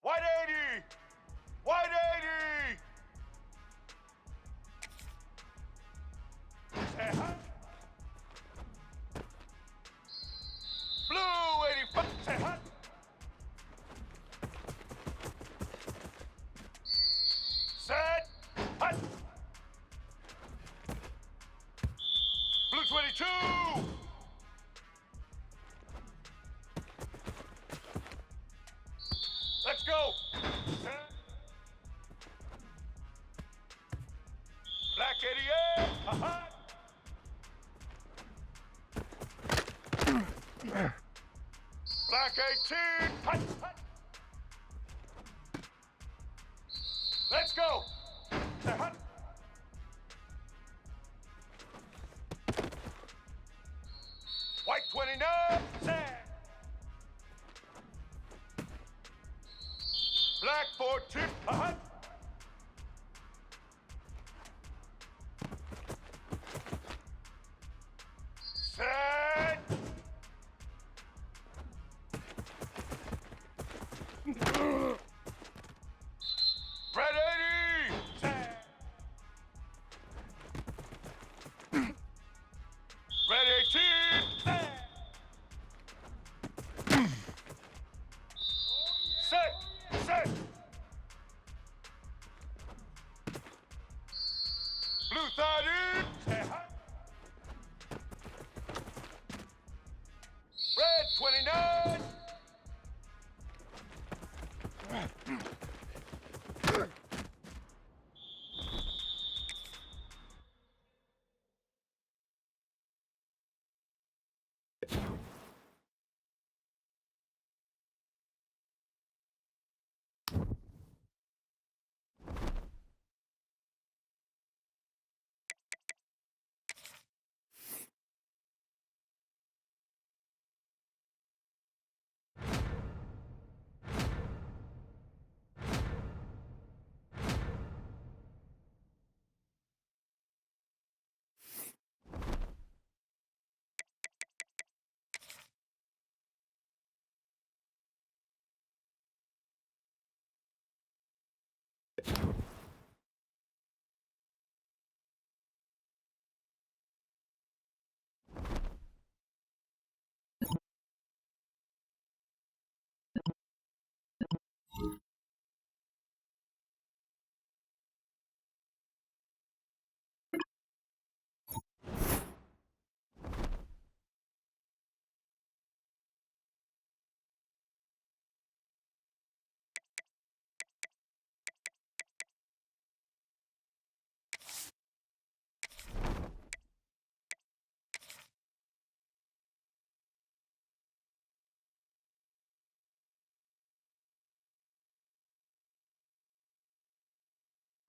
White 80! White 80! Say hi. Blue 85! Say hi. Set! Hut! Blue 22! Let's go! Black 88! Aha! Black 18! Hut! Hut! Let's go! Say hut! White 29! Say! Black 14! Hut! Set! Red 80! Set! Red 18! Set! Set! Set! Blue 30! Set! Red 29!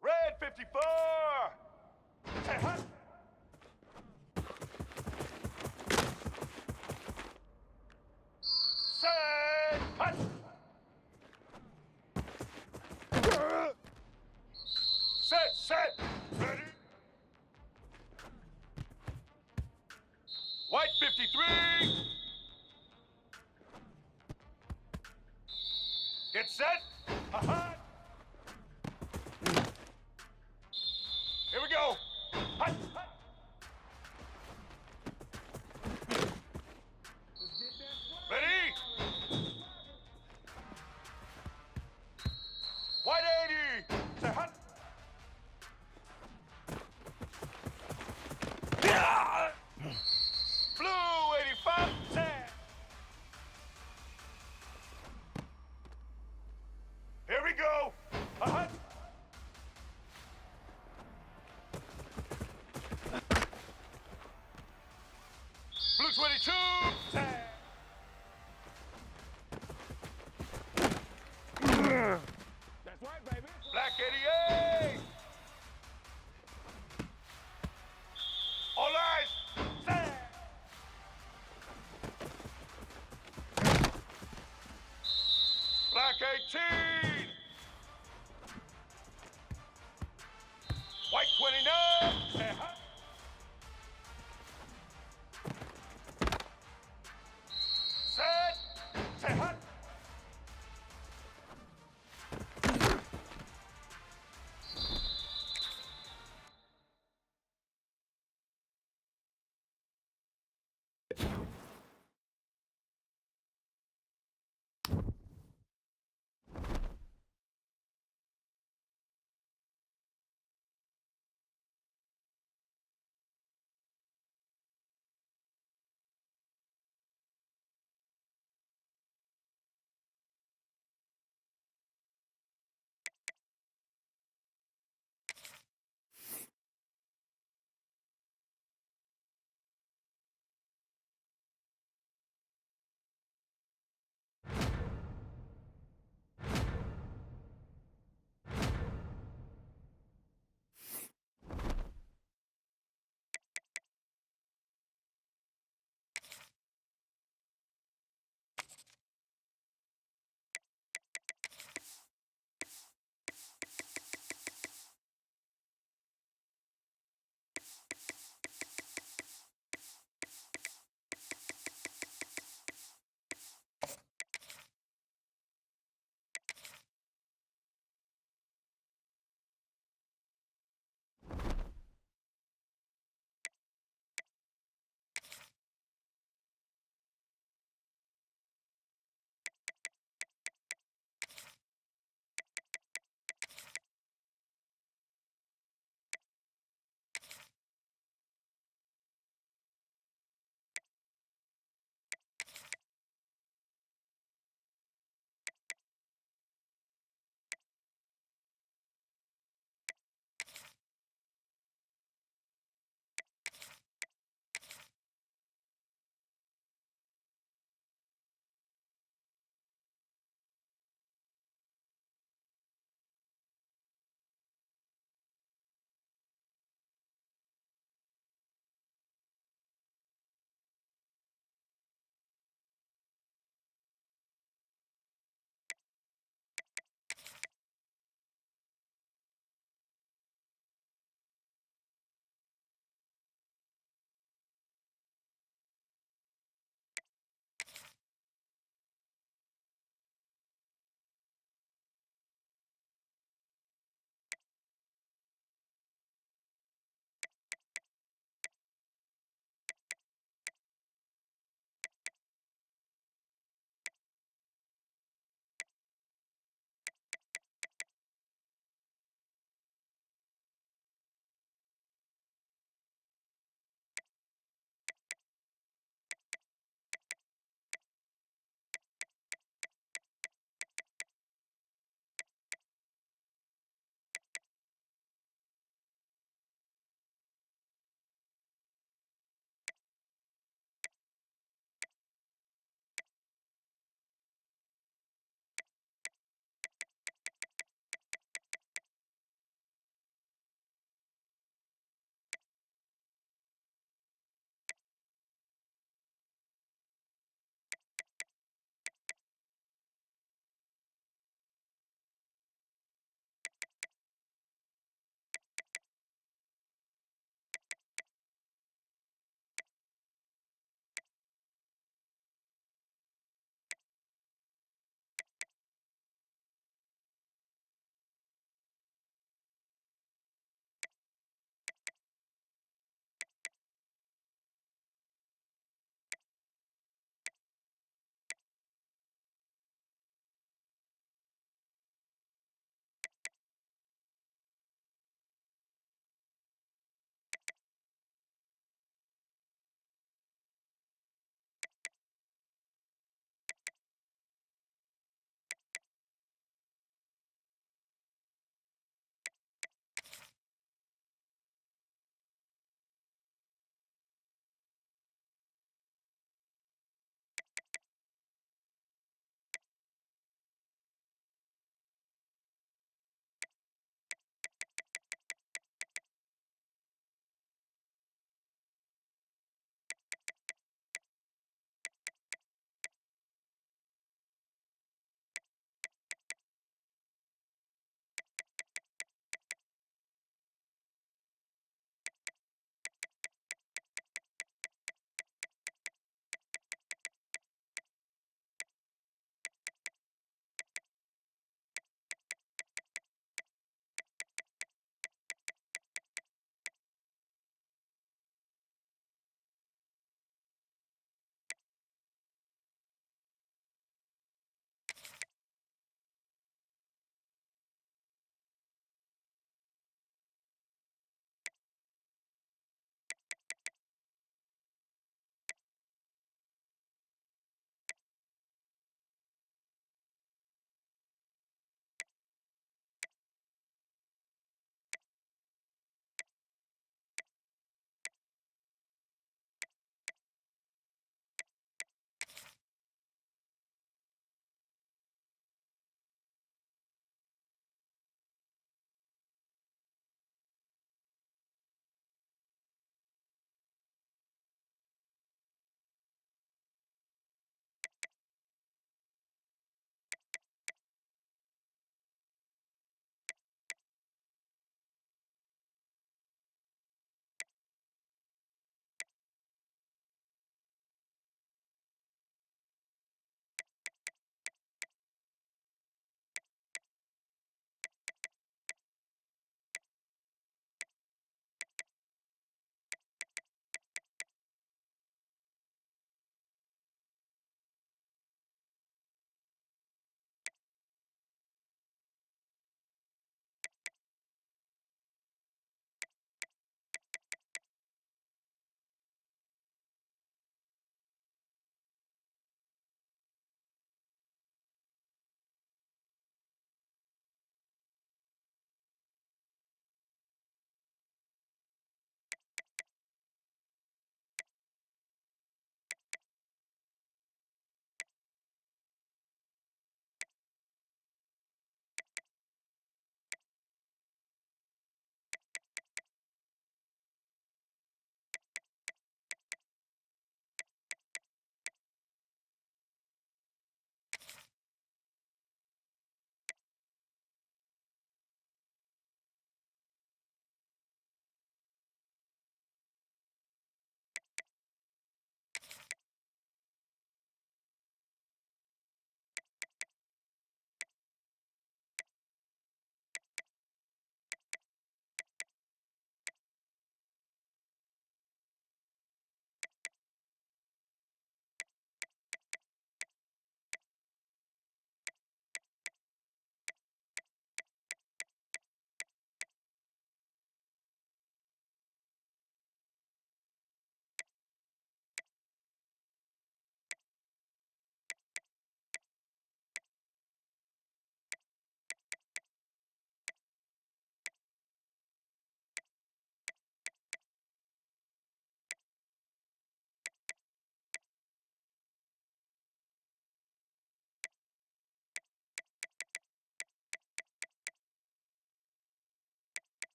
Red 54! Say hut! Set! Hut! Set! Set! Ready? White 53! Get set! Hut! Here we go! Hut! Hut! Ready? White 80! Say hut! Blue 85! Say! Here we go! Hut! Blue 22! Say! That's right, baby!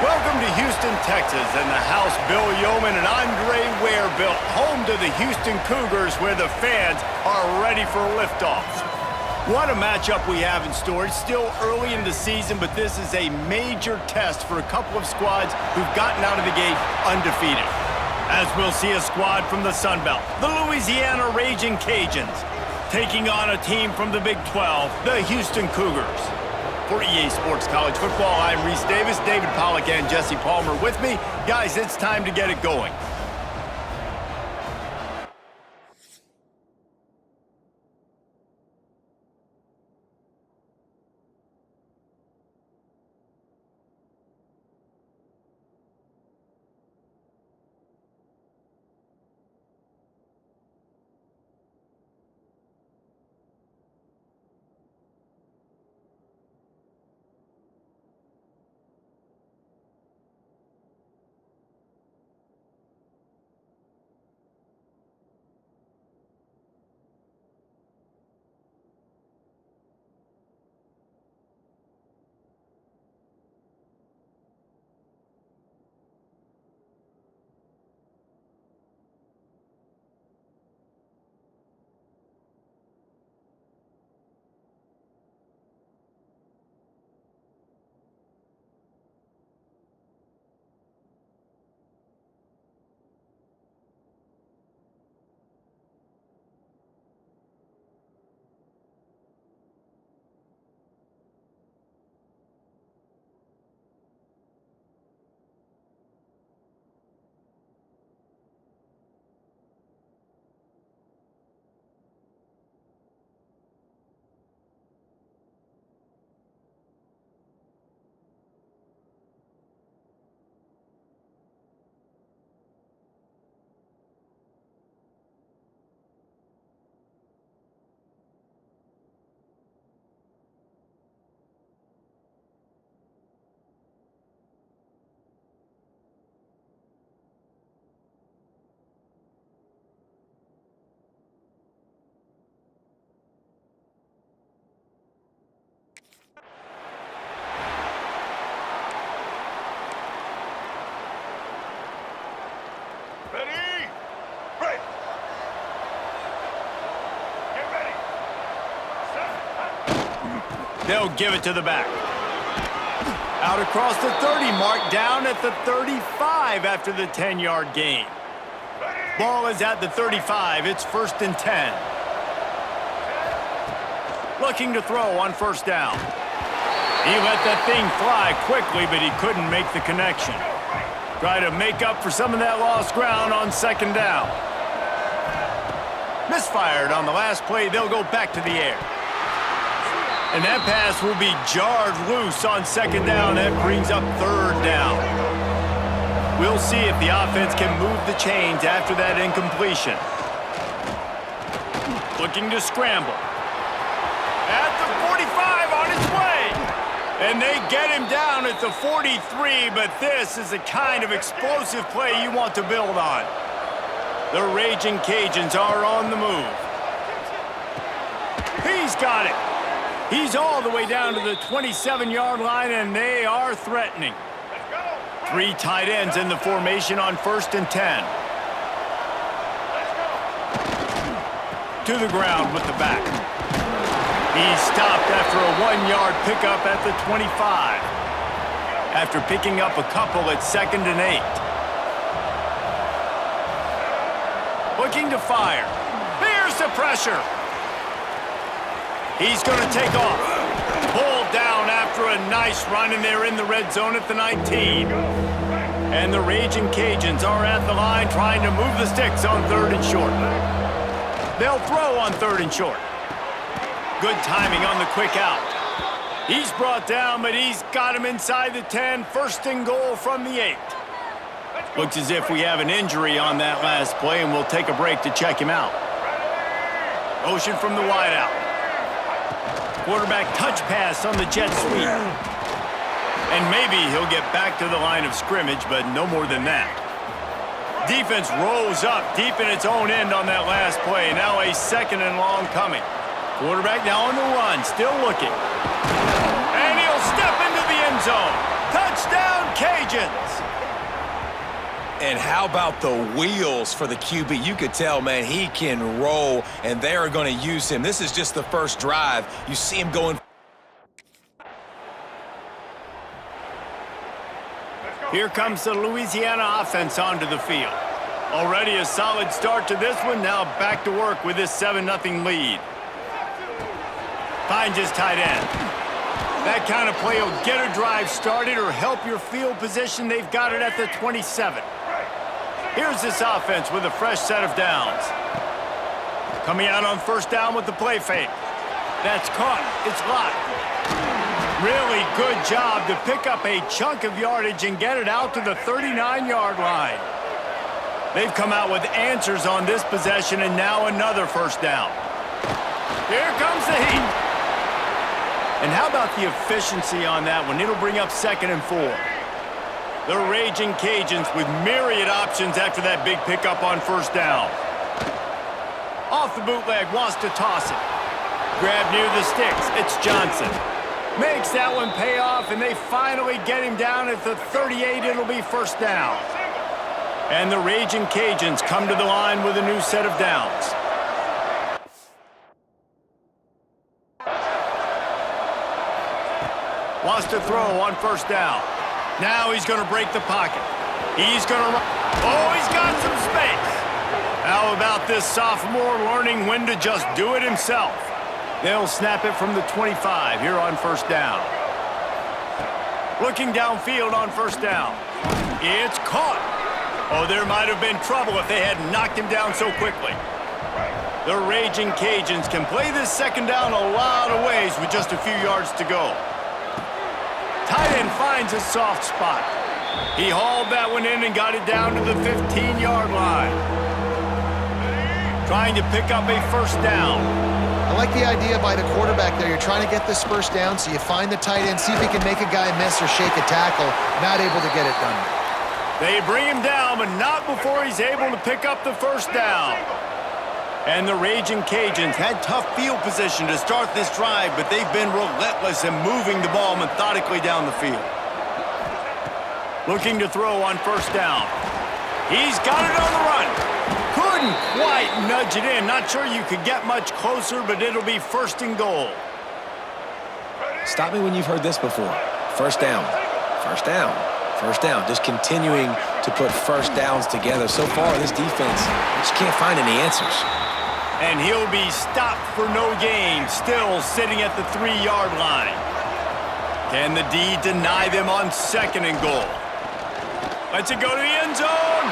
Welcome to Houston, Texas, and the house Bill Yeoman and Andre Ware built, home to the Houston Cougars, where the fans are ready for liftoffs. What a matchup we have in store. It's still early in the season, but this is a major test for a couple of squads who've gotten out of the gate undefeated. As we'll see a squad from the Sun Belt, the Louisiana Raging Cajuns, taking on a team from the Big 12, the Houston Cougars. For EA Sports College Football, I'm Reese Davis, David Pollack, and Jesse Palmer with me. Guys, it's time to get it going. Ready? Break. Get ready. Set. They'll give it to the back. Out across the 30 mark, down at the 35 after the 10-yard gain. Ball is at the 35. It's 1st and 10. Looking to throw on 1st down. He let that thing fly quickly, but he couldn't make the connection. Try to make up for some of that lost ground on 2nd down. Misfired on the last play. They'll go back to the air. And that pass will be jarred loose on 2nd down. That brings up 3rd down. We'll see if the offense can move the chains after that incompletion. Looking to scramble. At the 45, on his way. And they get him down at the 43, but this is the kind of explosive play you want to build on. The Raging Cajuns are on the move. He's got it. He's all the way down to the 27-yard line, and they are threatening. 3 tight ends in the formation on 1st and 10. To the ground with the back. He's stopped after a 1-yard pickup at the 25. After picking up a couple at 2nd and 8. Looking to fire. Here's the pressure. He's going to take off. Pulled down after a nice run, and they're in the red zone at the 19. And the Raging Cajuns are at the line trying to move the sticks on 3rd and short. They'll throw on 3rd and short. Good timing on the quick out. He's brought down, but he's got him inside the 10. 1st and goal from the 8. Looks as if we have an injury on that last play, and we'll take a break to check him out. Motion from the wideout. Quarterback touch pass on the jet sweep. And maybe he'll get back to the line of scrimmage, but no more than that. Defense rolls up deep in its own end on that last play. Now a 2nd and long coming. Quarterback now on the run, still looking. And he'll step into the end zone. Touchdown! Touchdown, Cajuns! And how about the wheels for the QB? You could tell, man, he can roll, and they are going to use him. This is just the first drive. You see him going. Here comes the Louisiana offense onto the field. Already a solid start to this one. Now back to work with this 7-0 lead. Finds his tight end. That kind of play will get a drive started or help your field position. They've got it at the 27. Here's this offense with a fresh set of downs. Coming out on first down with the play fake. That's caught. It's locked. Really good job to pick up a chunk of yardage and get it out to the 39-yard line. They've come out with answers on this possession, and now another first down. Here comes the heat. And how about the efficiency on that one? It'll bring up 2nd and 4. The Raging Cajuns with myriad options after that big pickup on first down. Off the bootleg, wants to toss it. Grab near the sticks. It's Johnson. Makes that one pay off, and they finally get him down at the 38. It'll be first down. And the Raging Cajuns come to the line with a new set of downs. Wants to throw on first down. Now he's going to break the pocket. He's going to run. Oh, he's got some space. How about this sophomore learning when to just do it himself? They'll snap it from the 25 here on first down. Looking downfield on first down. It's caught. Oh, there might have been trouble if they had knocked him down so quickly. The Raging Cajuns can play this second down a lot of ways with just a few yards to go. Tight end finds a soft spot. He hauled that one in and got it down to the 15-yard line. Trying to pick up a first down. I like the idea by the quarterback there. You're trying to get this first down, so you find the tight end, see if he can make a guy miss or shake a tackle. Not able to get it done. They bring him down, but not before he's able to pick up the first down. And the Raging Cajuns had tough field position to start this drive, but they've been relentless in moving the ball methodically down the field. Looking to throw on first down. He's got it on the run. Couldn't quite nudge it in. Not sure you could get much closer, but it'll be first and goal. Stop me when you've heard this before. First down. First down. First down. Just continuing to put first downs together. So far, this defense just can't find any answers. And he'll be stopped for no gain, still sitting at the 3-yard line. Can the D deny them on 2nd and goal? Lets it go to the end zone.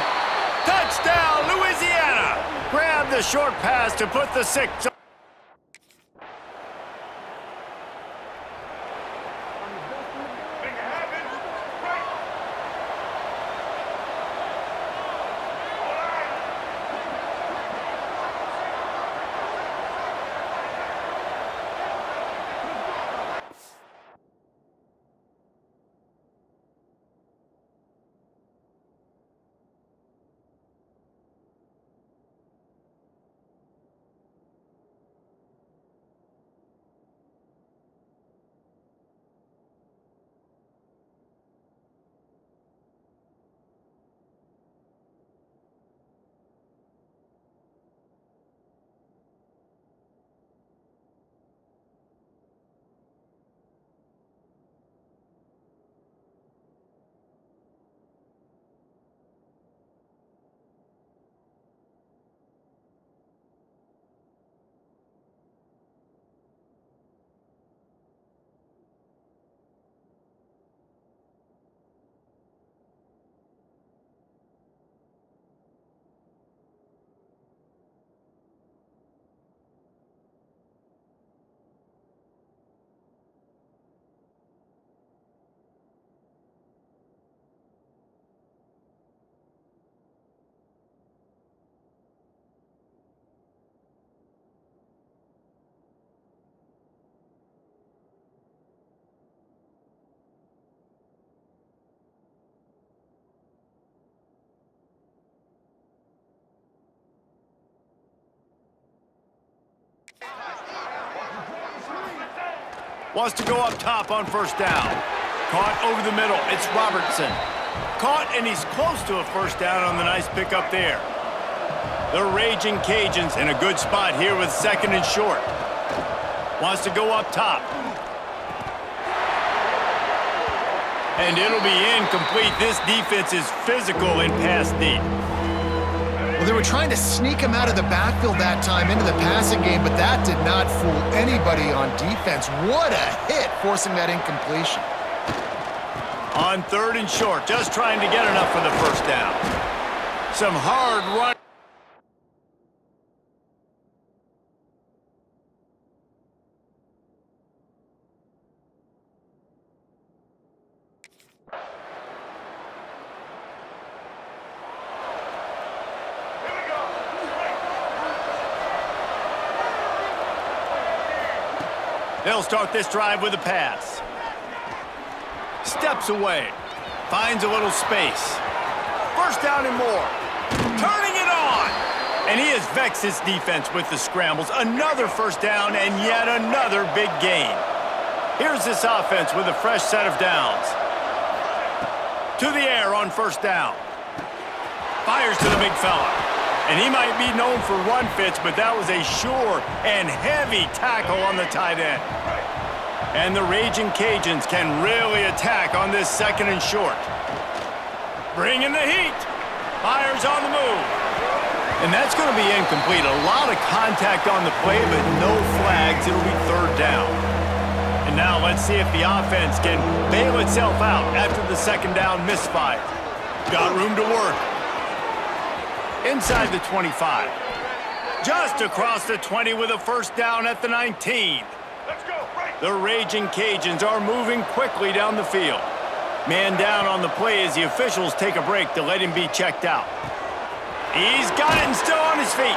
Touchdown, Louisiana! Grab the short pass to put the 6 on. Wants to go up top on first down. Caught over the middle. It's Robertson. Caught, and he's close to a first down on the nice pickup there. The Raging Cajuns in a good spot here with second and short. Wants to go up top. And it'll be incomplete. This defense is physical in pass deep. Well, they were trying to sneak him out of the backfield that time into the passing game, but that did not fool anybody on defense. What a hit, forcing that incompletion. On third and short, just trying to get enough for the first down. Some hard run. They'll start this drive with a pass. Steps away. Finds a little space. First down and more. Turning it on. And he has vexed his defense with the scrambles. Another first down and yet another big gain. Here's this offense with a fresh set of downs. To the air on first down. Fires to the big fella. And he might be known for run fits, but that was a sure and heavy tackle on the tight end. And the Raging Cajuns can really attack on this second and short. Bringing the heat. Fires on the move. And that's going to be incomplete. A lot of contact on the play, but no flags. It'll be third down. And now let's see if the offense can bail itself out after the second down misfire. Got room to work. Inside the 25. Just across the 20 with a first down at the 19. Let's go, right. The Raging Cajuns are moving quickly down the field. Man down on the play as the officials take a break to let him be checked out. He's got it and still on his feet.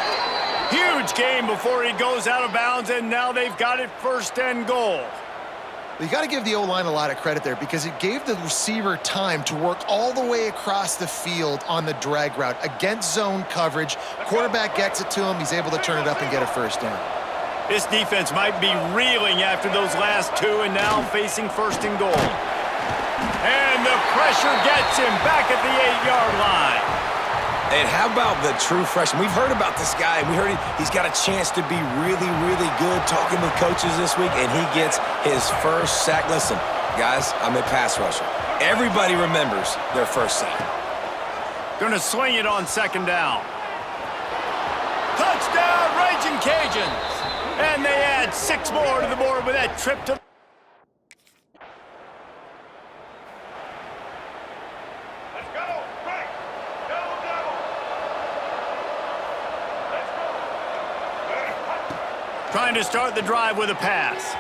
Huge gain before he goes out of bounds, and now they've got it first and goal. You got to give the O-line a lot of credit there because it gave the receiver time to work all the way across the field on the drag route against zone coverage. Quarterback gets it to him. He's able to turn it up and get a first down. This defense might be reeling after those last two and now facing first and goal. And the pressure gets him back at the 8-yard line. And how about the true freshman? We've heard about this guy. We heard he's got a chance to be really, really good talking with coaches this week, and he gets his first sack. Listen, guys, I'm a pass rusher. Everybody remembers their first sack. Gonna swing it on second down. Touchdown, Raging Cajuns! And they add 6 more to the board with that trip to... Let's go, right. Double, double. Let's go. Ready, hot. Trying to start the drive with a pass.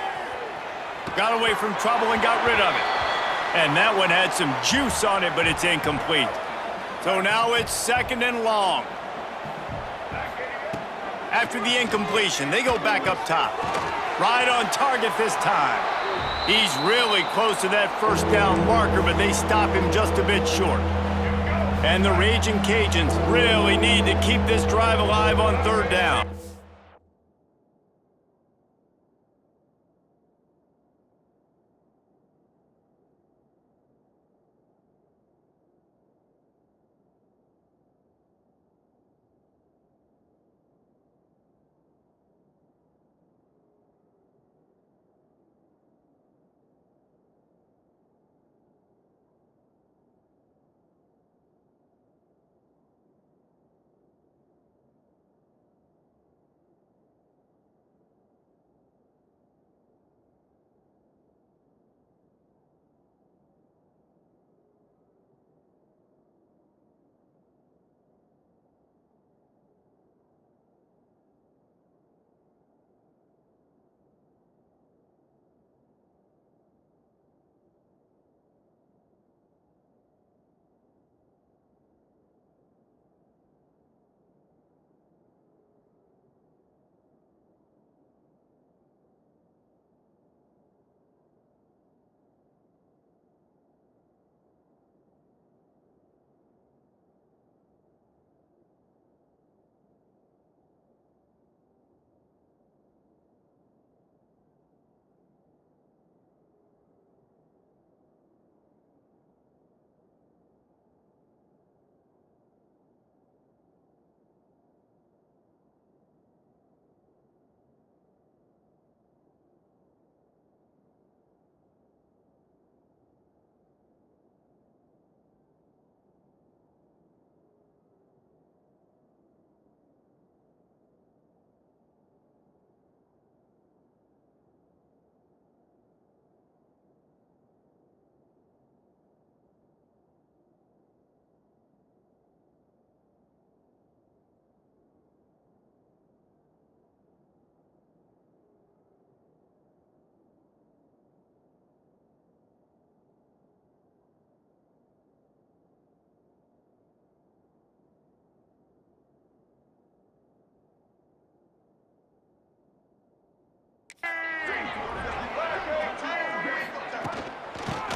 Got away from trouble and got rid of it. And that one had some juice on it, but it's incomplete. So now it's second and long. After the incompletion, they go back up top. Right on target this time. He's really close to that first down marker, but they stop him just a bit short. And the Raging Cajuns really need to keep this drive alive on third down.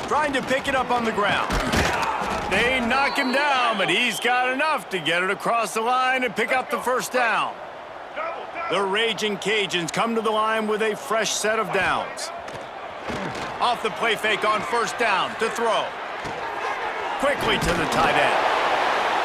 trying to pick it up on the ground. They knock him down, but he's got enough to get it across the line and pick up the first down. The Raging Cajuns come to the line with a fresh set of downs. Off the play fake on first down to throw. Quickly to the tight end.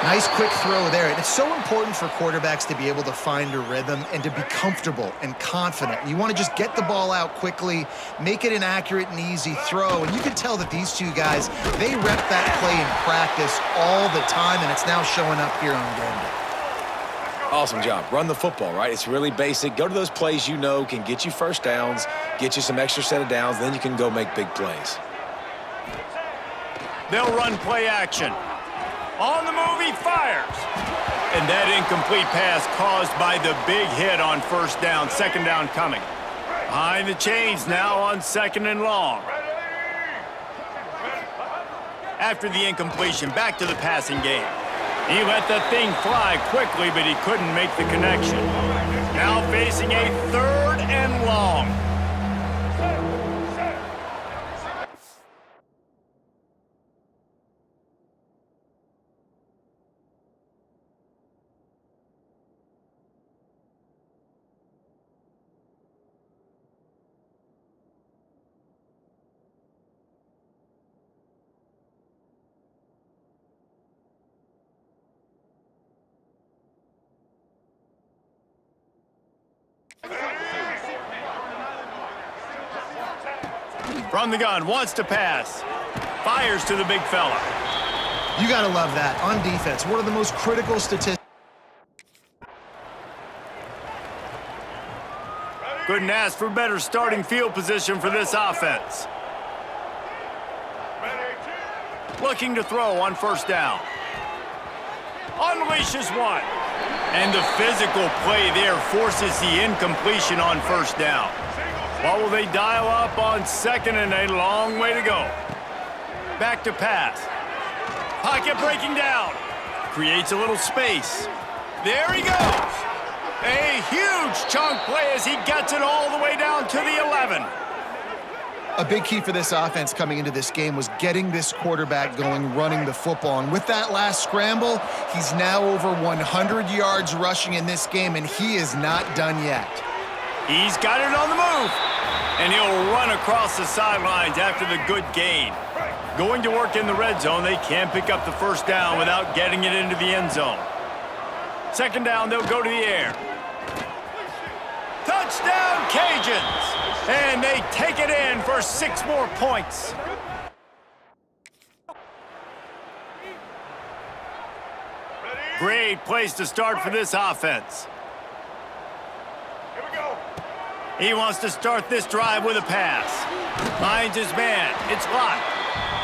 Nice quick throw there. And it's so important for quarterbacks to be able to find a rhythm and to be comfortable and confident. You want to just get the ball out quickly, make it an accurate and easy throw. And you can tell that these two guys, they rep that play in practice all the time, and it's now showing up here on game day. Awesome job. Run the football, right? It's really basic. Go to those plays you know can get you first downs, get you some extra set of downs, then you can go make big plays. They'll run play action. On the move, he fires. And that incomplete pass caused by the big hit on first down, second down coming. Behind the chains now on second and long. After the incompletion, back to the passing game. He let the thing fly quickly, but he couldn't make the connection. Now facing a third and long. From the gun, wants to pass. Fires to the big fella. You got to love that. On defense, one of the most critical statistics. Couldn't ask for better starting field position for this offense. Looking to throw on first down. Unleashes one. And the physical play there forces the incompletion on first down. What will they dial up on second and a long way to go? Back to pass. Pocket breaking down. Creates a little space. There he goes. A huge chunk play as he gets it all the way down to the 11. A big key for this offense coming into this game was getting this quarterback going, running the football. And with that last scramble, he's now over 100 yards rushing in this game, and he is not done yet. He's got it on the move, and he'll run across the sidelines after the good gain. Going to work in the red zone, they can't pick up the first down without getting it into the end zone. Second down, they'll go to the air. Touchdown, Cajuns! And they take it in for 6 more points. Great place to start for this offense. Here we go. He wants to start this drive with a pass. Finds his man. It's locked.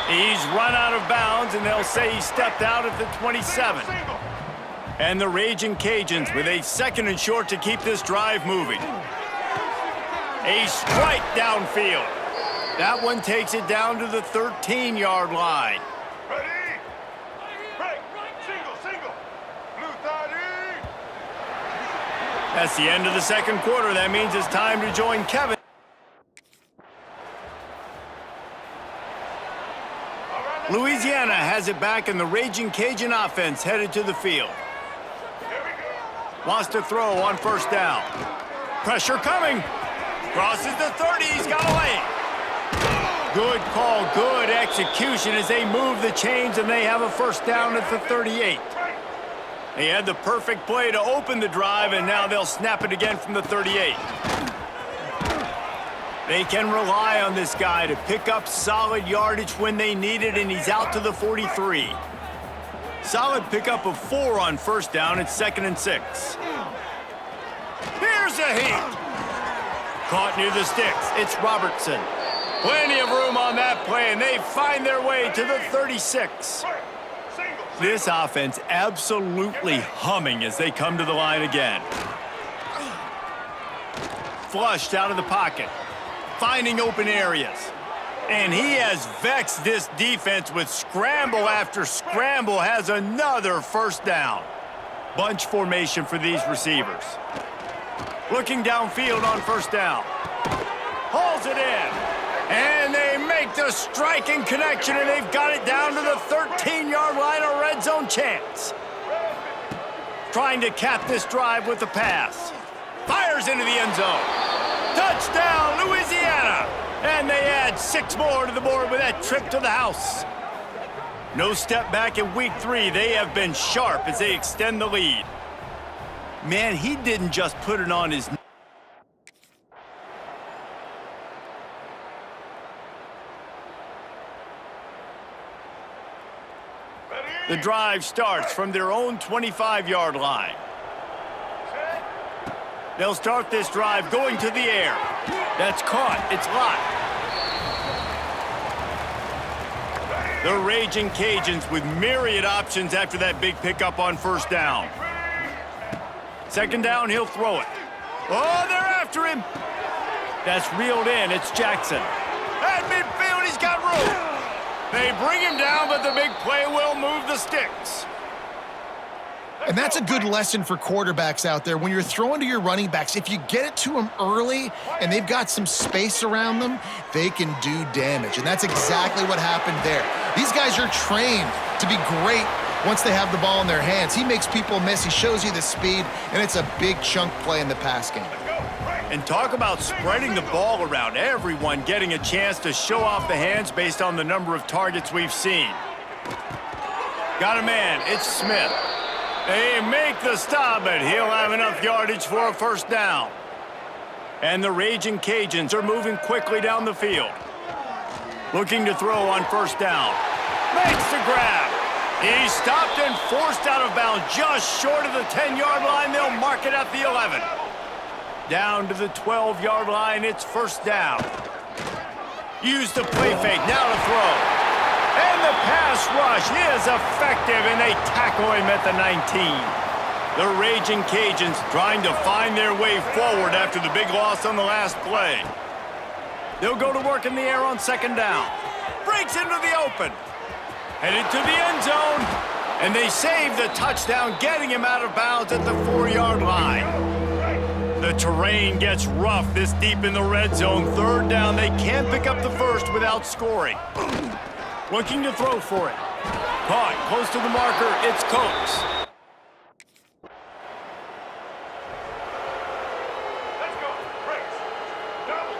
He's run out of bounds, and they'll say he stepped out at the 27. And the Raging Cajuns with a second and short to keep this drive moving. A strike downfield. That one takes it down to the 13-yard line. Ready? Break. Single. Blue 30. That's the end of the second quarter. That means it's time to join Kevin. Louisiana has it back, and the Raging Cajun offense headed to the field. Wants to throw on first down. Pressure coming. Crosses the 30. He's got a lane. Good call, good execution as they move the chains, and they have a first down at the 38. They had the perfect play to open the drive, and now they'll snap it again from the 38. They can rely on this guy to pick up solid yardage when they need it, and he's out to the 43. Solid pickup of 4 on first down. It's 2nd and 6. Here's a heat. Caught near the sticks. It's Robertson. Plenty of room on that play, and they find their way to the 36. This offense absolutely humming as they come to the line again. Flushed out of the pocket. Finding open areas. And he has vexed this defense with scramble after scramble, has another first down. Bunch formation for these receivers. Looking downfield on first down. Hauls it in. And they make make the striking connection, and they've got it down to the 13-yard line, a red zone chance. Trying to cap this drive with the pass. Fires into the end zone. Touchdown, Louisiana! And they add 6 more to the board with that trip to the house. No step back in week 3. They have been sharp as they extend the lead. Man, he didn't just put it on his... The drive starts from their own 25-yard line. They'll start this drive going to the air. That's caught. It's locked. The Raging Cajuns with myriad options after that big pickup on first down. Second down, he'll throw it. Oh, they're after him. That's reeled in. It's Jackson. At midfield, he's got room. They bring him down, but the big play will move the sticks. And that's a good lesson for quarterbacks out there. When you're throwing to your running backs, if you get it to them early and they've got some space around them, they can do damage. And that's exactly what happened there. These guys are trained to be great once they have the ball in their hands. He makes people miss. He shows you the speed, and it's a big chunk play in the pass game. And talk about spreading the ball around. Everyone getting a chance to show off the hands based on the number of targets we've seen. Got a man. It's Smith. They make the stop, but he'll have enough yardage for a first down. And the Raging Cajuns are moving quickly down the field. Looking to throw on first down. Makes the grab. He's stopped and forced out of bounds just short of the 10-yard line. They'll mark it at the 11. Down to the 12-yard line, it's first down. Use the play fake, now to throw. And the pass rush is effective, and they tackle him at the 19. The Raging Cajuns trying to find their way forward after the big loss on the last play. They'll go to work in the air on second down. Breaks into the open. Headed to the end zone. And they save the touchdown, getting him out of bounds at the 4-yard line. The terrain gets rough this deep in the red zone. Third down, they can't pick up the first without scoring. Looking to throw for it. Caught close to the marker, it's Coates. Let's go. Breaks. Double.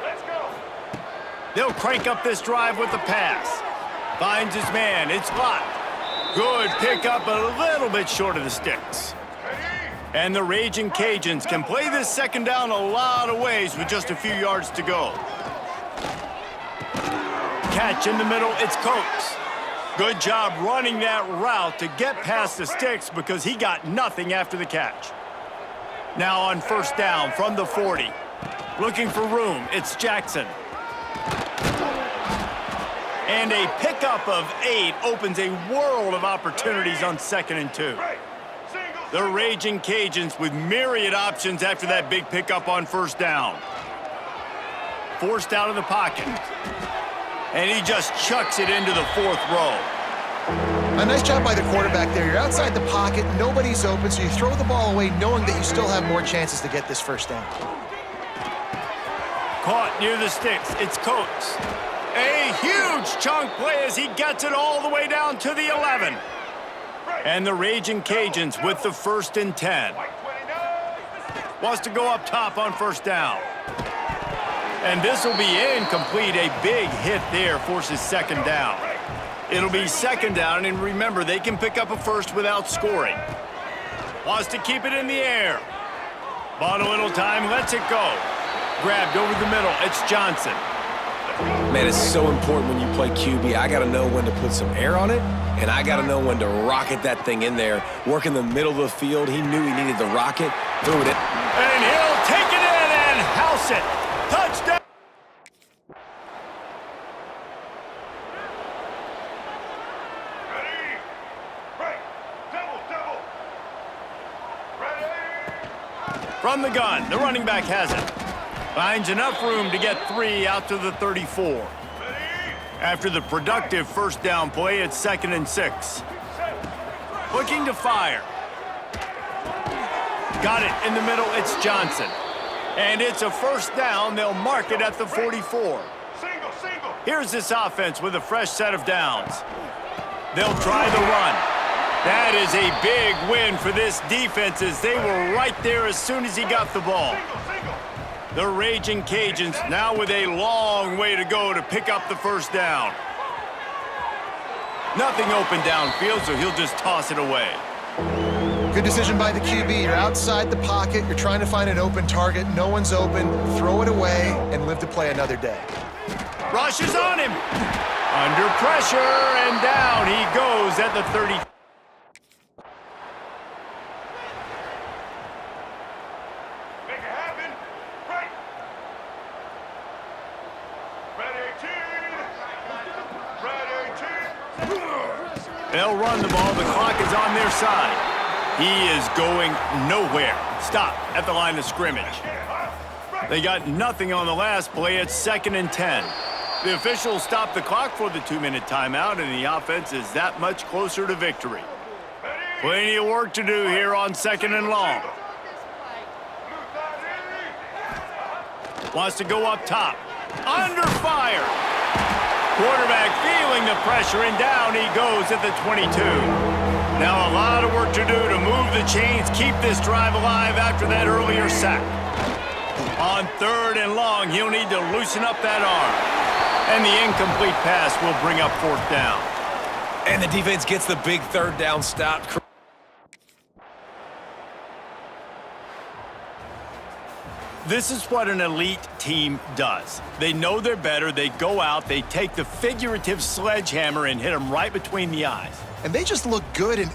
Let's go. They'll crank up this drive with the pass. Finds his man, it's locked. Good pickup, a little bit short of the sticks. And the Raging Cajuns can play this second down a lot of ways with just a few yards to go. Catch in the middle, it's Coates. Good job running that route to get past the sticks because he got nothing after the catch. Now on first down from the 40. Looking for room, it's Jackson. And a pickup of 8 opens a world of opportunities on 2nd and 2. The Raging Cajuns with myriad options after that big pickup on first down. Forced out of the pocket. And he just chucks it into the 4th row. A nice job by the quarterback there. You're outside the pocket, nobody's open, so you throw the ball away knowing that you still have more chances to get this first down. Caught near the sticks, it's Coates. A huge chunk play as he gets it all the way down to the 11. And the Raging Cajuns with the 1st and 10. Wants to go up top on first down. And this will be incomplete. A big hit there forces second down. It'll be second down, and remember, they can pick up a first without scoring. Wants to keep it in the air. Bought a little time, lets it go. Grabbed over the middle, it's Johnson. Man, it's so important when you play QB. I got to know when to put some air on it, and I got to know when to rocket that thing in there. Work in the middle of the field. He knew he needed the rocket. Threw it in. And he'll take it in and house it. Touchdown. Ready. Break. Double. Ready. From the gun, the running back has it. Finds enough room to get 3 out to the 34. After the productive first down play, it's 2nd and 6. Looking to fire. Got it in the middle, it's Johnson. And it's a first down. They'll mark it at the 44. Single, single. Here's this offense with a fresh set of downs. They'll try the run. That is a big win for this defense as they were right there as soon as he got the ball. Single, single. The Raging Cajuns now with a long way to go to pick up the first down. Nothing open downfield, so he'll just toss it away. Good decision by the QB. You're outside the pocket. You're trying to find an open target. No one's open. Throw it away and live to play another day. Rush is on him. Under pressure, and down he goes at the 30. Make it happen. Right. Red 18. Red 18. They'll run the ball. The clock is on their side. He is going nowhere. Stop at the line of scrimmage. They got nothing on the last play. It's 2nd and 10. The officials stopped the clock for the 2-minute timeout, and the offense is that much closer to victory. Plenty of work to do here on 2nd and long. Wants to go up top. Under fire. Quarterback feeling the pressure, and down he goes at the 22. Now a lot of work to do to move the chains, keep this drive alive after that earlier sack. On 3rd and long, he'll need to loosen up that arm. And the incomplete pass will bring up 4th down. And the defense gets the big 3rd down stop. This is what an elite team does. They know they're better, they go out, they take the figurative sledgehammer and hit them right between the eyes. And they just look good in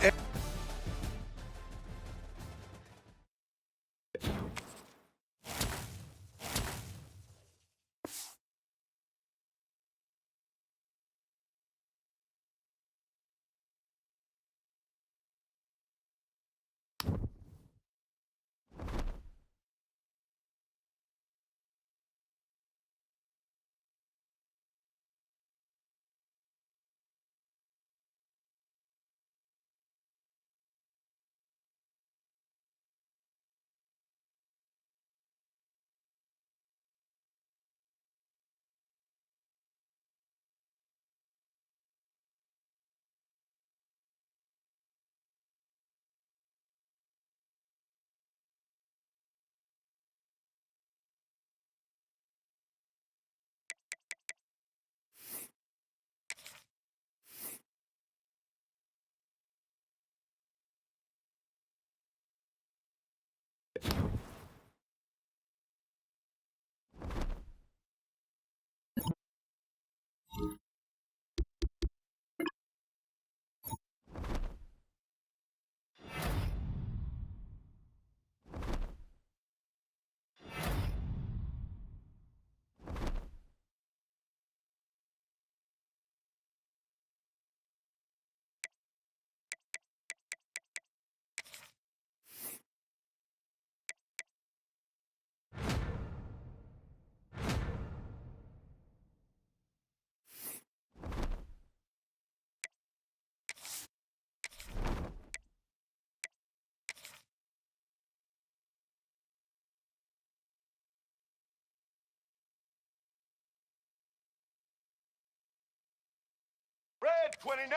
Red 29.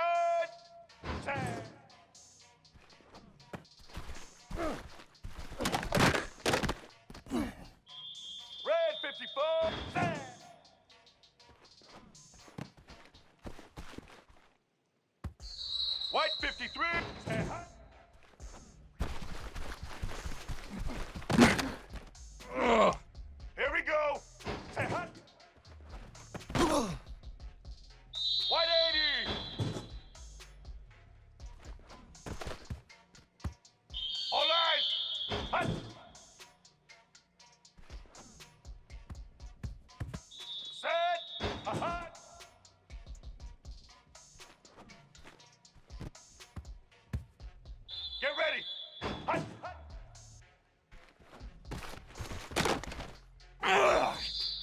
10. Red 54. 10. White 53. 10. Here we go. 10. White 80. All right. Hut. Set. Hut. Get ready. Hut.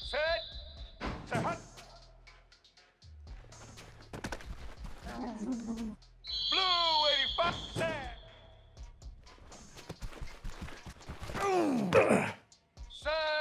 Set. Set. Hut. Blue 85. Set. Set.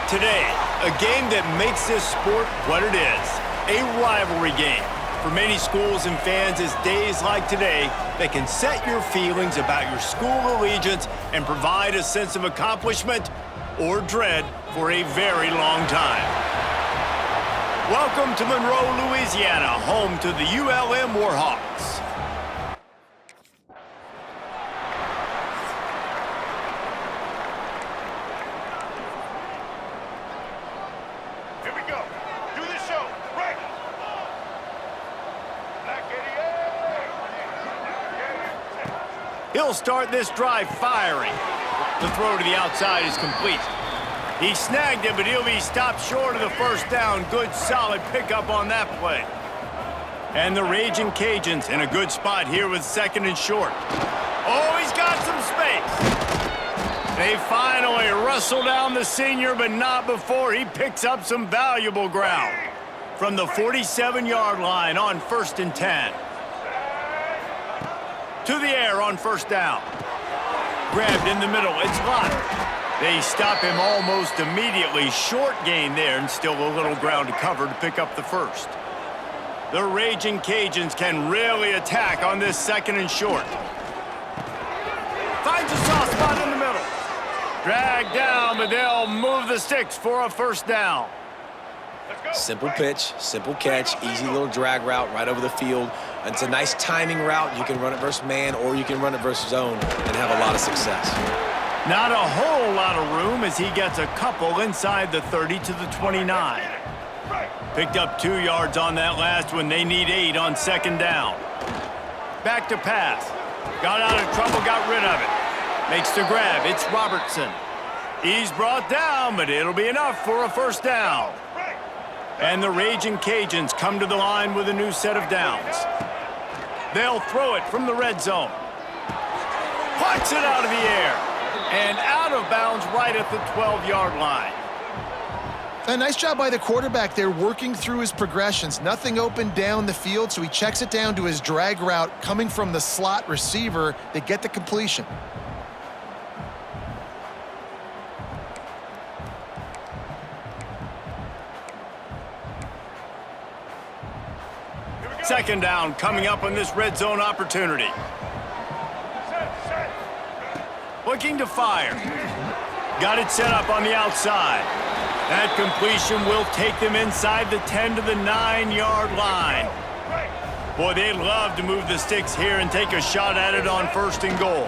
Today, a game that makes this sport what it is, a rivalry game. For many schools and fans, it's days like today that can set your feelings about your school allegiance and provide a sense of accomplishment or dread for a very long time. Welcome to Monroe, Louisiana, home to the ULM Warhawks. He'll start this drive firing. The throw to the outside is complete. He snagged it, but he'll be stopped short of the first down. Good, solid pickup on that play. And the Raging Cajuns in a good spot here with 2nd and short. Oh, he's got some space. They finally wrestle down the senior, but not before he picks up some valuable ground. From the 47-yard line on 1st and 10. To the air on 1st down. Grabbed in the middle, it's locked. They stop him almost immediately. Short gain there and still a little ground to cover to pick up the first. The Raging Cajuns can really attack on this 2nd and short. Finds a soft spot in the middle. Dragged down, but they'll move the sticks for a 1st down. Simple pitch, simple catch, easy little drag route right over the field. It's a nice timing route. You can run it versus man or you can run it versus zone and have a lot of success. Not a whole lot of room as he gets a couple inside the 30 to the 29. Picked up 2 yards on that last one. They need 8 on 2nd down. Back to pass. Got out of trouble, got rid of it. Makes the grab. It's Robertson. He's brought down, but it'll be enough for a 1st down. And the Raging Cajuns come to the line with a new set of downs. They'll throw it from the red zone. Puts it out of the air. And out of bounds right at the 12-yard line. A nice job by the quarterback there, working through his progressions. Nothing open down the field, so he checks it down to his drag route coming from the slot receiver. They get the completion. Second down coming up on this red zone opportunity. Looking to fire. Got it set up on the outside. That completion will take them inside the 10 to the 9-yard line. Boy, they'd love to move the sticks here and take a shot at it on 1st and goal.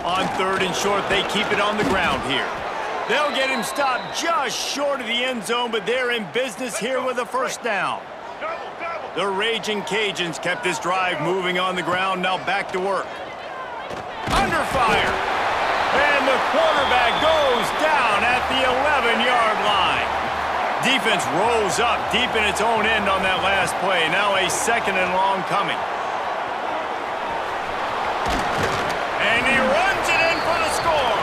On 3rd and short, they keep it on the ground here. They'll get him stopped just short of the end zone, but they're in business here with a 1st down. The Raging Cajuns kept this drive moving on the ground, now back to work. Under fire. And the quarterback goes down at the 11-yard line. Defense rolls up deep in its own end on that last play. Now a 2nd and long coming. And he runs it in for the score.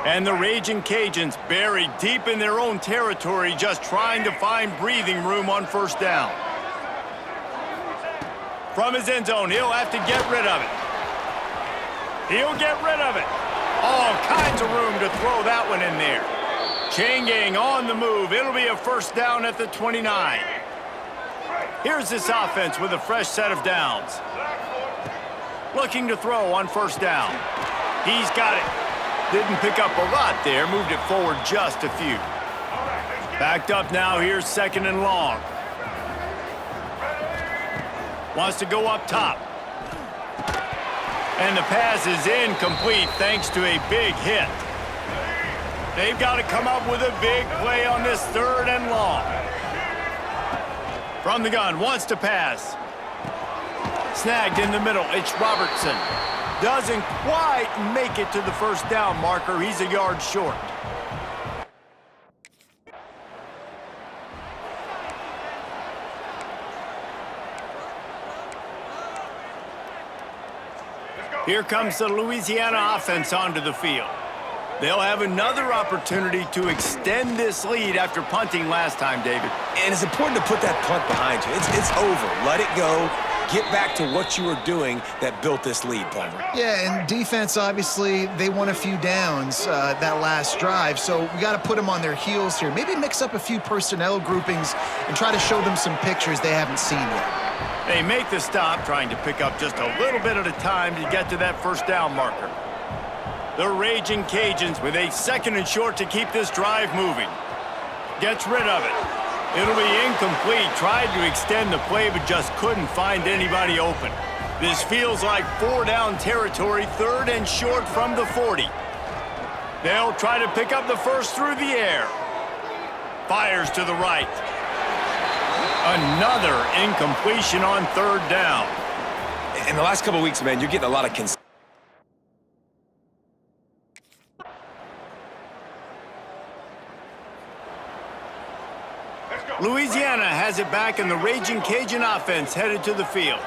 And the Raging Cajuns buried deep in their own territory, just trying to find breathing room on 1st down. From his end zone, he'll have to get rid of it. He'll get rid of it. All kinds of room to throw that one in there. Chain gang on the move. It'll be a first down at the 29. Here's this offense with a fresh set of downs. Looking to throw on first down. He's got it. Didn't pick up a lot there. Moved it forward just a few. Backed up now. Here's second and long. Wants to go up top. And the pass is incomplete thanks to a big hit. They've got to come up with a big play on this third and long. From the gun, wants to pass. Snagged in the middle, it's Robertson. Doesn't quite make it to the first down marker. He's a yard short. Here comes the Louisiana offense onto the field. They'll have another opportunity to extend this lead after punting last time, David. And it's important to put that punt behind you. It's over. Let it go. Get back to what you were doing that built this lead, Palmer. Yeah, and defense, obviously, they won a few downs that last drive, so we got to put them on their heels here. Maybe mix up a few personnel groupings and try to show them some pictures they haven't seen yet. They make the stop, trying to pick up just a little bit at a time to get to that first down marker. The Raging Cajuns with a second and short to keep this drive moving. Gets rid of it. It'll be incomplete. Tried to extend the play, but just couldn't find anybody open. This feels like 4-down territory, third and short from the 40. They'll try to pick up the first through the air. Fires to the right. Another incompletion on third down. In the last couple of weeks, man, you're getting a lot of Louisiana has it back, and the Raging Cajun offense headed to the field.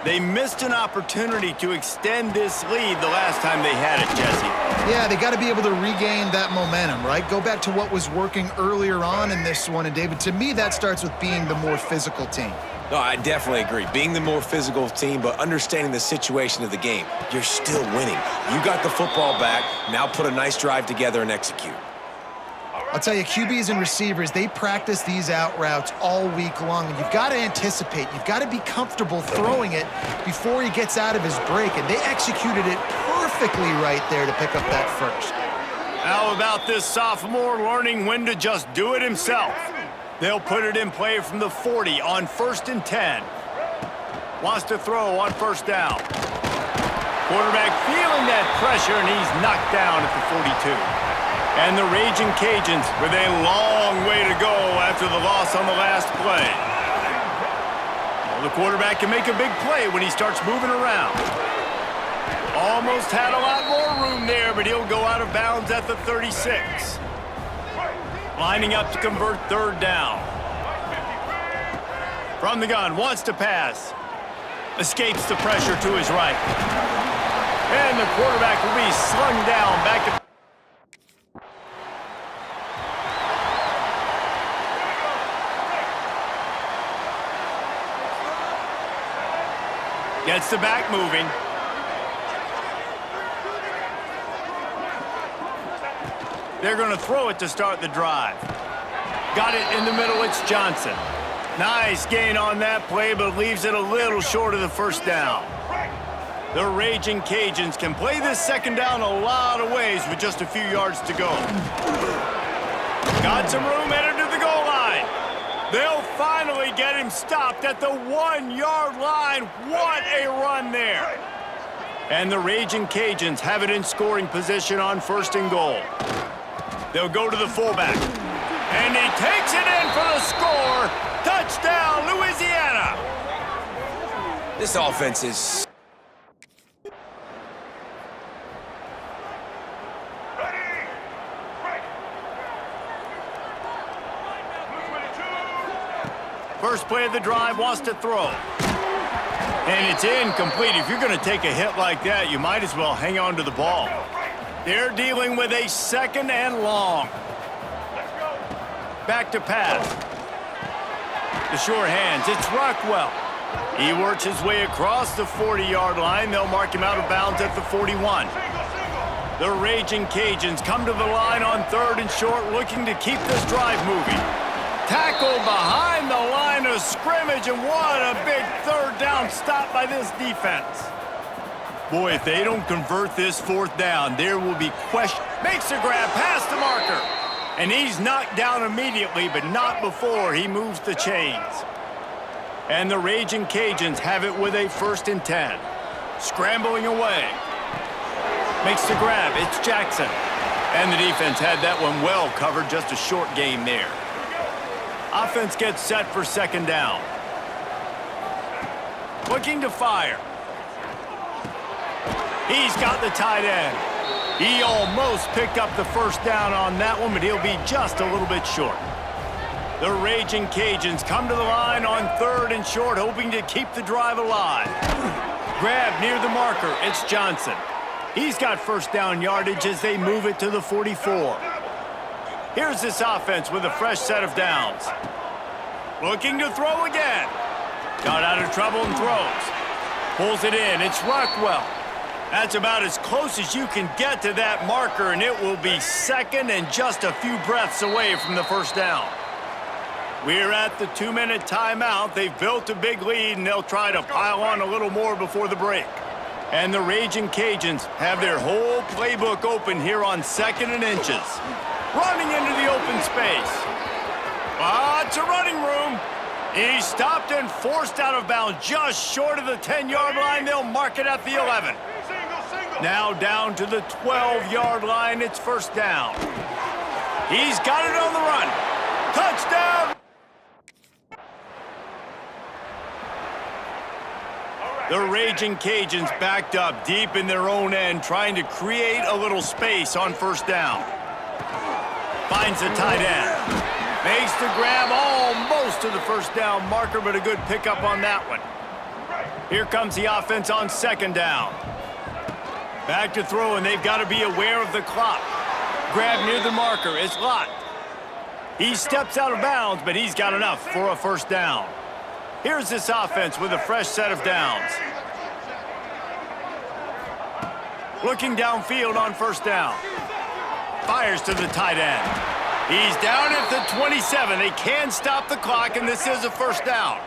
They missed an opportunity to extend this lead the last time they had it, Jesse. Yeah, they got to be able to regain that momentum, right? Go back to what was working earlier on in this one. And, David, to me, that starts with being the more physical team. No, I definitely agree. Being the more physical team, but understanding the situation of the game. You're still winning. You got the football back. Now put a nice drive together and execute. I'll tell you, QBs and receivers, they practice these out routes all week long, and you've got to anticipate. You've got to be comfortable throwing it before he gets out of his break, and they executed it perfectly right there to pick up that first. How about this sophomore learning when to just do it himself? They'll put it in play from the 40 on 1st and 10. Wants to throw on first down. Quarterback feeling that pressure, and he's knocked down at the 42. And the Raging Cajuns with a long way to go after the loss on the last play. Well, the quarterback can make a big play when he starts moving around. Almost had a lot more room there, but he'll go out of bounds at the 36. Lining up to convert third down. From the gun, wants to pass. Escapes the pressure to his right. And the quarterback will be slung down back to... Gets the back moving. They're going to throw it to start the drive. Got it in the middle, it's Johnson. Nice gain on that play, but leaves it a little short of the first down. The Raging Cajuns can play this second down a lot of ways with just a few yards to go. Got some room headed to the goal line. They'll finally get him stopped at the 1-yard line. What a run there. And the Raging Cajuns have it in scoring position on 1st and goal. They'll go to the fullback. And he takes it in for the score. Touchdown, Louisiana. This offense is... First play of the drive, wants to throw. And it's incomplete. If you're going to take a hit like that, you might as well hang on to the ball. They're dealing with a second and long. Back to pass. The sure hands, it's Rockwell. He works his way across the 40-yard line. They'll mark him out of bounds at the 41. The Raging Cajuns come to the line on 3rd and short, looking to keep this drive moving. Tackled behind the line of scrimmage, and what a big 3rd down stop by this defense. Boy, if they don't convert this 4th down, there will be question. Makes the grab past the marker. And he's knocked down immediately, but not before he moves the chains. And the Raging Cajuns have it with a 1st and 10. Scrambling away. Makes the grab. It's Jackson. And the defense had that one well covered. Just a short game there. Offense gets set for 2nd down. Looking to fire. He's got the tight end. He almost picked up the 1st down on that one, but he'll be just a little bit short. The Raging Cajuns come to the line on 3rd and short, hoping to keep the drive alive. Grab near the marker. It's Johnson. He's got 1st down yardage as they move it to the 44. Here's this offense with a fresh set of downs. Looking to throw again. Got out of trouble and throws. Pulls it in. It's Rockwell. That's about as close as you can get to that marker, and it will be 2nd and just a few breaths away from the 1st down. We're at the 2-minute timeout. They've built a big lead, and they'll try to pile on a little more before the break. And the Raging Cajuns have their whole playbook open here on 2nd and inches. Running into the open space. Lots of running room. He's stopped and forced out of bounds just short of the 10-yard line. They'll mark it at the 11. Now down to the 12-yard line. It's 1st down. He's got it on the run. Touchdown! The Raging Cajuns backed up deep in their own end, trying to create a little space on 1st down. Finds the tight end. Makes the grab almost to the 1st down marker, but a good pickup on that one. Here comes the offense on 2nd down. Back to throw, and they've got to be aware of the clock. Grab near the marker. It's Lott. He steps out of bounds, but he's got enough for a 1st down. Here's this offense with a fresh set of downs. Looking downfield on 1st down. Fires to the tight end. He's down at the 27. They can stop the clock, and this is a 1st down.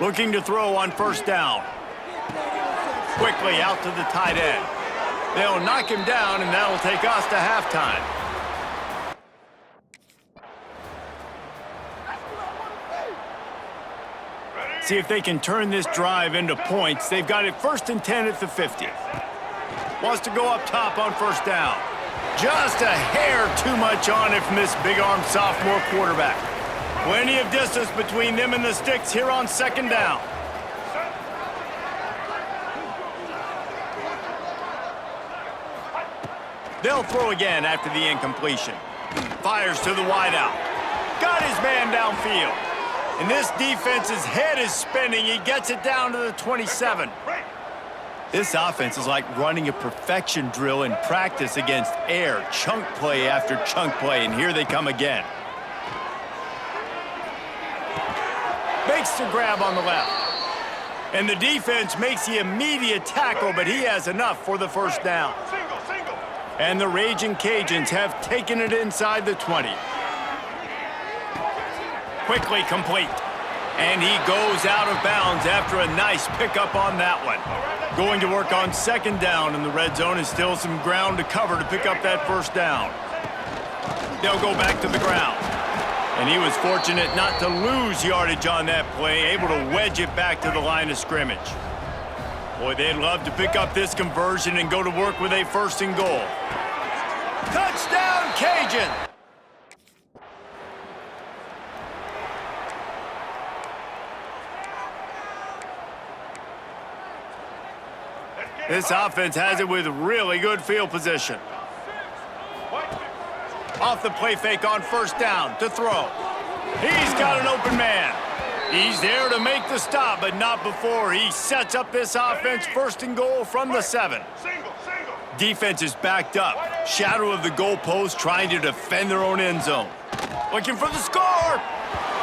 Looking to throw on 1st down. Quickly out to the tight end. They'll knock him down, and that'll take us to halftime. See if they can turn this drive into points. They've got it 1st and 10 at the 50. Wants to go up top on 1st down. Just a hair too much on it from this big-armed sophomore quarterback. Plenty of distance between them and the sticks here on 2nd down. They'll throw again after the incompletion. Fires to the wideout. Got his man downfield. And this defense's head is spinning. He gets it down to the 27. This offense is like running a perfection drill in practice against air. Chunk play after chunk play, and here they come again. Makes the grab on the left. And the defense makes the immediate tackle, but he has enough for the 1st down. And the Raging Cajuns have taken it inside the 20. Quickly complete. And he goes out of bounds after a nice pickup on that one. Going to work on 2nd down in the red zone, and still some ground to cover to pick up that 1st down. They'll go back to the ground. And he was fortunate not to lose yardage on that play, able to wedge it back to the line of scrimmage. Boy, they'd love to pick up this conversion and go to work with a 1st and goal. Touchdown, Cajun! This offense has it with really good field position. Off the play fake on 1st down to throw. He's got an open man. He's there to make the stop, but not before he sets up this offense 1st and goal from the 7. Defense is backed up. Shadow of the goalpost trying to defend their own end zone. Looking for the score.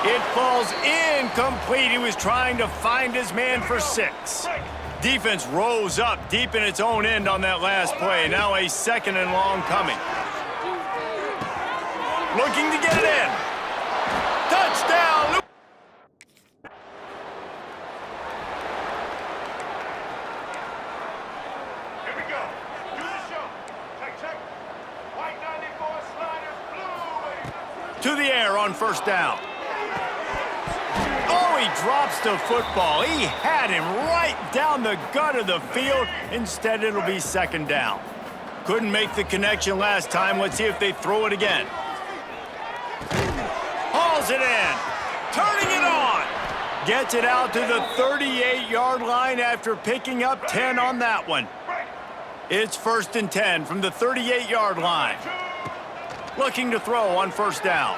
It falls incomplete. He was trying to find his man for 6. Defense rose up deep in its own end on that last play. Now a 2nd and long coming. Looking to get it in. Touchdown! Here we go. Do the show. Check. White 94 sliders, blue. To the air on 1st down. Oh, he drops the football. He had him right down the gut of the field. Instead, it'll be 2nd down. Couldn't make the connection last time. Let's see if they throw it again. Hauls it in. Turning it on. Gets it out to the 38-yard line after picking up 10 on that one. It's 1st and 10 from the 38-yard line. Looking to throw on 1st down.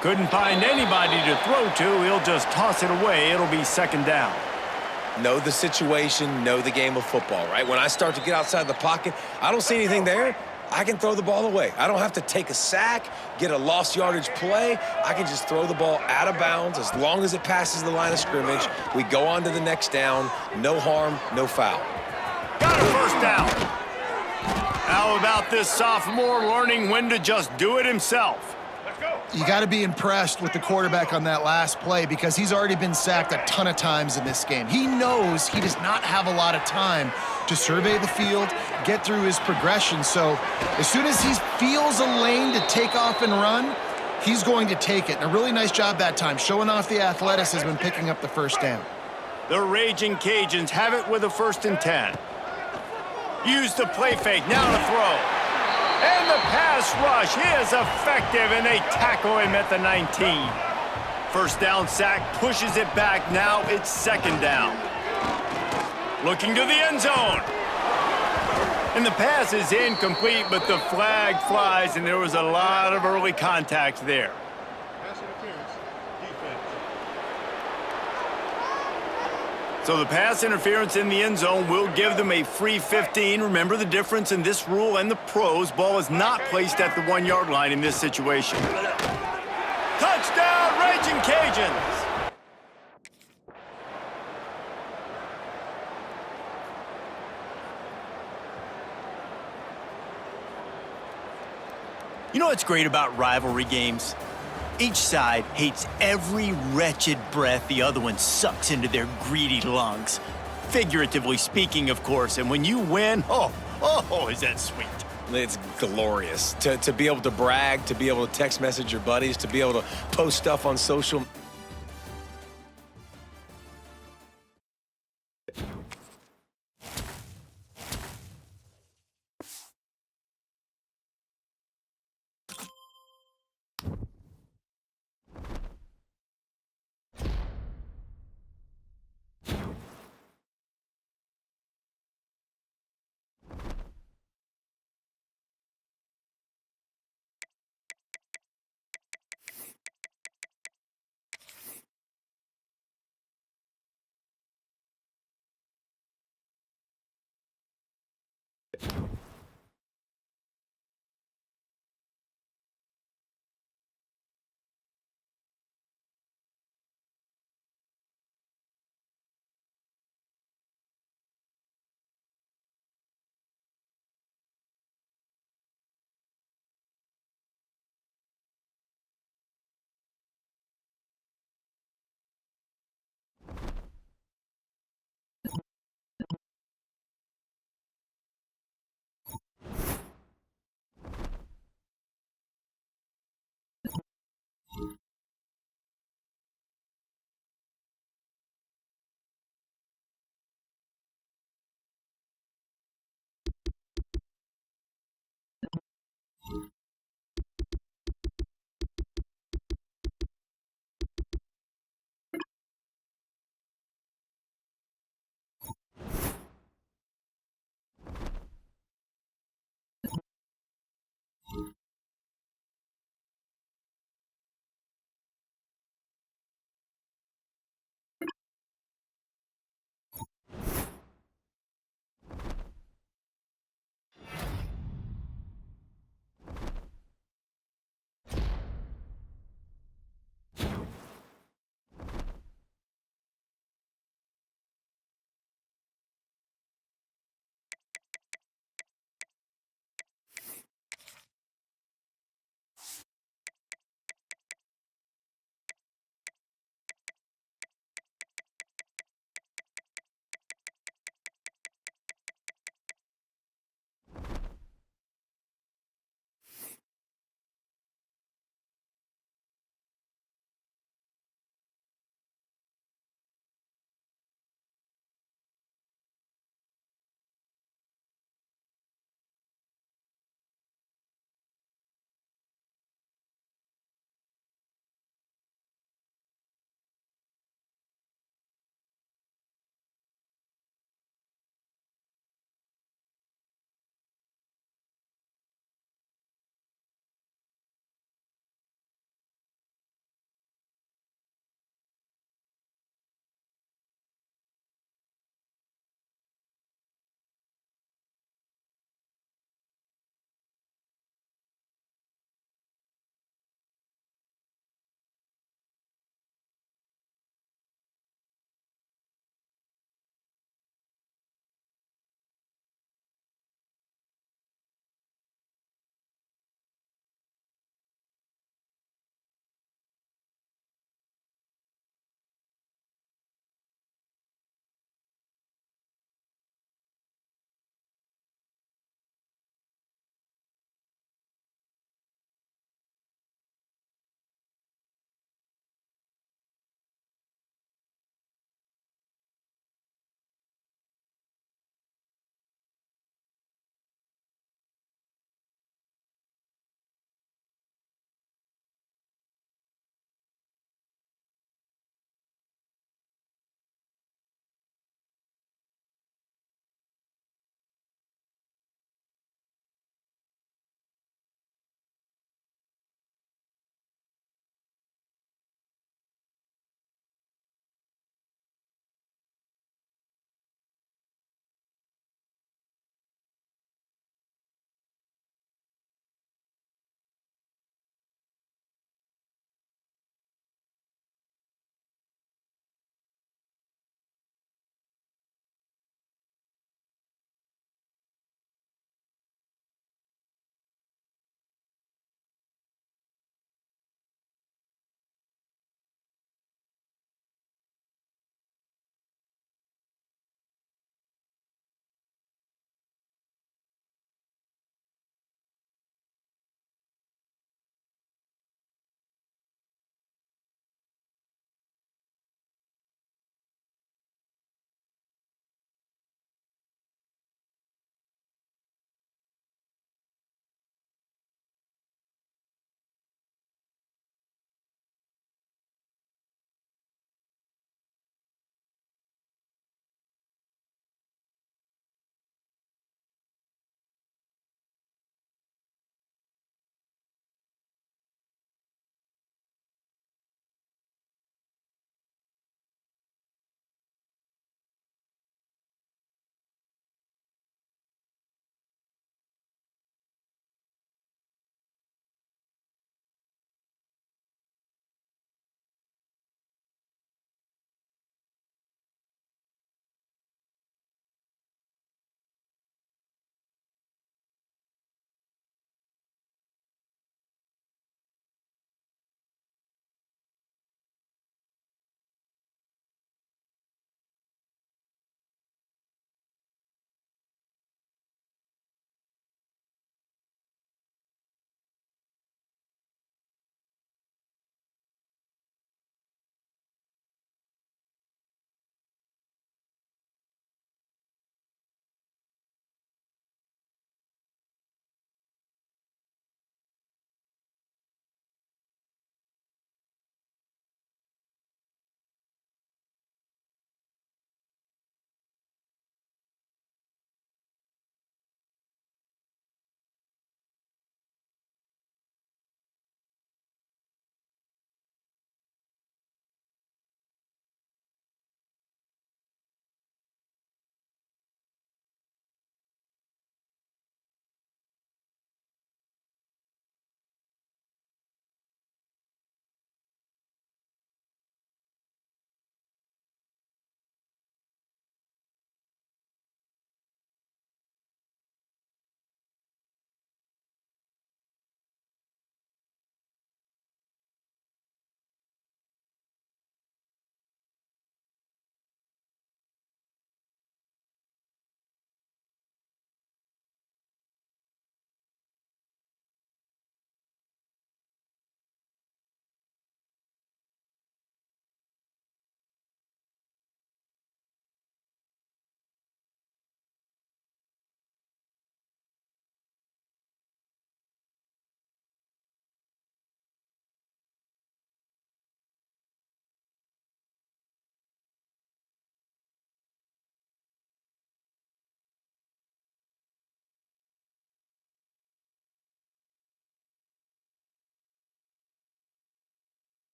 Couldn't find anybody to throw to. He'll just toss it away. It'll be 2nd down. Know the situation, know the game of football, right? When I start to get outside the pocket, I don't see anything there, I can throw the ball away. I don't have to take a sack, get a lost yardage play. I can just throw the ball out of bounds as long as it passes the line of scrimmage. We go on to the next down. No harm, no foul. Got a 1st down. How about this sophomore learning when to just do it himself? You got to be impressed with the quarterback on that last play because he's already been sacked a ton of times in this game. He knows he does not have a lot of time to survey the field, get through his progression. So as soon as he feels a lane to take off and run, he's going to take it. And a really nice job that time, showing off the athleticism and picking up the 1st down. The Raging Cajuns have it with a 1st and 10. Use the play fake, now to throw. And the pass rush is effective, and they tackle him at the 19. 1st down sack, pushes it back. Now it's 2nd down. Looking to the end zone. And the pass is incomplete, but the flag flies, and there was a lot of early contact there. So the pass interference in the end zone will give them a free 15. Remember the difference in this rule and the pros. Ball is not placed at the 1-yard line in this situation. Touchdown, Raging Cajuns! You know what's great about rivalry games? Each side hates every wretched breath the other one sucks into their greedy lungs. Figuratively speaking, of course, and when you win, oh, is that sweet. It's glorious to be able to brag, to be able to text message your buddies, to be able to post stuff on social.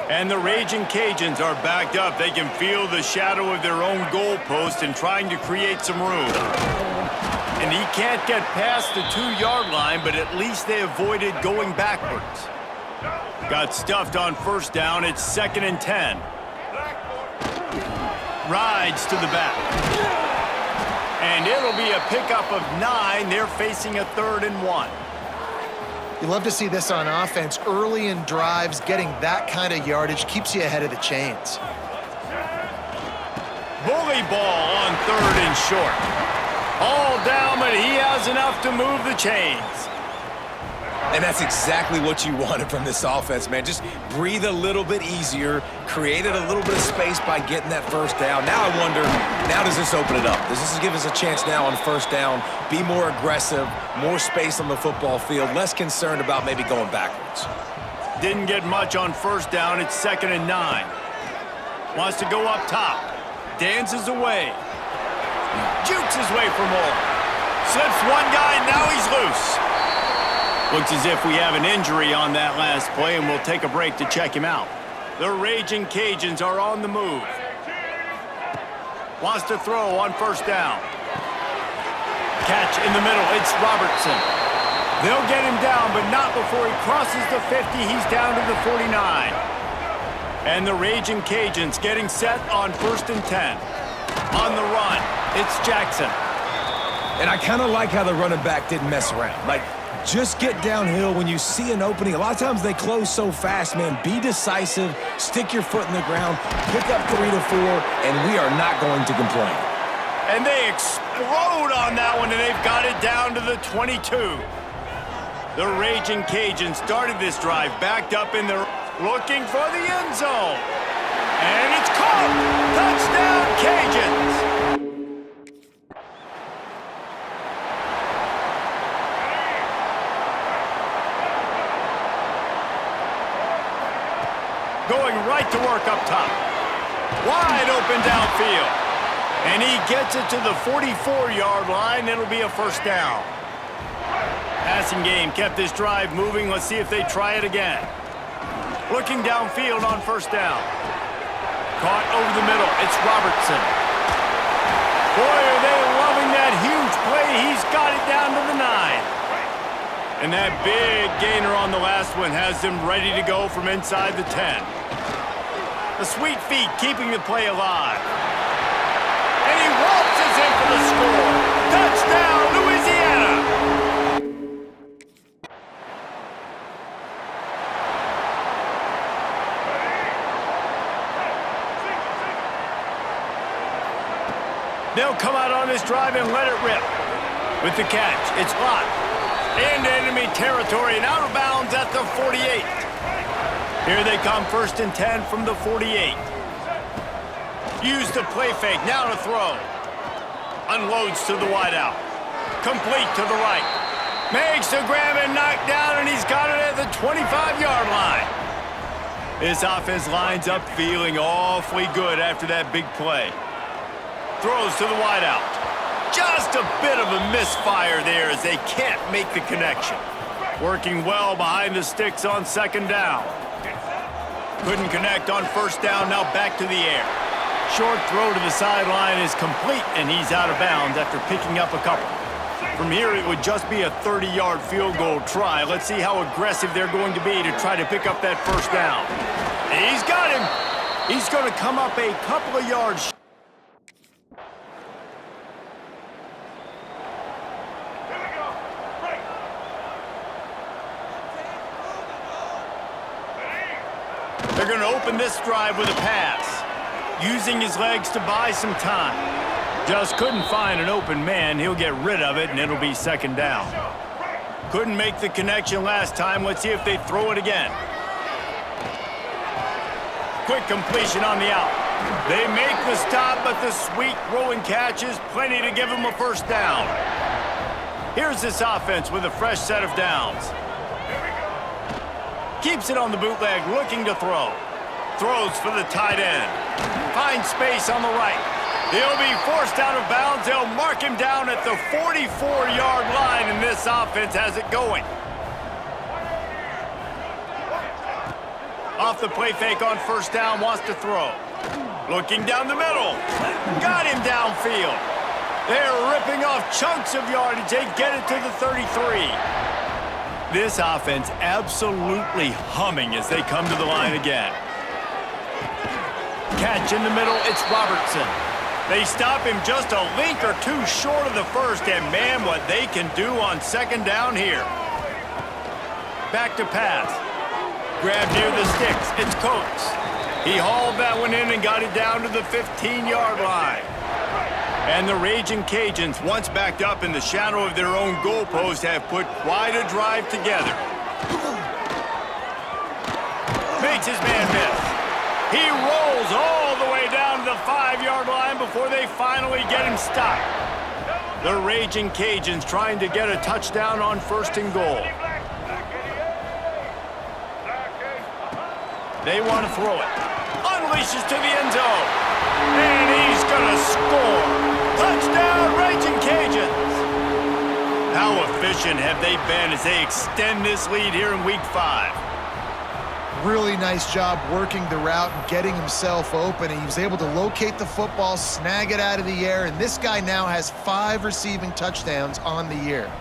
And the Raging Cajuns are backed up. They can feel the shadow of their own goalpost and trying to create some room. And he can't get past the 2-yard line, but at least they avoided going backwards. Got stuffed on first down. It's 2nd and 10. Rides to the back. And it'll be a pickup of 9. They're facing a 3rd and 1. You love to see this on offense. Early in drives, getting that kind of yardage keeps you ahead of the chains. Bully ball on 3rd and short. All down, but he has enough to move the chains. And that's exactly what you wanted from this offense, man. Just breathe a little bit easier, created a little bit of space by getting that first down. Now I wonder, now does this open it up? Does this give us a chance now on first down, be more aggressive, more space on the football field, less concerned about maybe going backwards? Didn't get much on first down. It's 2nd and 9. Wants to go up top. Dances away. Jukes his way for more. Slips one guy, now he's loose. Looks as if we have an injury on that last play, and we'll take a break to check him out. The Raging Cajuns are on the move. Wants to throw on first down. Catch in the middle. It's Robertson. They'll get him down, but not before he crosses the 50. He's down to the 49. And the Raging Cajuns getting set on 1st and 10. On the run, it's Jackson. And I kind of like how the running back didn't mess around. Like, just get downhill when you see an opening. A lot of times they close so fast, man. Be decisive, stick your foot in the ground, pick up 3 to 4, and we are not going to complain. And they explode on that one, and they've got it down to the 22. The Raging Cajuns started this drive backed up in their looking for the end zone. And it's caught! Touchdown, Cajuns! Going right to work up top. Wide open downfield. And he gets it to the 44-yard line. It'll be a first down. Passing game kept this drive moving. Let's see if they try it again. Looking downfield on first down. Caught over the middle. It's Robertson. Boy, are they loving that huge play. He's got it down to the 9. And that big gainer on the last one has them ready to go from inside the 10. The sweet feet keeping the play alive. And he waltzes in for the score. Touchdown, Louisiana! They'll come out on this drive and let it rip. With the catch, it's blocked. Into enemy territory and out of bounds at the 48. Here they come, 1st and 10 from the 48. Use the play fake, now to throw. Unloads to the wideout. Complete to the right. Makes the grab and knock down, and he's got it at the 25-yard line. This offense lines up feeling awfully good after that big play. Throws to the wideout. Just a bit of a misfire there as they can't make the connection. Working well behind the sticks on 2nd down. Couldn't connect on first down, now back to the air. Short throw to the sideline is complete, and he's out of bounds after picking up a couple. From here, it would just be a 30-yard field goal try. Let's see how aggressive they're going to be to try to pick up that first down. He's got him. He's going to come up a couple of yards. They're going to open this drive with a pass, using his legs to buy some time. Just couldn't find an open man. He'll get rid of it, and it'll be 2nd down. Couldn't make the connection last time. Let's see if they throw it again. Quick completion on the out. They make the stop, but the sweet rolling catch is plenty to give them a first down. Here's this offense with a fresh set of downs. Keeps it on the bootleg, looking to throw. Throws for the tight end. Finds space on the right. He'll be forced out of bounds. They'll mark him down at the 44-yard line, and this offense has it going. Off the play fake on first down, wants to throw. Looking down the middle. Got him downfield. They're ripping off chunks of yardage. They get it to the 33. This offense absolutely humming as they come to the line again. Catch in the middle, it's Robertson. They stop him just a link or two short of the first, and man, what they can do on second down here. Back to pass. Grab near the sticks, it's Coates. He hauled that one in and got it down to the 15-yard line. And the Raging Cajuns, once backed up in the shadow of their own goalpost, have put quite a drive together. Makes his man miss. He rolls all the way down to the 5-yard line before they finally get him stopped. The Raging Cajuns trying to get a touchdown on first and goal. They want to throw it. Unleashes to the end zone. And he's going to score. Touchdown, Raging Cajuns. How efficient have they been as they extend this lead here in Week 5? Really nice job working the route and getting himself open. He was able to locate the football, snag it out of the air, and this guy now has 5 receiving touchdowns on the year.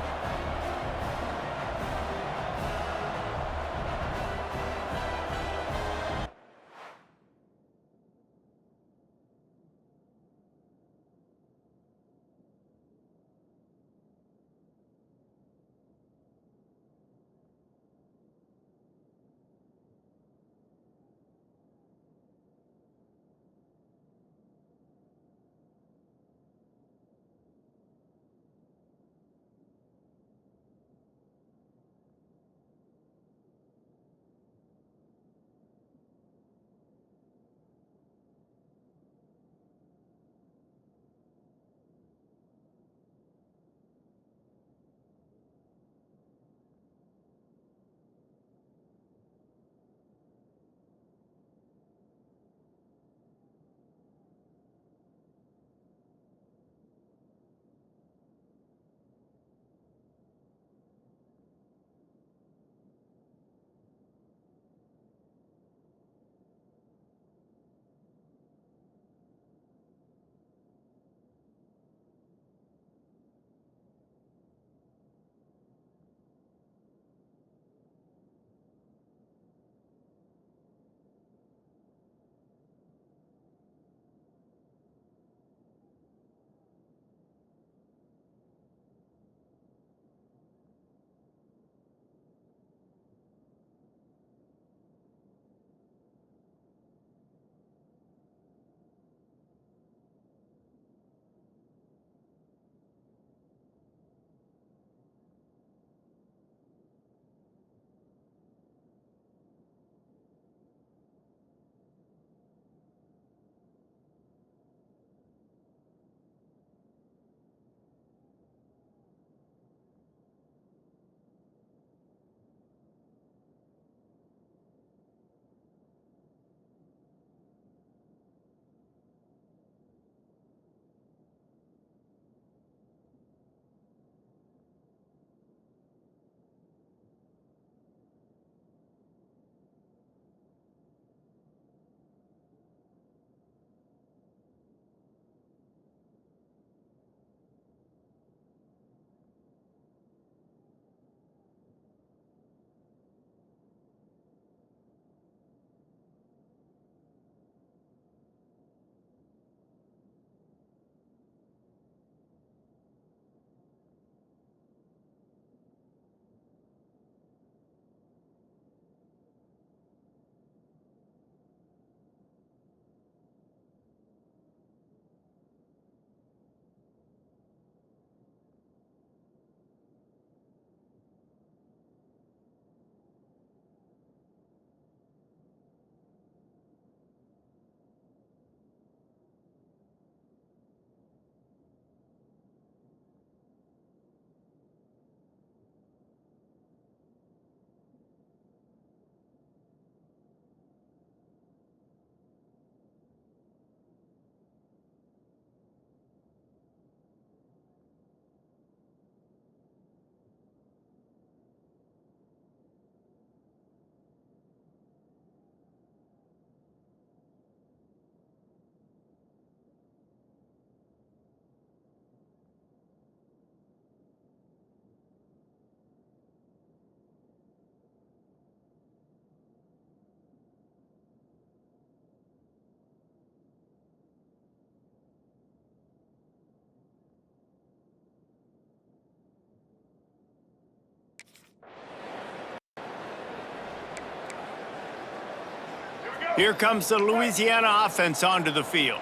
Here comes the Louisiana offense onto the field.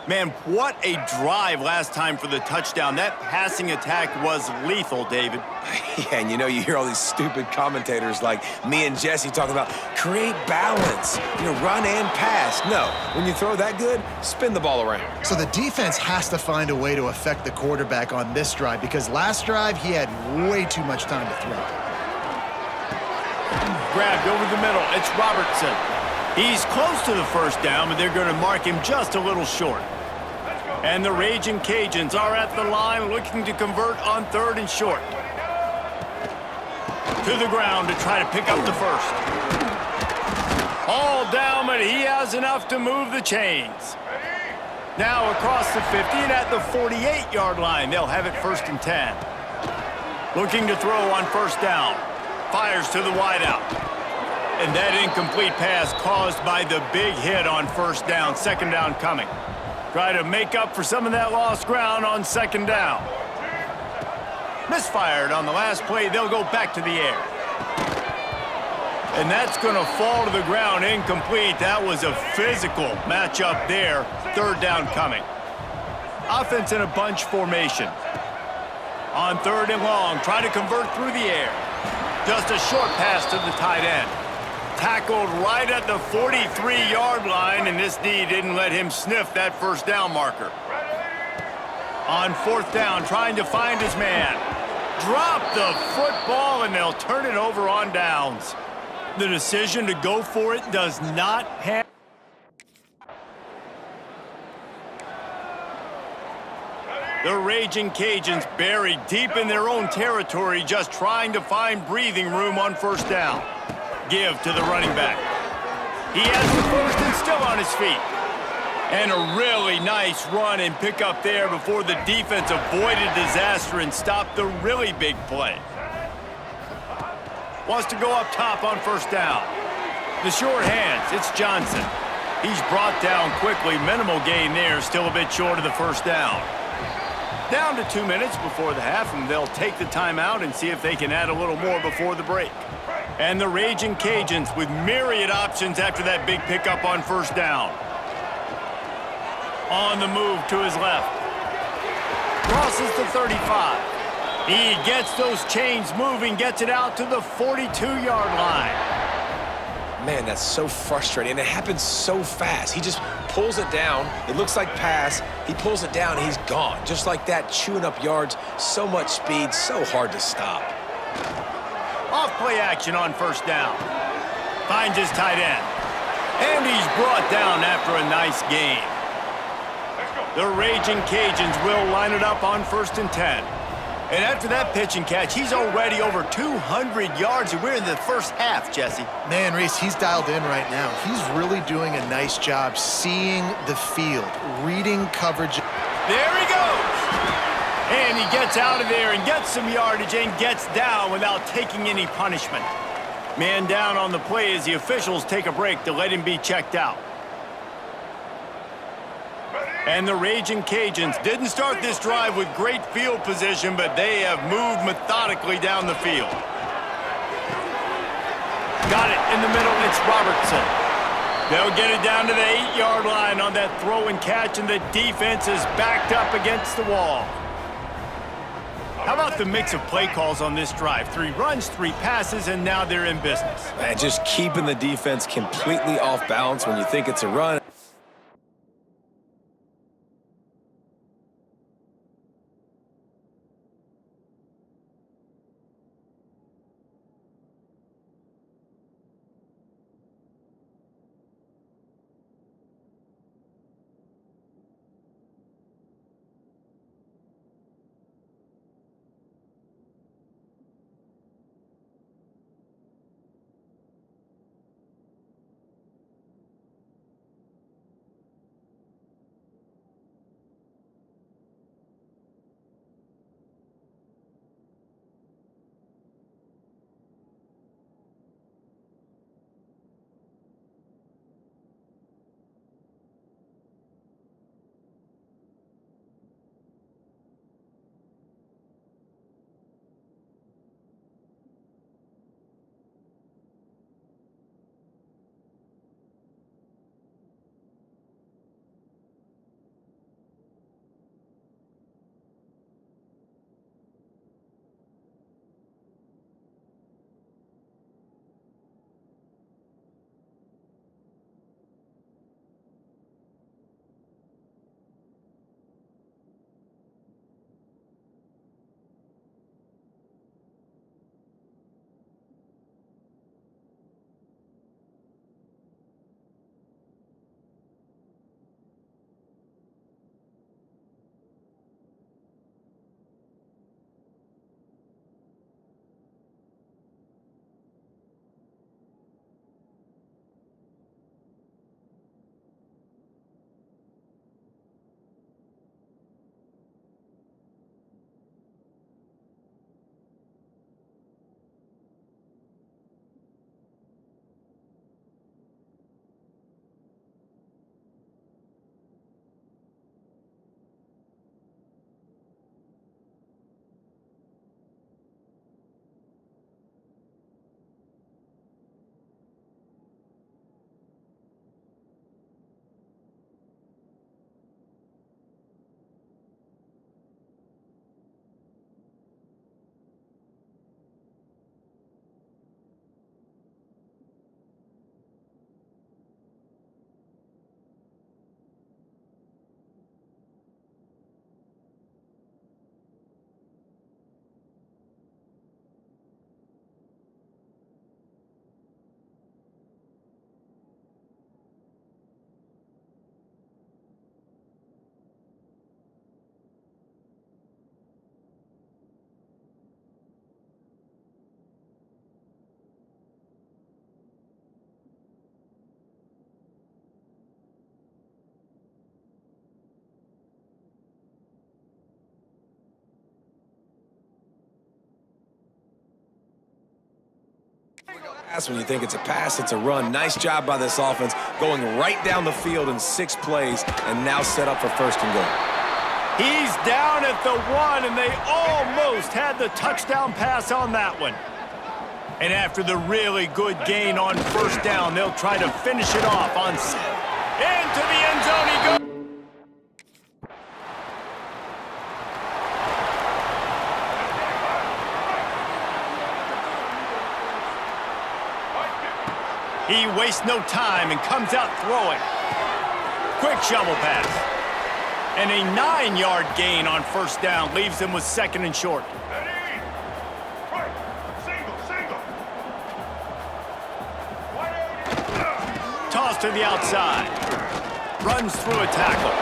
Man, what a drive last time for the touchdown. That passing attack was lethal, David. Yeah, and you hear all these stupid commentators like me and Jesse talking about create balance, run and pass. No, when you throw that good, spin the ball around. So the defense has to find a way to affect the quarterback on this drive because last drive he had way too much time to throw. Grabbed over the middle. It's Robertson. He's close to the first down, but they're going to mark him just a little short. And the Raging Cajuns are at the line looking to convert on 3rd and short. To the ground to try to pick up the first. All down, but he has enough to move the chains. Now across the 50 and at the 48-yard line, they'll have it 1st and 10. Looking to throw on 1st down. Fires to the wideout. And that incomplete pass caused by the big hit on 1st down. 2nd down coming. Try to make up for some of that lost ground on 2nd down. Misfired on the last play. They'll go back to the air. And that's going to fall to the ground incomplete. That was a physical matchup there. 3rd down coming. Offense in a bunch formation. On 3rd and long, try to convert through the air. Just a short pass to the tight end. Tackled right at the 43-yard line, and this D didn't let him sniff that 1st down marker. On 4th down, trying to find his man. Drop the football, and they'll turn it over on downs. The decision to go for it does not have... The Raging Cajuns buried deep in their own territory, just trying to find breathing room on 1st down. Give to the running back. He has the first and still on his feet. And a really nice run and pick up there before the defense avoided disaster and stopped the really big play. Wants to go up top on 1st down. The short hands, it's Johnson. He's brought down quickly. Minimal gain there, still a bit short of the 1st down. Down to 2 minutes before the half, and they'll take the timeout and see if they can add a little more before the break. And the Raging Cajuns with myriad options after that big pickup on 1st down. On the move to his left. Crosses the 35. He gets those chains moving, gets it out to the 42-yard line. Man, that's so frustrating, and it happens so fast. He just pulls it down. It looks like pass. He pulls it down, and he's gone. Just like that, chewing up yards. So much speed, so hard to stop. Off play action on 1st down. Finds his tight end. And he's brought down after a nice gain. The Raging Cajuns will line it up on 1st and 10. And after that pitch and catch, he's already over 200 yards, and we're in the first half, Jesse. Man, Reese, he's dialed in right now. He's really doing a nice job seeing the field, reading coverage. There he goes. And he gets out of there and gets some yardage and gets down without taking any punishment. Man down on the play as the officials take a break to let him be checked out. And the Raging Cajuns didn't start this drive with great field position, but they have moved methodically down the field. Got it in the middle, it's Robertson. They'll get it down to the 8-yard line on that throw and catch, and the defense is backed up against the wall. How about the mix of play calls on this drive? 3 runs, 3 passes, and now they're in business. Man, just keeping the defense completely off balance when you think it's a run. When you think it's a pass, it's a run. Nice job by this offense, going right down the field in 6 plays and now set up for 1st and goal. He's down at the 1, and they almost had the touchdown pass on that one. And after the really good gain on 1st down, they'll try to finish it off on into the end zone he goes. He wastes no time and comes out throwing. Quick shovel pass. And a 9-yard gain on 1st down leaves him with 2nd and short. Ready? Right. Single. 180. Toss to the outside. Runs through a tackle.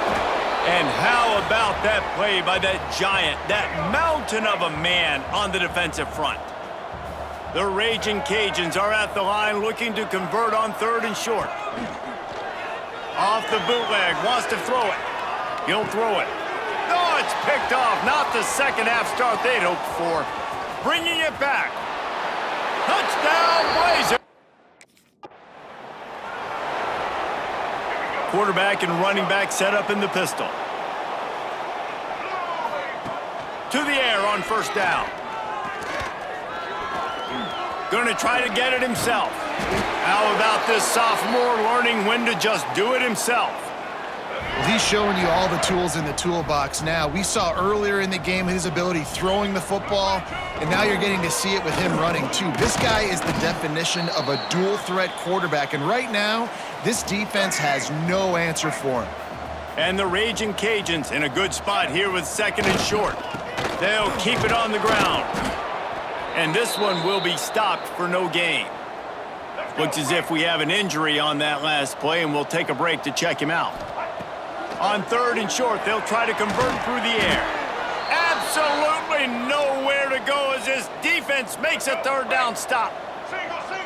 And how about that play by that giant, that mountain of a man on the defensive front? The Raging Cajuns are at the line looking to convert on 3rd and short. Off the bootleg, wants to throw it. He'll throw it. No, it's picked off. Not the second-half start they'd hoped for. Bringing it back. Touchdown, Blazer. Quarterback and running back set up in the pistol. To the air on 1st down. Going to try to get it himself. How about this sophomore learning when to just do it himself? Well, he's showing you all the tools in the toolbox now. We saw earlier in the game his ability throwing the football, and now you're getting to see it with him running too. This guy is the definition of a dual-threat quarterback, and right now, this defense has no answer for him. And the Raging Cajuns in a good spot here with 2nd and short. They'll keep it on the ground. And this one will be stopped for no gain. Looks as if we have an injury on that last play, and we'll take a break to check him out. On 3rd and short, they'll try to convert through the air. Absolutely nowhere to go as this defense makes a 3rd down stop.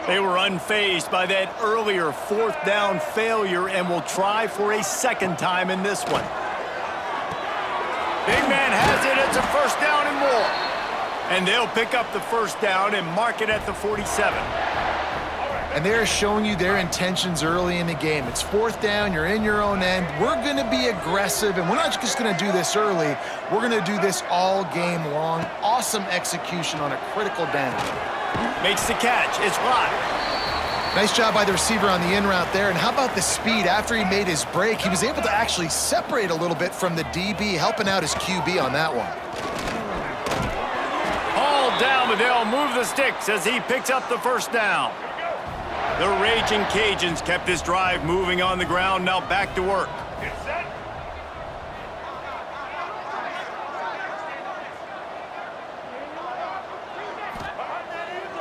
They were unfazed by that earlier 4th down failure and will try for a 2nd time in this one. Big man has it. It's a 1st down and more. And they'll pick up the 1st down and mark it at the 47. And they're showing you their intentions early in the game. It's 4th down, you're in your own end. We're going to be aggressive, and we're not just going to do this early. We're going to do this all game long. Awesome execution on a critical down. Makes the catch. It's blocked. Nice job by the receiver on the in route there. And how about the speed? After he made his break, he was able to actually separate a little bit from the DB, helping out his QB on that one. Down, but they'll move the sticks as he picks up the 1st down. The Raging Cajuns kept this drive moving on the ground. Now back to work. Get set.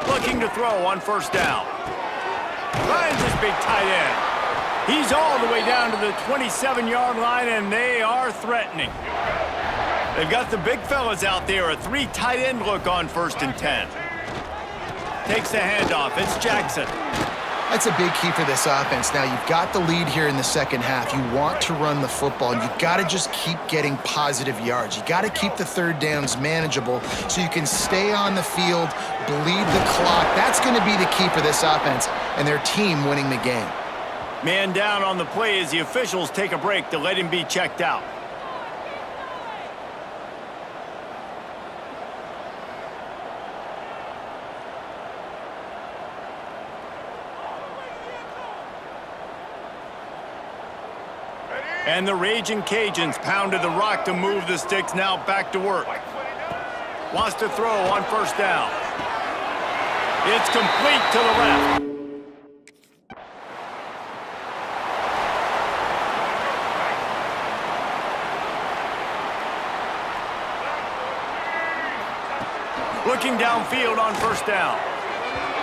Looking to throw on 1st down. Finds his big tight end. He's all the way down to the 27-yard line, and they are threatening. They've got the big fellas out there, a 3 tight end look on 1st and 10. Takes the handoff, it's Jackson. That's a big key for this offense. Now, you've got the lead here in the 2nd half. You want to run the football, and you've got to just keep getting positive yards. You got to keep the 3rd downs manageable so you can stay on the field, bleed the clock. That's going to be the key for this offense and their team winning the game. Man down on the play as the officials take a break to let him be checked out. And the Raging Cajuns pounded the rock to move the sticks, now back to work. Wants to throw on 1st down. It's complete to the left. Looking downfield on 1st down.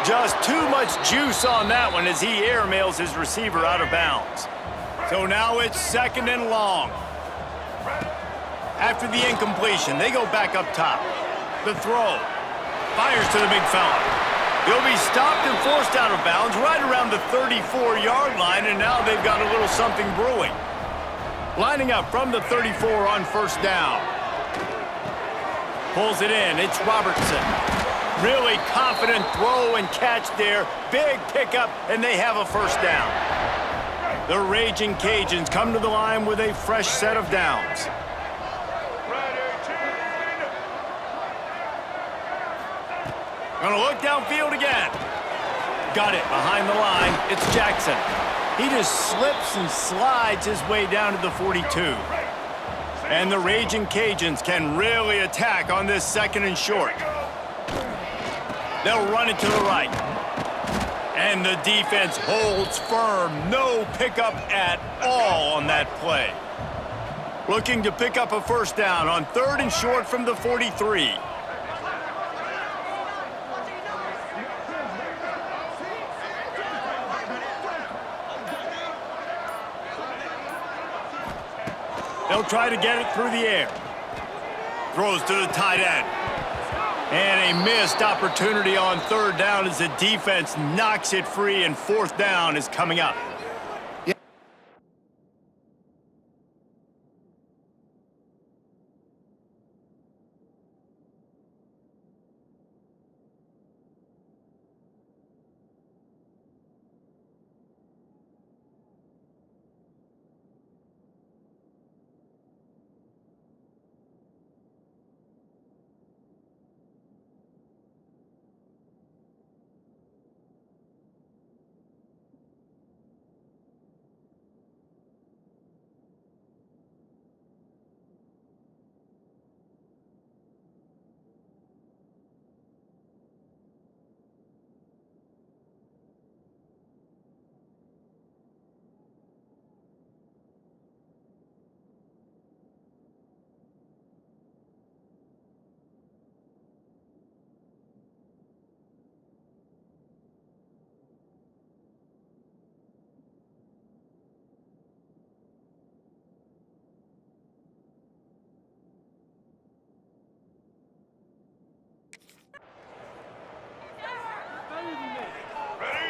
Just too much juice on that one as he airmails his receiver out of bounds. So now it's 2nd and long. After the incompletion, they go back up top. The throw. Fires to the big fella. He'll be stopped and forced out of bounds right around the 34-yard line, and now they've got a little something brewing. Lining up from the 34 on 1st down. Pulls it in. It's Robertson. Really confident throw and catch there. Big pickup, and they have a first down. The Raging Cajuns come to the line with a fresh set of downs. Gonna look downfield again. Got it behind the line. It's Jackson. He just slips and slides his way down to the 42. And the Raging Cajuns can really attack on this second and short. They'll run it to the right. And the defense holds firm. No pickup at all on that play. Looking to pick up a first down on third and short from the 43. They'll try to get it through the air. Throws to the tight end. And a missed opportunity on third down as the defense knocks it free, and fourth down is coming up.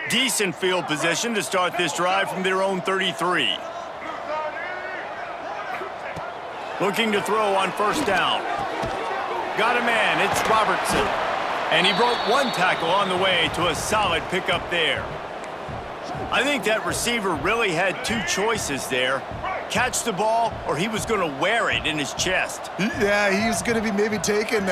Decent field position to start this drive from their own 33. Looking to throw on first down. Got a man, it's Robertson. And he broke one tackle on the way to a solid pickup there. I think that receiver really had two choices there. Catch the ball, or he was going to wear it in his chest. Yeah, he was going to be maybe taking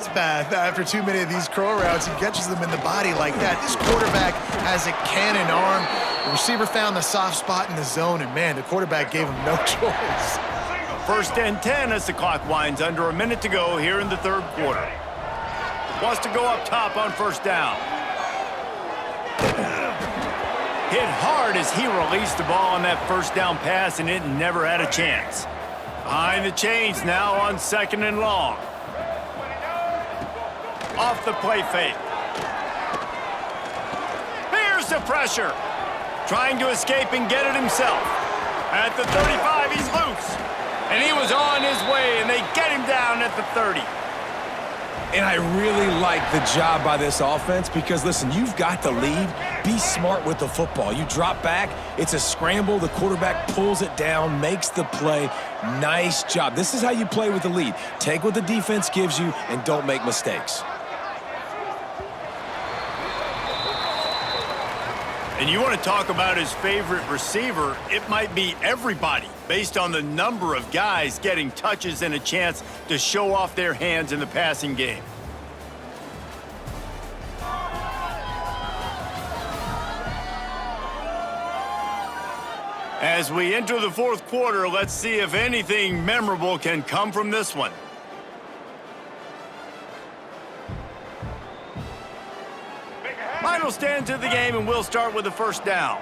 It's bad. After too many of these crow routes, he catches them in the body like that. This quarterback has a cannon arm. The receiver found the soft spot in the zone, and man, the quarterback gave him no choice. First and 10 as the clock winds under a minute to go here in the third quarter. Wants to go up top on first down. Hit hard as he released the ball on that first down pass, and it never had a chance. Behind the chains now on second and long. Off the play fake. Here's the pressure. Trying to escape and get it himself. At the 35, he's loose. And he was on his way, and they get him down at the 30. And I really like the job by this offense because, listen, you've got the lead. Be smart with the football. You drop back, it's a scramble. The quarterback pulls it down, makes the play. Nice job. This is how you play with the lead. Take what the defense gives you and don't make mistakes. And you want to talk about his favorite receiver, it might be everybody, based on the number of guys getting touches and a chance to show off their hands in the passing game. As we enter the fourth quarter, let's see if anything memorable can come from this one. Final stand to the game, and we'll start with the first down.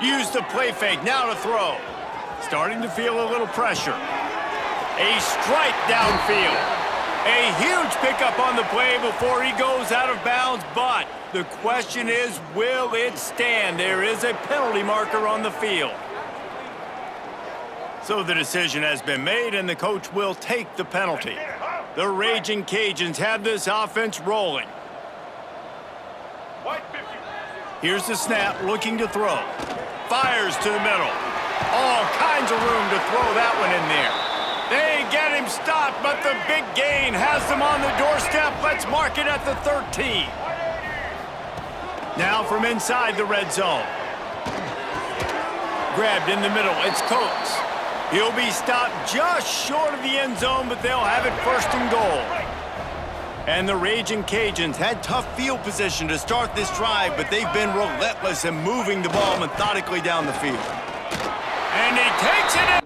Use the play fake, now to throw. Starting to feel a little pressure. A strike downfield. A huge pickup on the play before he goes out of bounds, but the question is, will it stand? There is a penalty marker on the field. So the decision has been made, and the coach will take the penalty. The Raging Cajuns have this offense rolling. Here's the snap, looking to throw. Fires to the middle. All kinds of room to throw that one in there. They get him stopped, but the big gain has them on the doorstep. Let's mark it at the 13. Now from inside the red zone. Grabbed in the middle, it's Coates. He'll be stopped just short of the end zone, but they'll have it first and goal. And the Raging Cajuns had tough field position to start this drive, but they've been relentless in moving the ball methodically down the field. And he takes it in.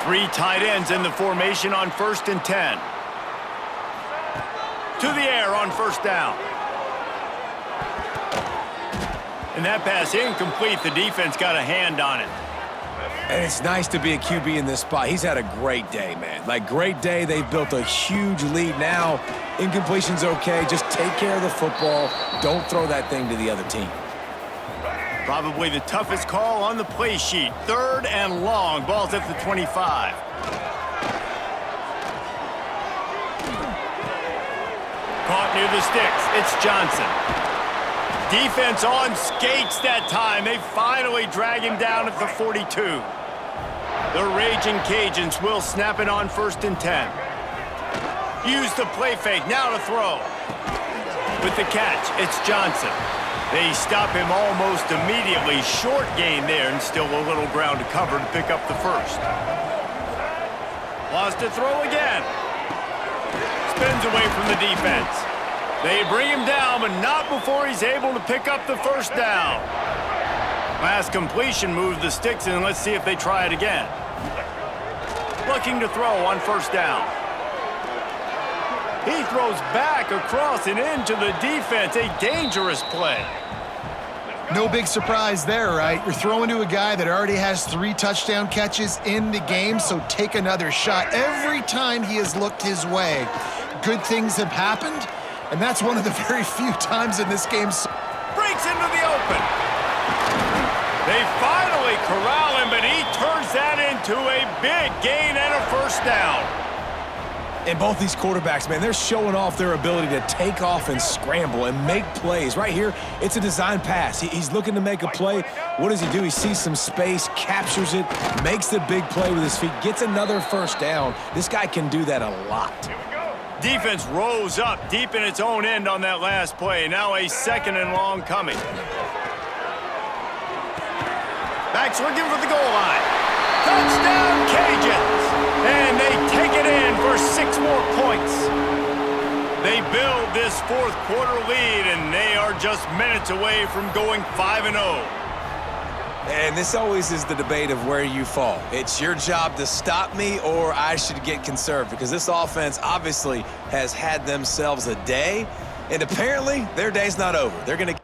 Three tight ends in the formation on 1st and 10. To the air on first down. And that pass incomplete. The defense got a hand on it. And it's nice to be a QB in this spot. He's had a great day, man. Like, great day. They've built a huge lead now. Incompletion's okay. Just take care of the football. Don't throw that thing to the other team. Probably the toughest call on the play sheet. 3rd and long. Ball's at the 25. Caught near the sticks. It's Johnson. Defense on skates that time. They finally drag him down at the 42. The Raging Cajuns will snap it on 1st and 10. Use the play fake. Now to throw. With the catch, it's Johnson. They stop him almost immediately. Short gain there, and still a little ground to cover to pick up the first. Lost to throw again. Spins away from the defense. They bring him down, but not before he's able to pick up the first down. Last completion moved the sticks, and let's see if they try it again. Looking to throw on 1st down. He throws back across and into the defense. A dangerous play. No big surprise there, right? You're throwing to a guy that already has 3 touchdown catches in the game, so take another shot. Every time he has looked his way, good things have happened, and that's one of the very few times in this game. Breaks into the open. They finally corral him, but he turns that into a big gain and a first down. And both these quarterbacks, man, they're showing off their ability to take off and scramble and make plays. Right here, it's a design pass. He's looking to make a play. What does he do? He sees some space, captures it, makes the big play with his feet, gets another first down. This guy can do that a lot. Defense rose up deep in its own end on that last play. Now a 2nd and long coming. Backs looking for the goal line. Touchdown, Cajuns! And they take it in for 6 more points. They build this 4th quarter lead, and they are just minutes away from going 5-0. And this always is the debate of where you fall. It's your job to stop me, or I should get conserved, because this offense obviously has had themselves a day, and apparently their day's not over. They're going to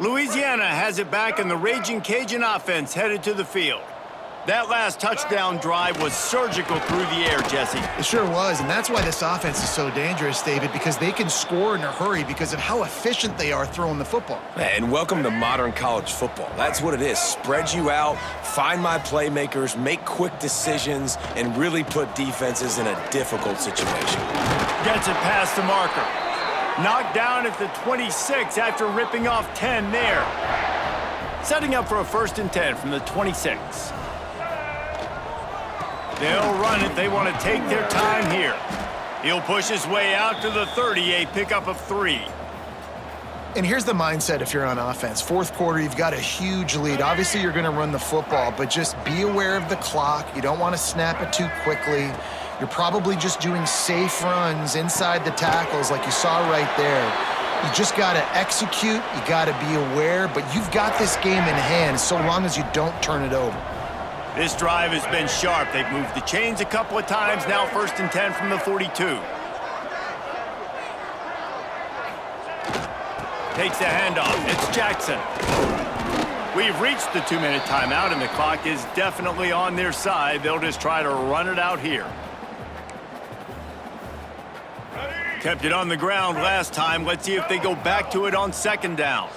Louisiana has it back, and the Raging Cajun offense headed to the field. That last touchdown drive was surgical through the air, Jesse. It sure was, and that's why this offense is so dangerous, David, because they can score in a hurry because of how efficient they are throwing the football. And welcome to modern college football. That's what it is. Spread you out, find my playmakers, make quick decisions, and really put defenses in a difficult situation. Gets it past the marker. Knocked down at the 26 after ripping off 10 there. Setting up for a 1st and 10 from the 26. They'll run it. They want to take their time here. He'll push his way out to the 30, a pickup of 3. And here's the mindset if you're on offense. 4th quarter, you've got a huge lead. Obviously, you're going to run the football, but just be aware of the clock. You don't want to snap it too quickly. You're probably just doing safe runs inside the tackles like you saw right there. You just got to execute. You got to be aware, but you've got this game in hand so long as you don't turn it over. This drive has been sharp. They've moved the chains a couple of times. Now 1st and 10 from the 42. Takes the handoff. It's Jackson. We've reached the 2-minute timeout, and the clock is definitely on their side. They'll just try to run it out here. Kept it on the ground last time. Let's see if they go back to it on 2nd down.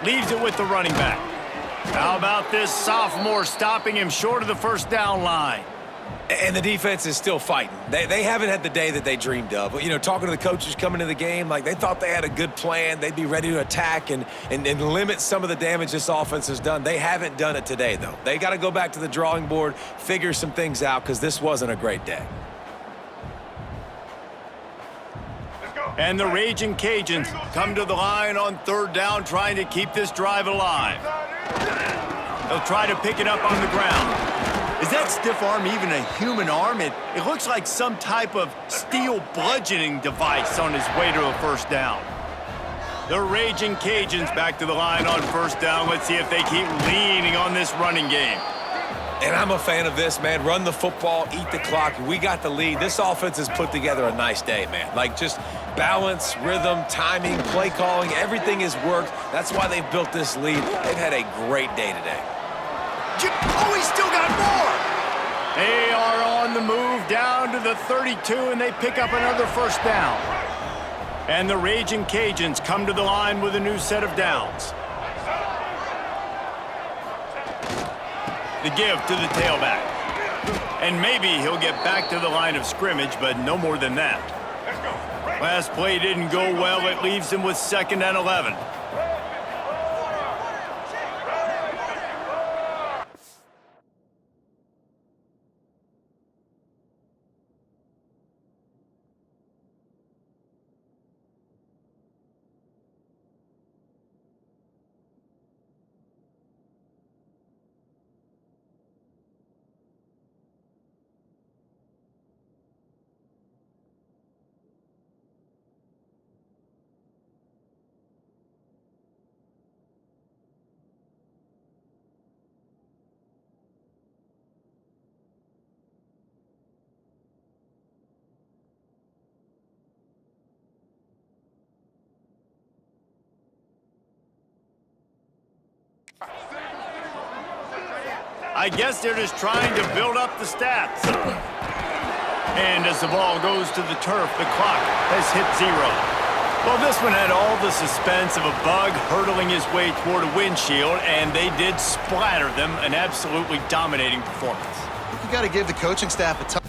Leaves it with the running back. How about this sophomore stopping him short of the 1st down line? And the defense is still fighting. They haven't had the day that they dreamed of. You know, talking to the coaches coming into the game, like they thought they had a good plan. They'd be ready to attack and limit some of the damage this offense has done. They haven't done it today, though. They got to go back to the drawing board, figure some things out, because this wasn't a great day. And the Raging Cajuns come to the line on 3rd down, trying to keep this drive alive. They'll try to pick it up on the ground. Is that stiff arm even a human arm? It looks like some type of steel bludgeoning device on his way to a 1st down. The Raging Cajuns back to the line on 1st down. Let's see if they keep leaning on this running game. And I'm a fan of this, man. Run the football, eat the clock. We got the lead. This offense has put together a nice day, man. Like, just balance, rhythm, timing, play calling, everything has worked. That's why they've built this lead. They've had a great day today. Oh, he's still got more! They are on the move down to the 32, and they pick up another 1st down. And the Raging Cajuns come to the line with a new set of downs. The give to the tailback. And maybe he'll get back to the line of scrimmage, but no more than that. Last play didn't go well. It leaves him with 2nd and 11. I guess they're just trying to build up the stats. And as the ball goes to the turf, the clock has hit 0. Well, this one had all the suspense of a bug hurtling his way toward a windshield, and they did splatter them. An absolutely dominating performance. You got to give the coaching staff a ton.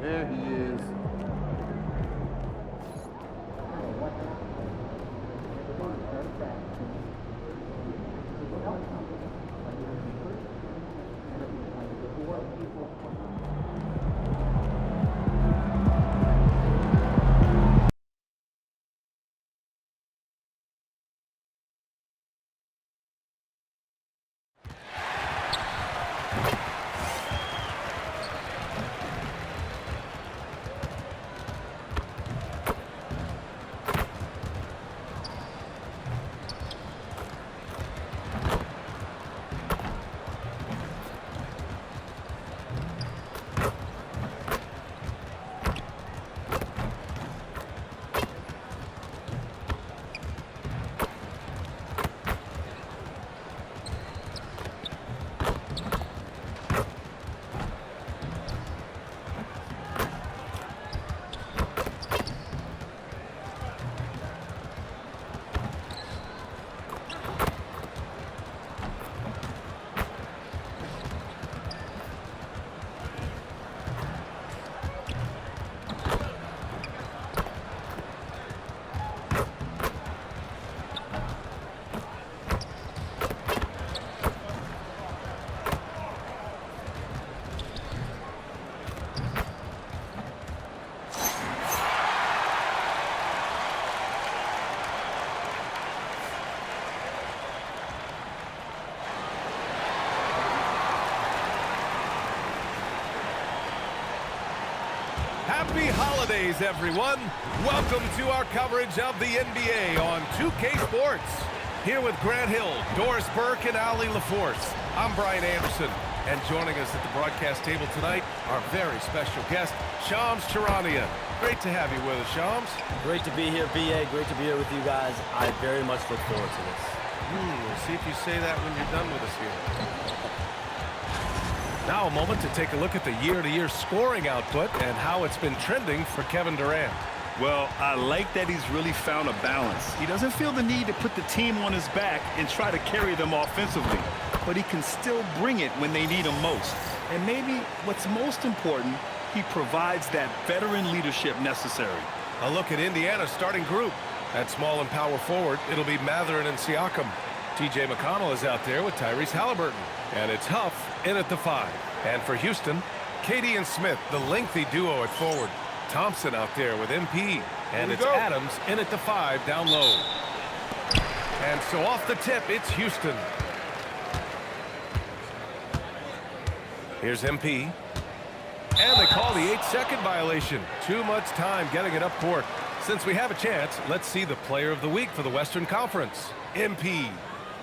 There he is. Happy holidays, everyone. Welcome to our coverage of the NBA on 2K Sports. Here with Grant Hill, Doris Burke, and Ali LaForce. I'm Brian Anderson, and joining us at the broadcast table tonight, our very special guest, Shams Charania. Great to have you with us, Shams. Great to be here, BA. Great to be here with you guys. I very much look forward to this. We'll see if you say that when you're done with us here. Now a moment to take a look at the year-to-year scoring output and how it's been trending for Kevin Durant. Well, I like that he's really found a balance. He doesn't feel the need to put the team on his back and try to carry them offensively, but he can still bring it when they need him most. And maybe what's most important, he provides that veteran leadership necessary. A look at Indiana's starting group. At small and power forward, it'll be Mathurin and Siakam. T.J. McConnell is out there with Tyrese Halliburton. And it's Huff in at the 5. And for Houston, Katie and Smith, the lengthy duo at forward. Thompson out there with MP. And it's Adams in at the 5 down low. And so off the tip, it's Houston. Here's MP. And they call the 8-second violation. Too much time getting it up court. Since we have a chance, let's see the player of the week for the Western Conference, MP.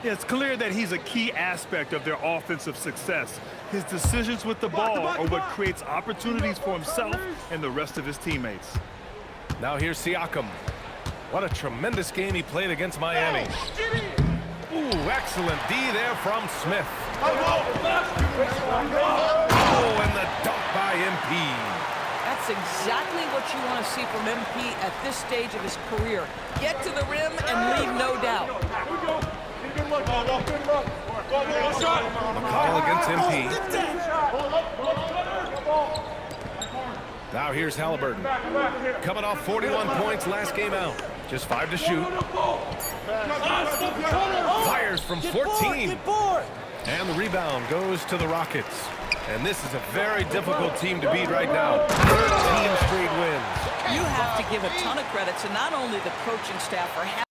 Yeah, it's clear that he's a key aspect of their offensive success. His decisions with the ball are what creates opportunities for himself and the rest of his teammates. Now here's Siakam. What a tremendous game he played against Miami. Ooh, excellent D there from Smith. Oh, and the dunk by MP. That's exactly what you want to see from MP at this stage of his career. Get to the rim and leave no doubt. McConnell against MP. Now here's Halliburton. Coming off 41 points last game out. Just 5 to shoot. Fires from 14. And the rebound goes to the Rockets. And this is a very difficult team to beat right now. 13 straight wins. You have to give a ton of credit to not only the coaching staff for having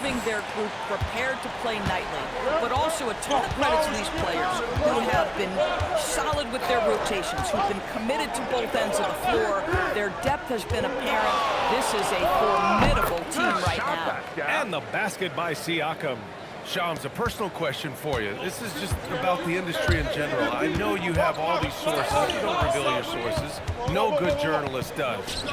having their group prepared to play nightly. But also a ton of credit to these players who have been solid with their rotations, who've been committed to both ends of the floor. Their depth has been apparent. This is a formidable team right now. And the basket by Siakam. Shams, a personal question for you. This is just about the industry in general. I know you have all these sources. You don't reveal your sources. No good journalist does.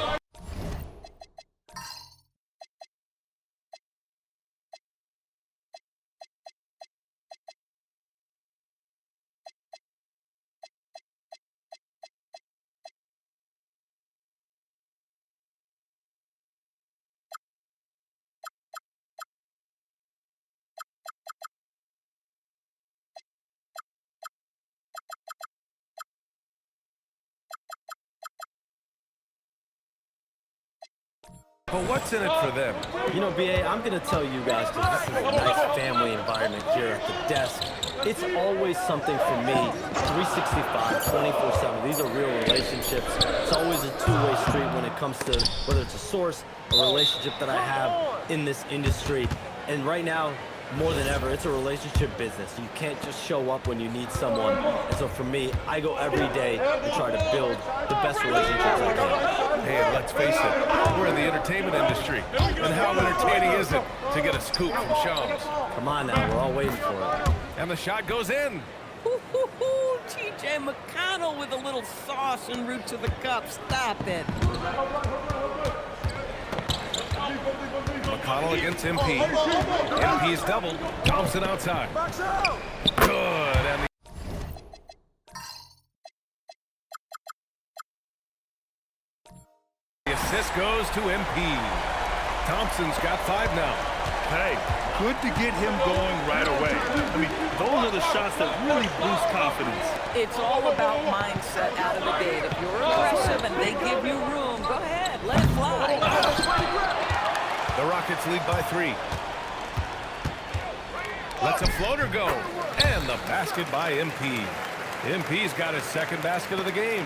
But what's in it for them? You know, BA, I'm going to tell you guys, because this is a nice family environment here at the desk. It's always something for me, 365, 24/7. These are real relationships. It's always a two-way street when it comes to whether it's a source, a relationship that I have in this industry. And right now, more than ever, it's a relationship business. You can't just show up when you need someone. And so for me, I go every day to try to build the best relationships I can. Hey, and let's face it, we're in the entertainment industry. And how entertaining is it to get a scoop from Shams? Come on now, we're all waiting for it. And the shot goes in. TJ McConnell with a little sauce en route to the cup. Stop it. McConnell against MP. MP's double. Thompson outside. Good. And the assist goes to MP. Thompson's got 5 now. Hey, good to get him going right away. I mean, those are the shots that really boost confidence. It's all about mindset out of the gate. If you're aggressive and they give you room, go ahead, let it fly. The Rockets lead by 3. Lets a floater go. And the basket by MP. MP's got his second basket of the game.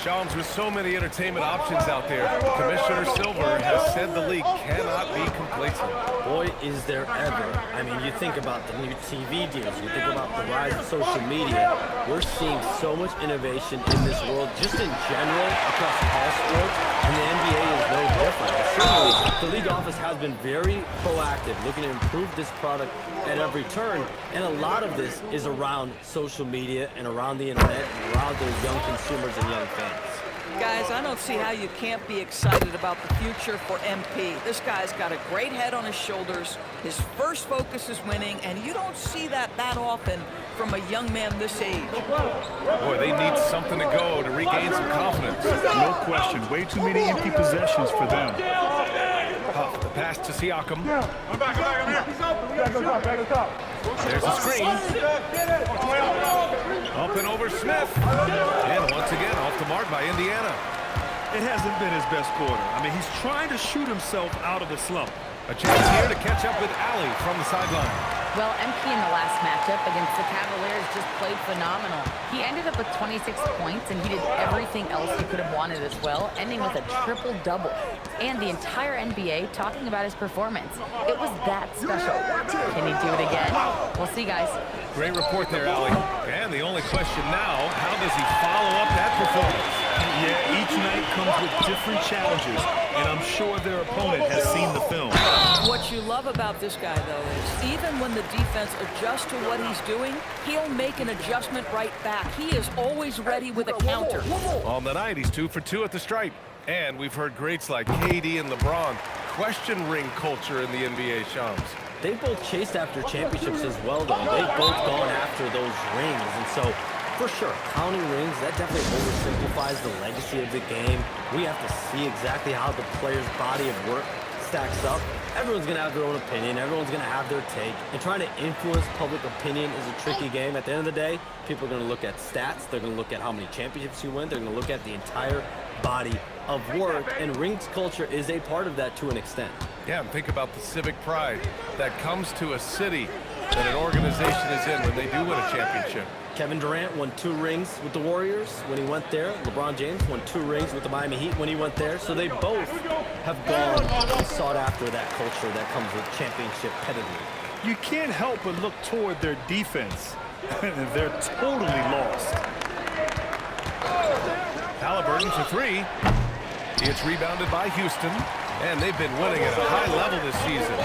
Shams, with so many entertainment options out there, Commissioner Silver has said the league cannot be complacent. Boy, is there ever. I mean, you think about the new TV deals, you think about the rise of social media. We're seeing so much innovation in this world, just in general, across all sports, and the NBA is no different. Certainly, the league office has been very proactive, looking to improve this product at every turn, and a lot of this is around social media and around the internet and around those young consumers and young fans. Guys, I don't see how you can't be excited about the future for MP. This guy's got a great head on his shoulders. His first focus is winning, and you don't see that often from a young man this age. Boy, they need something to go to regain some confidence. No question. Way too many empty possessions for them. Huff, the pass to Siakam. I'm back, I'm here. There's a screen. Up and over Smith. And once again, off the mark by Indiana. It hasn't been his best quarter. I mean, he's trying to shoot himself out of the slump. A chance here to catch up with Allie from the sideline. Well, MP in the last matchup against the Cavaliers just played phenomenal. He ended up with 26 points, and he did everything else he could have wanted as well, ending with a triple-double. And the entire NBA talking about his performance. It was that special. Can he do it again? We'll see, guys. Great report there, Allie. And the only question now, how does he follow up that performance? Yeah, each night comes with different challenges, and I'm sure their opponent has seen the film. What you love about this guy, though, is even when the defense adjusts to what he's doing, he'll make an adjustment right back. He is always ready with a counter. On the night, he's 2 for 2 at the stripe. And we've heard greats like KD and LeBron question ring culture in the NBA, Shams. They've both chased after championships as well, though. They've both gone after those rings. And so, for sure, counting rings, that definitely oversimplifies the legacy of the game. We have to see exactly how the player's body of work stacks up. Everyone's going to have their own opinion. Everyone's going to have their take. And trying to influence public opinion is a tricky game. At the end of the day, people are going to look at stats. They're going to look at how many championships you win. They're going to look at the entire body of work. And rings culture is a part of that to an extent. Yeah, and think about the civic pride that comes to a city that an organization is in when they do win a championship. Kevin Durant won 2 rings with the Warriors when he went there. LeBron James won 2 rings with the Miami Heat when he went there. So they both have gone and sought after that culture that comes with championship pedigree. You can't help but look toward their defense. They're totally lost. Halliburton for 3. It's rebounded by Houston, and they've been winning at a high level this season.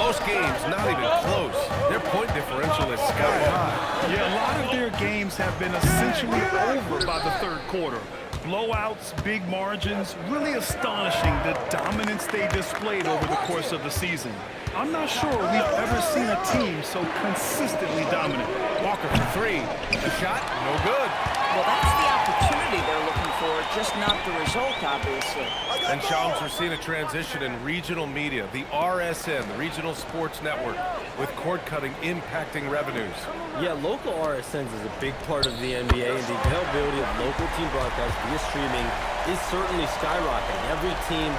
Most games not even close. Their point differential is sky high. Yeah, a lot of their games have been essentially over by the third quarter. Blowouts, big margins, really astonishing the dominance they displayed over the course of the season. I'm not sure we've ever seen a team so consistently dominant. Walker for 3. The shot, no good. Well, that's the opportunity they're looking for, just not the result, obviously. And Shams, we're seeing a transition in regional media, the RSN, the Regional Sports Network, with cord cutting impacting revenues. Yeah, local RSNs is a big part of the NBA, and the availability of local team broadcasts via streaming is certainly skyrocketing. Every team,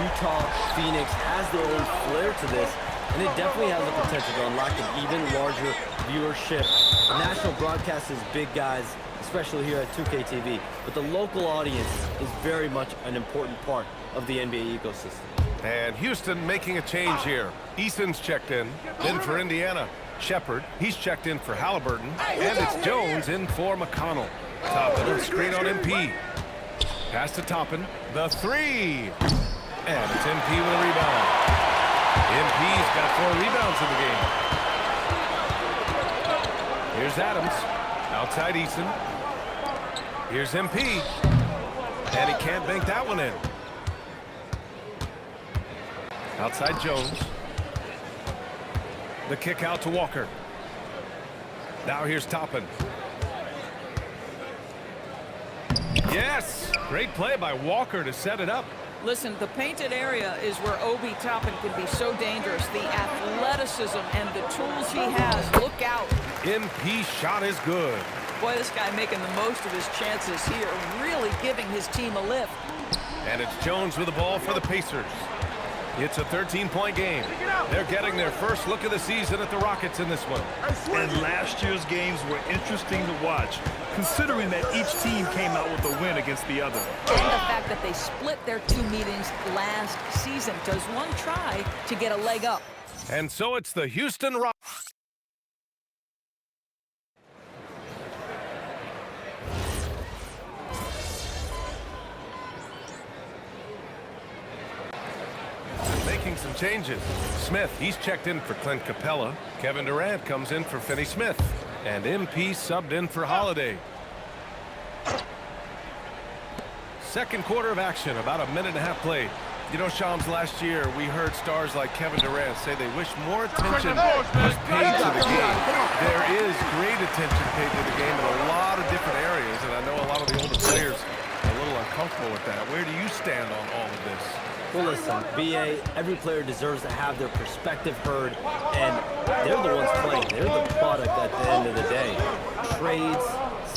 Utah, Phoenix, has their own flair to this, and it definitely has the potential to unlock an even larger viewership. The national broadcast is big, guys, especially here at 2K TV, but the local audience is very much an important part of the NBA ecosystem. And Houston making a change here. Eason's checked in. Then for Indiana, Shepherd. He's checked in for Halliburton. And it's Jones in for McConnell. Toppin, screen on MP. Pass to Toppin. The 3. And it's MP with a rebound. MP's got 4 rebounds in the game. Here's Adams. Outside Eason. Here's MP. And he can't bank that one in. Outside Jones. The kick out to Walker. Now here's Toppin. Yes! Great play by Walker to set it up. Listen, the painted area is where Obi Toppin can be so dangerous. The athleticism and the tools he has. Look out. MP shot is good. Boy, this guy making the most of his chances here, really giving his team a lift. And it's Jones with the ball for the Pacers. It's a 13-point game. They're getting their first look of the season at the Rockets in this one. And last year's games were interesting to watch, considering that each team came out with a win against the other. And the fact that they split their 2 meetings last season. Does one try to get a leg up? And so it's the Houston Rockets. Making some changes. Smith, he's checked in for Clint Capella. Kevin Durant comes in for Finney Smith. And MP subbed in for Holiday. Second quarter of action, about a minute and a half played. You know, Shams, last year we heard stars like Kevin Durant say they wish more attention was paid to the game. There is great attention paid to the game in a lot of different areas, and I know a lot of the older players are a little uncomfortable with that. Where do you stand on all of this? Well, listen, BA, every player deserves to have their perspective heard, and they're the ones playing. They're the product at the end of the day. Trades,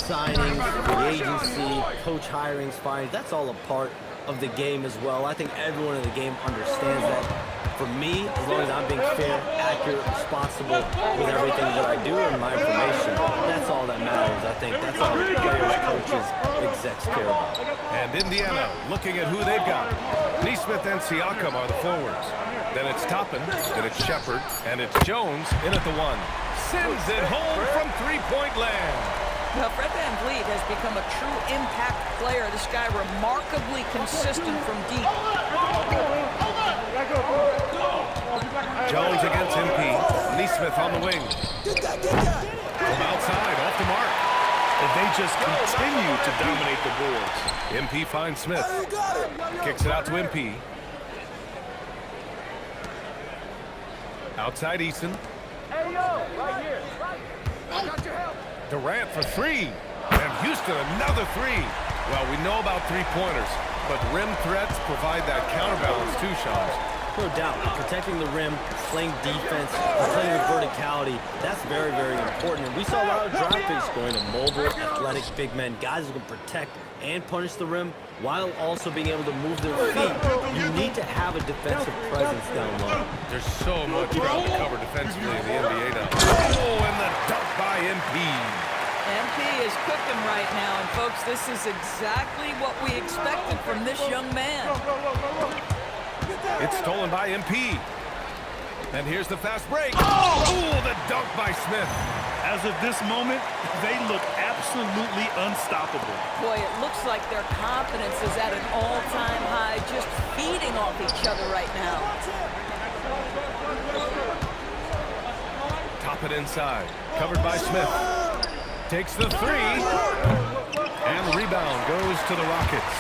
signings, free agency, coach hirings, firings, that's all a part of the game as well. I think everyone in the game understands that. For me, as long as I'm being fair, accurate, responsible with everything that I do and my information, that's all that matters. I think that's all the players, coaches, execs care about. And Indiana looking at who they've got. Nesmith and Siakam are the forwards. Then it's Toppin, then it's Shepherd, and it's Jones in at the 1. Sends it home from 3-point land. Now, Fred VanVleet has become a true impact player. This guy remarkably consistent from deep. Jones against MP. Nesmith on the wing. From outside, off the mark. And they just continue to dominate the boards. MP finds Smith. Kicks it out to MP. Outside Eason. Durant for 3. And Houston another 3. Well, we know about 3-pointers, but rim threats provide that counterbalance too, Shams. No doubt. Protecting the rim, playing defense, playing with verticality, that's very, very important. And we saw a lot of draft picks going to mobile, athletic big men, guys who can protect and punish the rim while also being able to move their feet. You need to have a defensive presence down low. There's so much ground to cover defensively in the NBA now. Oh, and the dunk by MP. MP is cooking right now, and folks, this is exactly what we expected from this young man. It's stolen by MP. And here's the fast break. Oh, the dunk by Smith. As of this moment, they look absolutely unstoppable. Boy, it looks like their confidence is at an all-time high, just feeding off each other right now. Top it inside. Covered by Smith. Takes the three. And the rebound goes to the Rockets.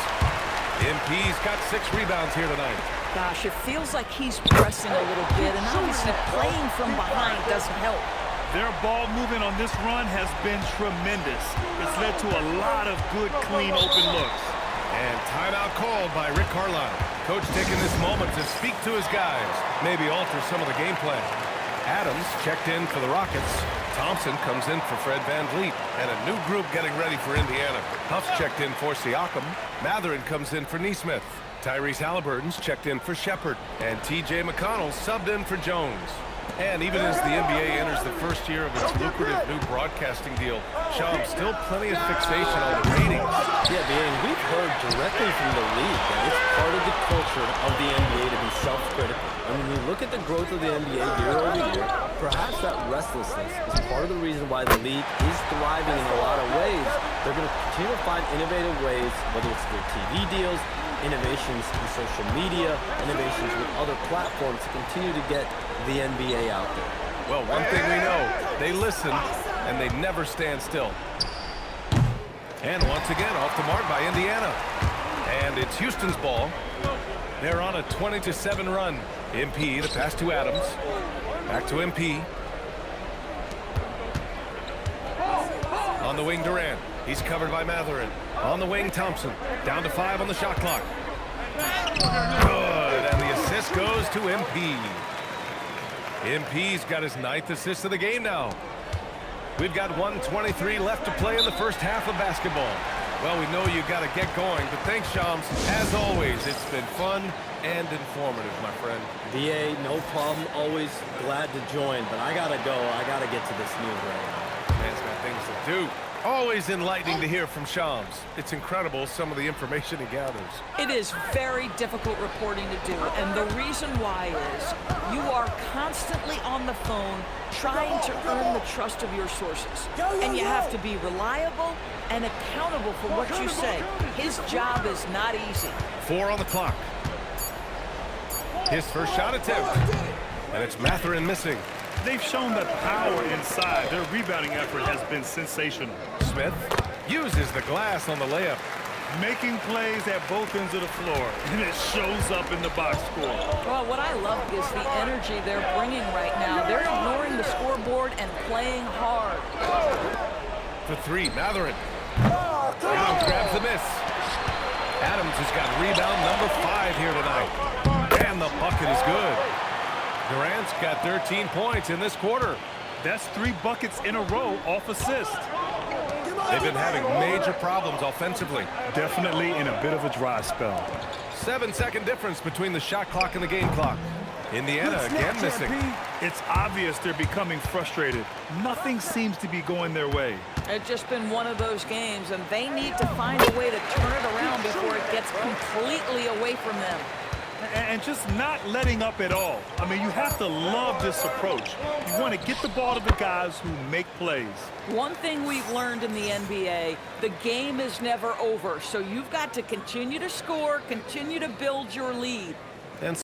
MP's got 6 rebounds here tonight. Gosh, it feels like he's pressing a little bit, and obviously playing from behind doesn't help. Their ball movement on this run has been tremendous. It's led to a lot of good, clean, open looks. And timeout called by Rick Carlisle. Coach taking this moment to speak to his guys, maybe alter some of the game plan. Adams checked in for the Rockets. Thompson comes in for Fred VanVleet. And a new group getting ready for Indiana. Huff's checked in for Siakam. Matherin comes in for Nesmith. Tyrese Halliburton's checked in for Shepard. And T.J. McConnell subbed in for Jones. And even as the NBA enters the first year of its lucrative new broadcasting deal, Shams, still plenty of fixation on the ratings. Yeah, and we've heard directly from the league that it's part of the culture of the NBA to be self-critical. I mean, we look at the growth of the NBA year over year, perhaps that restlessness is part of the reason why the league is thriving in a lot of ways. They're going to continue to find innovative ways, whether it's their TV deals, innovations in social media, innovations with other platforms to continue to get the NBA out there. Well, one thing we know, they listen and they never stand still. And once again, off the mark by Indiana. And it's Houston's ball. They're on a 20-7 run. MP, the pass to Adams. Back to MP. On the wing, Durant. He's covered by Matherin. On the wing, Thompson. Down to 5 on the shot clock. Good, and the assist goes to MP. MP's got his 9th assist of the game now. We've got 1:23 left to play in the first half of basketball. Well, we know you got to get going, but thanks, Shams. As always, it's been fun and informative, my friend. BA, no problem. Always glad to join, but I got to go. I got to get to this news right now. Man's got things to do. Always enlightening to hear from Shams. It's incredible some of the information he gathers. It is very difficult reporting to do, and the reason why is you are constantly on the phone trying to earn the trust of your sources. And you have to be reliable and accountable for what you say. His job is not easy. 4 on the clock. His first shot attempt. And it's Matherin missing. They've shown that power inside. Their rebounding effort has been sensational. Smith uses the glass on the layup. Making plays at both ends of the floor, and it shows up in the box score. Well, what I love is the energy they're bringing right now. They're ignoring the scoreboard and playing hard. For 3, Matherin. Adams grabs the miss. Adams has got rebound number 5 here tonight. And the bucket is good. Durant's got 13 points in this quarter. That's 3 buckets in a row off assist. They've been having major problems offensively. Definitely in a bit of a dry spell. 7-second difference between the shot clock and the game clock. Indiana again missing. It's obvious they're becoming frustrated. Nothing seems to be going their way. It's just been one of those games, and they need to find a way to turn it around before it gets completely away from them. And just not letting up at all. I mean, you have to love this approach. You want to get the ball to the guys who make plays. One thing we've learned in the NBA, the game is never over. So you've got to continue to score, continue to build your lead. And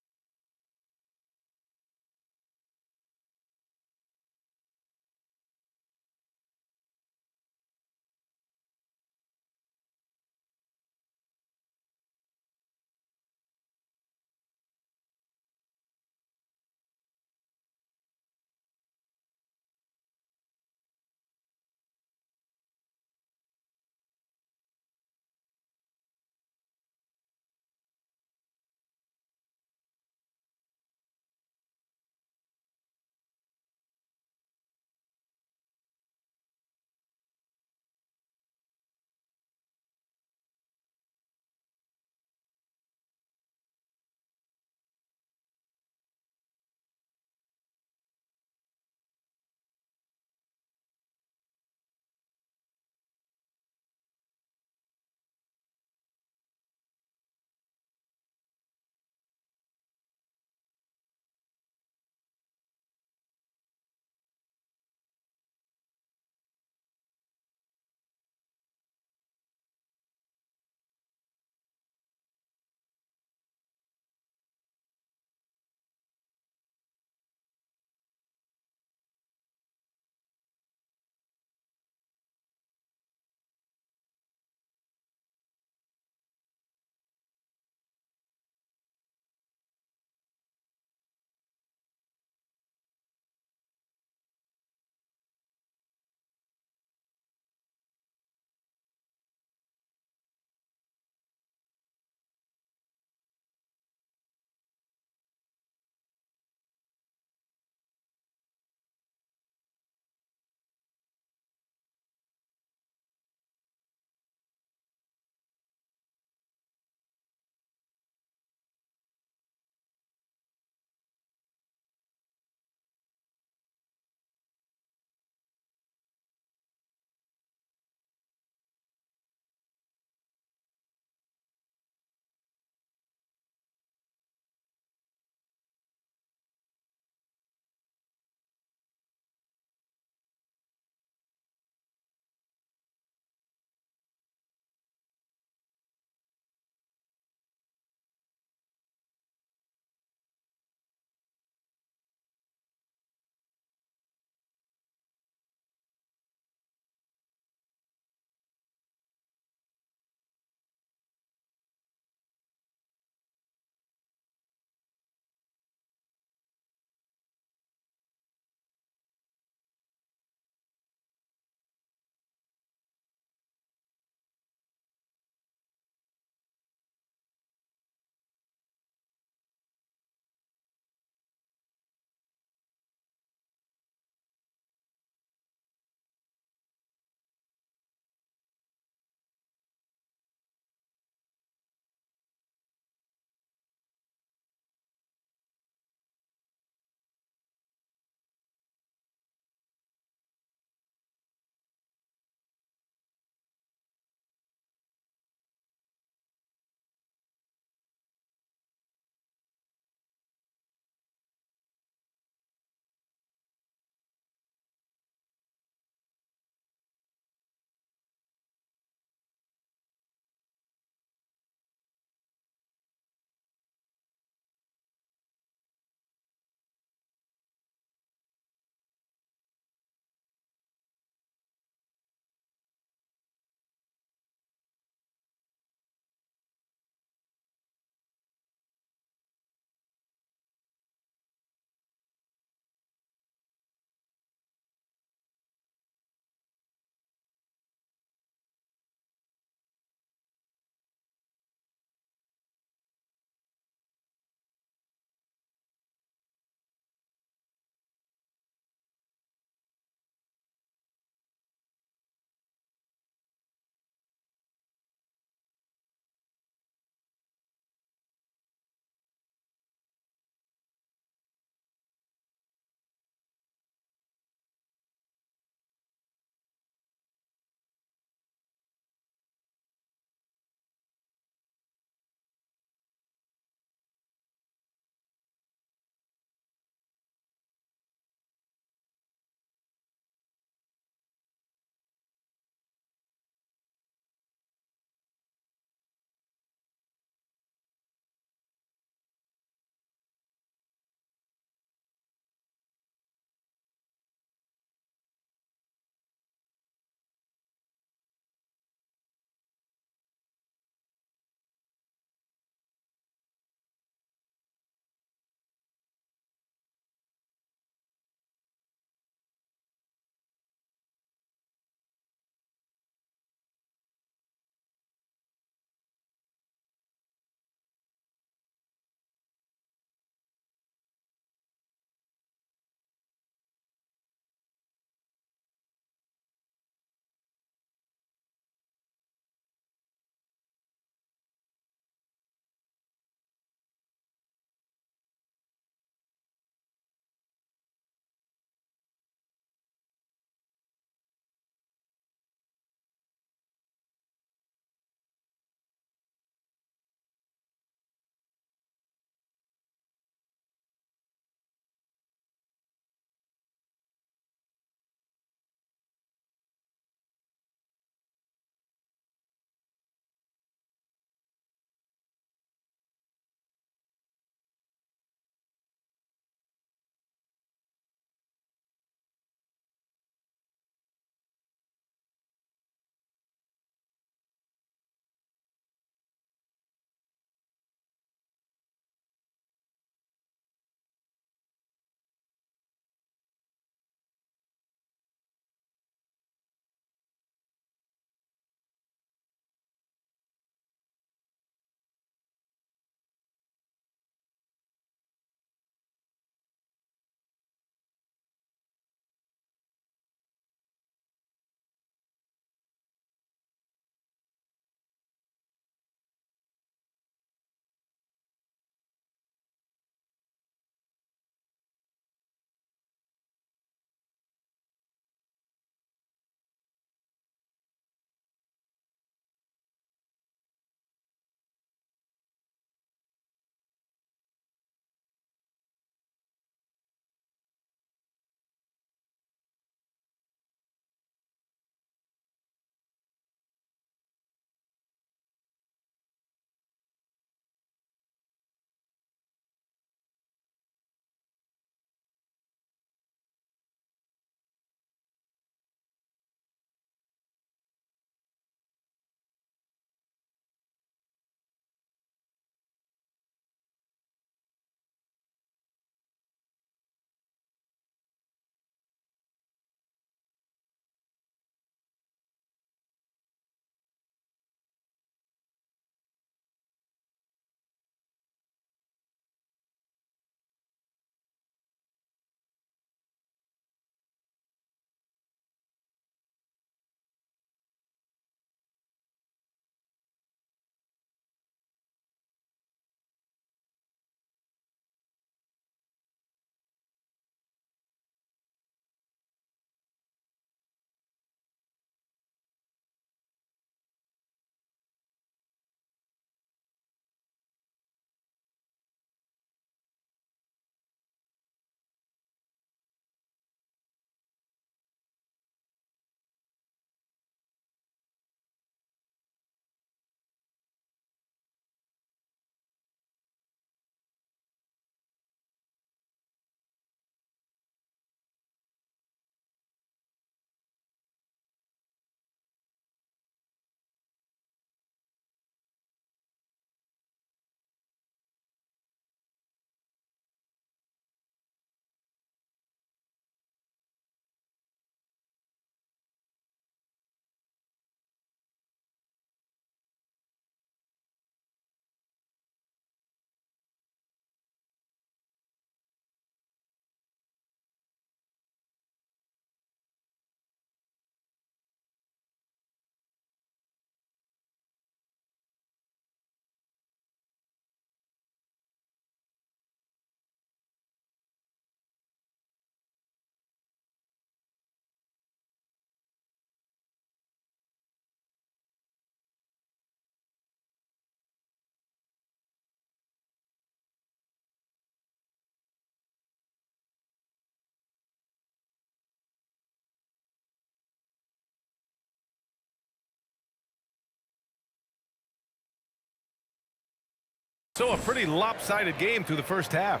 So a pretty lopsided game through the first half.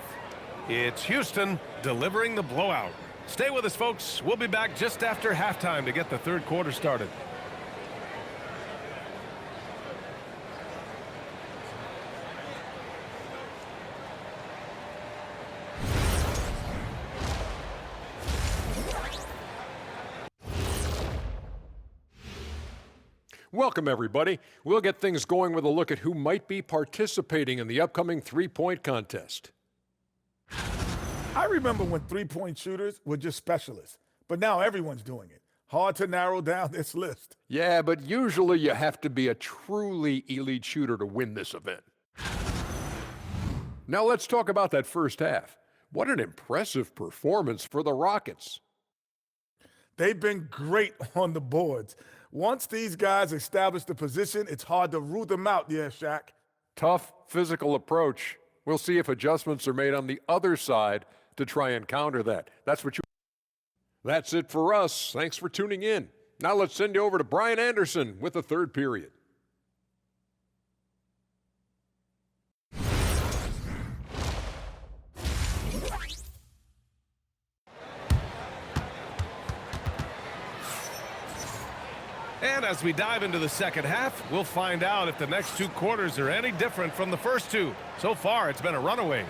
It's Houston delivering the blowout. Stay with us, folks. We'll be back just after halftime to get the third quarter started. Welcome, everybody. We'll get things going with a look at who might be participating in the upcoming three-point contest. I remember when three-point shooters were just specialists, but now everyone's doing it. Hard to narrow down this list. Yeah, but usually you have to be a truly elite shooter to win this event. Now let's talk about that first half. What an impressive performance for the Rockets. They've been great on the boards. Once these guys establish the position, it's hard to root them out, yeah, Shaq. Tough physical approach. We'll see if adjustments are made on the other side to try and counter that. That's it for us. Thanks for tuning in. Now let's send you over to Brian Anderson with the third period. And as we dive into the second half, we'll find out if the next two quarters are any different from the first two. So far, it's been a runaway.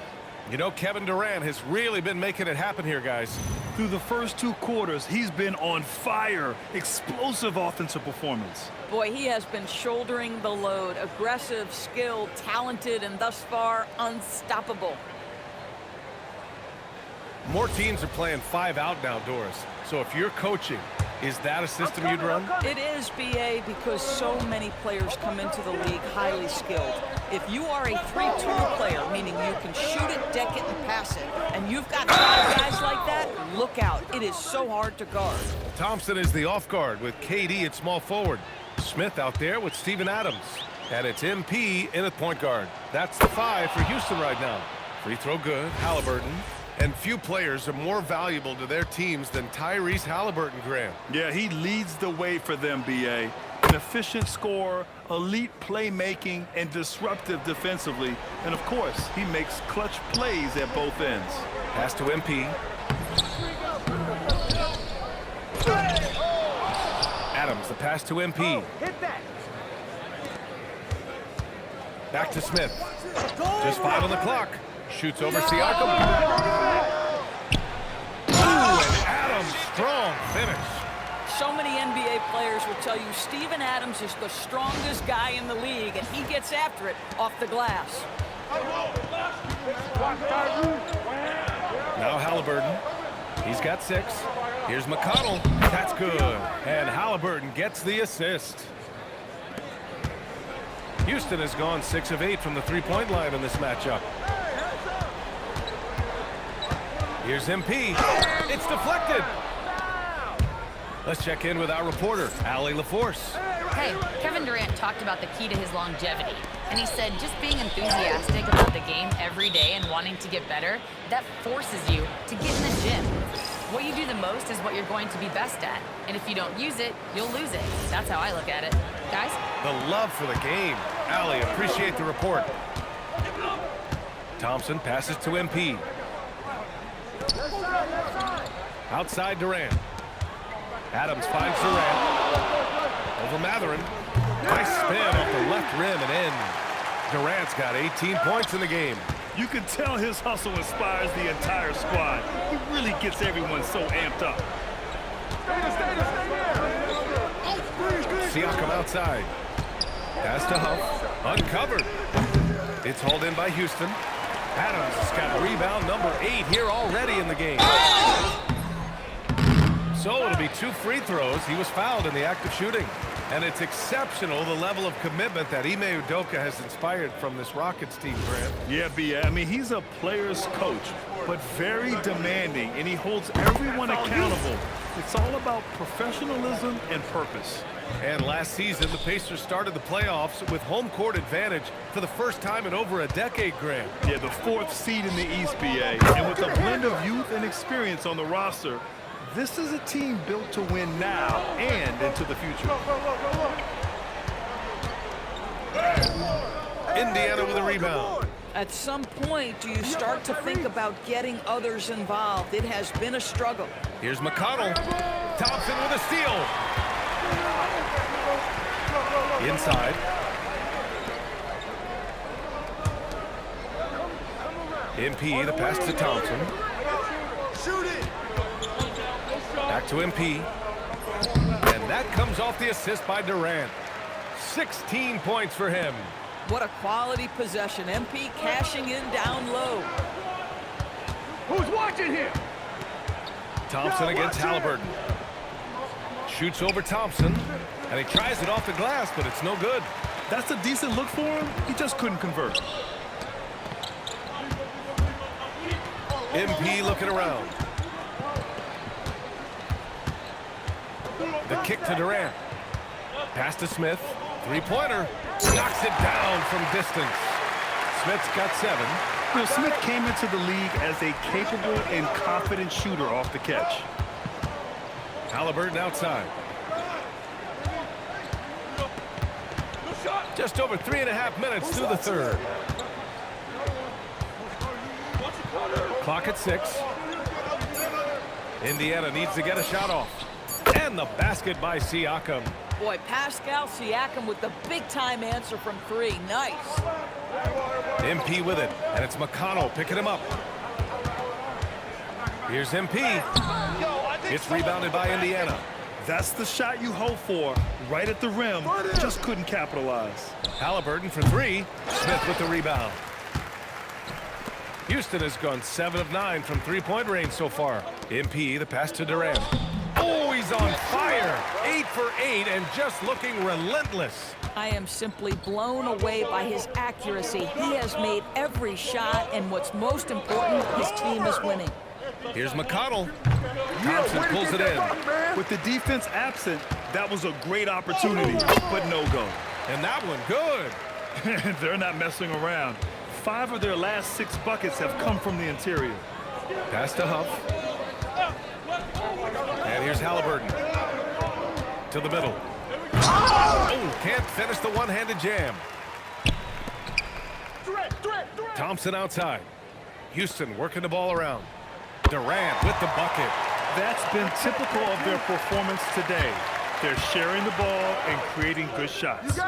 You know, Kevin Durant has really been making it happen here, guys. Through the first two quarters, he's been on fire. Explosive offensive performance. Boy, he has been shouldering the load. Aggressive, skilled, talented, and thus far, unstoppable. More teams are playing 5 out now, Doris. So if you're coaching, is that a system you'd run? It is, B.A., because so many players come into the league highly skilled. If you are a 3-tool player, meaning you can shoot it, deck it, and pass it, and you've got 5 guys like that, look out. It is so hard to guard. Thompson is the off guard with KD at small forward. Smith out there with Steven Adams. And it's MP in at point guard. That's the 5 for Houston right now. Free throw good, Halliburton. And few players are more valuable to their teams than Tyrese Halliburton, Graham. Yeah, he leads the way for them, B.A. An efficient scorer, elite playmaking, and disruptive defensively. And, of course, he makes clutch plays at both ends. Pass to MP. Adams, the pass to MP. Back to Smith. Just 5 on the clock. Shoots over Siakam. Ooh, and Adams, strong finish. So many NBA players will tell you Steven Adams is the strongest guy in the league, and he gets after it off the glass. Now Halliburton. He's got 6. Here's McConnell. That's good. And Halliburton gets the assist. Houston has gone 6 of 8 from the three-point line in this matchup. Here's MP. It's deflected. Let's check in with our reporter, Allie LaForce. Hey, Kevin Durant talked about the key to his longevity. And he said just being enthusiastic about the game every day and wanting to get better, that forces you to get in the gym. What you do the most is what you're going to be best at. And if you don't use it, you'll lose it. That's how I look at it. Guys? The love for the game. Allie, appreciate the report. Thompson passes to MP. Outside Durant. Adams finds Durant. Over Mathurin. Nice spin off the left rim and in. Durant's got 18 points in the game. You can tell his hustle inspires the entire squad. He really gets everyone so amped up. Siakam outside. Pass to Huff. Uncovered. It's hauled in by Houston. Adams has got rebound number 8 here already in the game. So it'll be 2 free throws. He was fouled in the act of shooting. And it's exceptional, the level of commitment that Ime Udoka has inspired from this Rockets team, Grant. Yeah, B.A. I mean, he's a player's coach, but very demanding, and he holds everyone accountable. It's all about professionalism and purpose. And last season, the Pacers started the playoffs with home court advantage for the first time in over a decade, Grant. Yeah, the 4th seed in the East, B.A. And with a blend of youth and experience on the roster, this is a team built to win now and into the future. Indiana with a rebound. At some point, do you start to think about getting others involved? It has been a struggle. Here's McConnell. Thompson with a steal. Inside. MP, the pass to Thompson. Back to MP. And that comes off the assist by Durant. 16 points for him. What a quality possession. MP cashing in down low. Who's watching here? Thompson against Halliburton. Shoots over Thompson. And he tries it off the glass, but it's no good. That's a decent look for him. He just couldn't convert. MP looking around. The kick to Durant. Pass to Smith. Three-pointer. Knocks it down from distance. Smith's got 7. Now, Smith came into the league as a capable and confident shooter off the catch. Halliburton outside. Just over 3.5 minutes through the third. Clock at 6. Indiana needs to get a shot off. And the basket by Siakam. Boy, Pascal Siakam with the big-time answer from 3. Nice. MP with it, and it's McConnell picking him up. Here's MP. It's rebounded by Indiana. That's the shot you hope for, right at the rim. Just couldn't capitalize. Halliburton for 3. Smith with the rebound. Houston has gone 7 of 9 from three-point range so far. MP, the pass to Durant. Oh, he's on fire. 8 for 8 and just looking relentless. I am simply blown away by his accuracy. He has made every shot, and what's most important, his team is winning. Here's McConnell. Thompson pulls it in. With the defense absent, that was a great opportunity, but no go. And that one good. They're not messing around. 5 of their last 6 buckets have come from the interior. Pass to Huff. And here's Halliburton. To the middle. Oh, can't finish the one-handed jam. Thompson outside. Houston working the ball around. Durant with the bucket. That's been typical of their performance today. They're sharing the ball and creating good shots.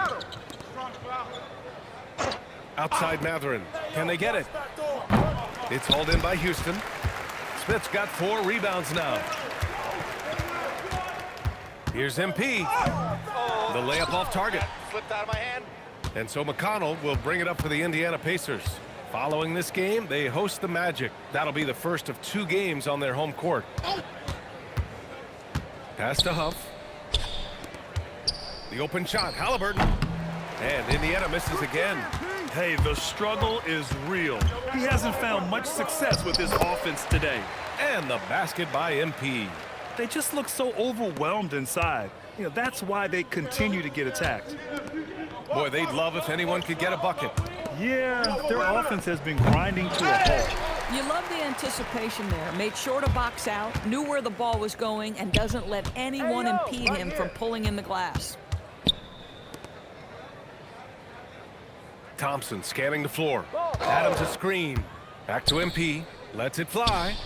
Outside Mathurin. Can they get it? It's hauled in by Houston. Smith's got 4 rebounds now. Here's MP. The layup off target. Slipped out of my hand. And so McConnell will bring it up for the Indiana Pacers. Following this game, they host the Magic. That'll be the first of 2 games on their home court. Pass to Huff. The open shot, Halliburton. And Indiana misses again. Hey, the struggle is real. He hasn't found much success with his offense today. And the basket by MP. They just look so overwhelmed inside. You know, that's why they continue to get attacked. Boy, they'd love if anyone could get a bucket. Yeah, their offense has been grinding to a halt. You love the anticipation there. Made sure to box out, knew where the ball was going, and doesn't let anyone impede him from pulling in the glass. Thompson scanning the floor. Adams a screen. Back to MP. Lets it fly.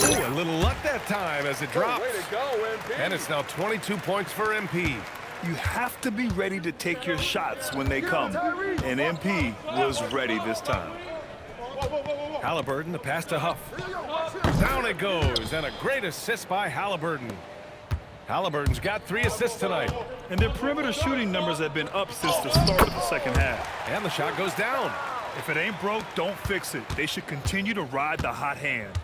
Ooh, a little luck that time as it drops. Way to go, MP. And it's now 22 points for MP. You have to be ready to take your shots when they come. And MP was ready this time. Halliburton, the pass to Huff. Down it goes, and a great assist by Halliburton. Halliburton's got 3 assists tonight. And their perimeter shooting numbers have been up since the start of the second half. And the shot goes down. If it ain't broke, don't fix it. They should continue to ride the hot hand.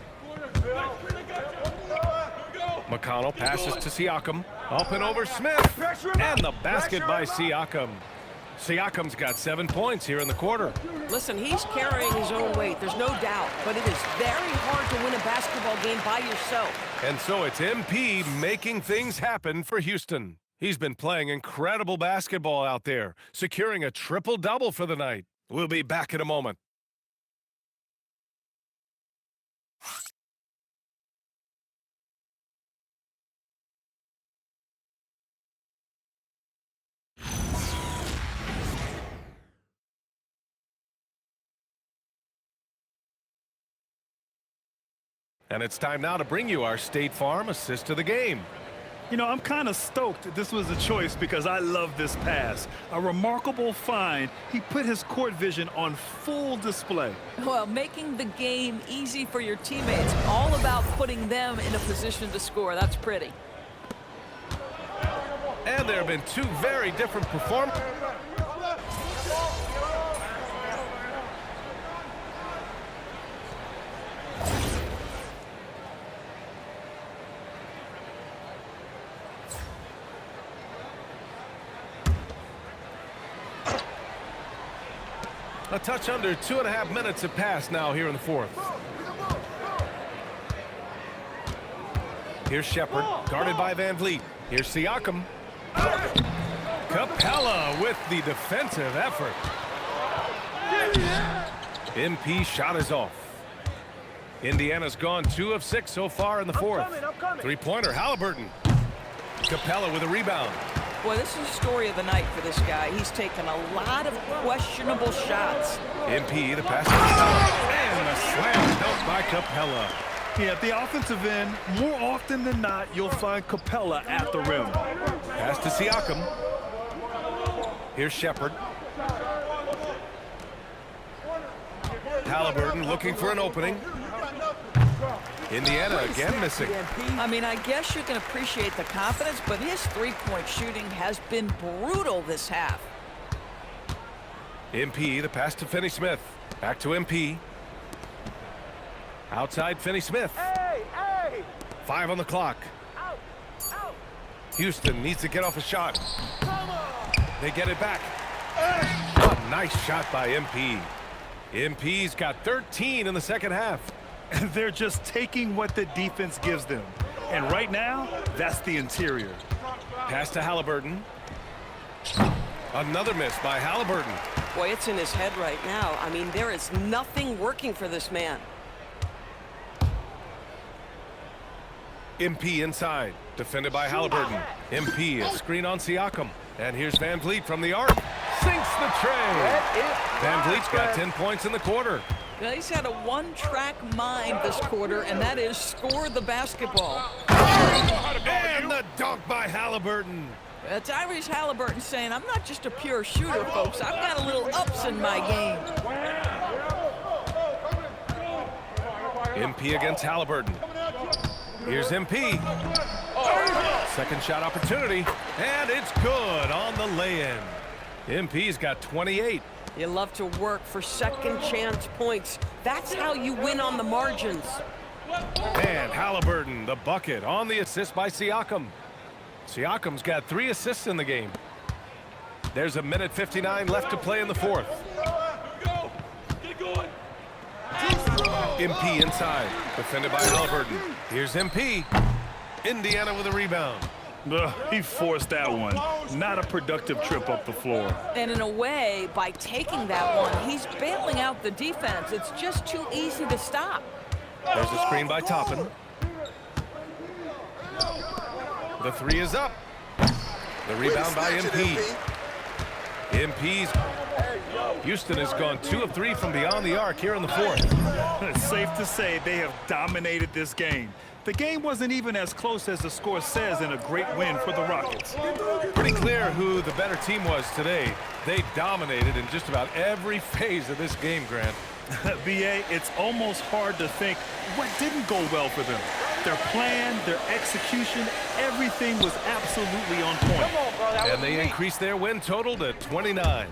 McConnell passes to Siakam. Up and over Smith. And the basket by Siakam. Siakam's got 7 points here in the quarter. Listen, he's carrying his own weight, there's no doubt, but it is very hard to win a basketball game by yourself. And so it's MP making things happen for Houston. He's been playing incredible basketball out there, securing a triple-double for the night. We'll be back in a moment. And it's time now to bring you our State Farm assist of the game. You know, I'm kind of stoked this was a choice because I love this pass. A remarkable find. He put his court vision on full display. Well, making the game easy for your teammates, all about putting them in a position to score. That's pretty. And there have been two very different performances. A touch under 2.5 minutes have passed now here in the fourth. Here's Shepard, guarded by Van Vliet. Here's Siakam. Capella with the defensive effort. MP shot is off. Indiana's gone 2 of 6 so far in the fourth. Three-pointer, Halliburton. Capella with a rebound. Boy, this is the story of the night for this guy. He's taken a lot of questionable shots. MP, the pass to Capella. And the slam dunk by Capella. Yeah, at the offensive end, more often than not, you'll find Capella at the rim. Pass to Siakam. Here's Shepard. Halliburton looking for an opening. Indiana again missing. I mean, I guess you can appreciate the confidence, but his three-point shooting has been brutal this half. MP, the pass to Finney-Smith. Back to MP. Outside Finney-Smith. 5 on the clock. Houston needs to get off a shot. They get it back. A nice shot by MP. MP's got 13 in the second half. And they're just taking what the defense gives them. And right now, that's the interior. Pass to Halliburton. Another miss by Halliburton. Boy, it's in his head right now. I mean, there is nothing working for this man. MP inside, defended by Halliburton. MP, a screen on Siakam. And here's Van Vliet from the arc. Sinks the tray. Van Vliet's got 10 points in the quarter. Now, he's had a one-track mind this quarter, and that is score the basketball. And the dunk by Halliburton. Tyrese Halliburton saying, I'm not just a pure shooter, folks. I've got a little ups in my game. MP against Halliburton. Here's MP. Second shot opportunity, and it's good on the lay-in. MP's got 28. You love to work for second chance points. That's how you win on the margins. And Halliburton, the bucket on the assist by Siakam. Siakam's got 3 assists in the game. There's 1:59 left to play in the fourth. MP inside, defended by Halliburton. Here's MP. Indiana with a rebound. He forced that one. Not a productive trip up the floor. And in a way, by taking that one, he's bailing out the defense. It's just too easy to stop. There's a screen by Toppin. The 3 is up. The rebound by MP. MP's. Houston has gone 2 of 3 from beyond the arc here in the fourth. It's safe to say they have dominated this game. The game wasn't even as close as the score says in a great win for the Rockets. Pretty clear who the better team was today. They dominated in just about every phase of this game, Grant. B.A., it's almost hard to think what didn't go well for them. Their plan, their execution, everything was absolutely on point. And they increased their win total to 29.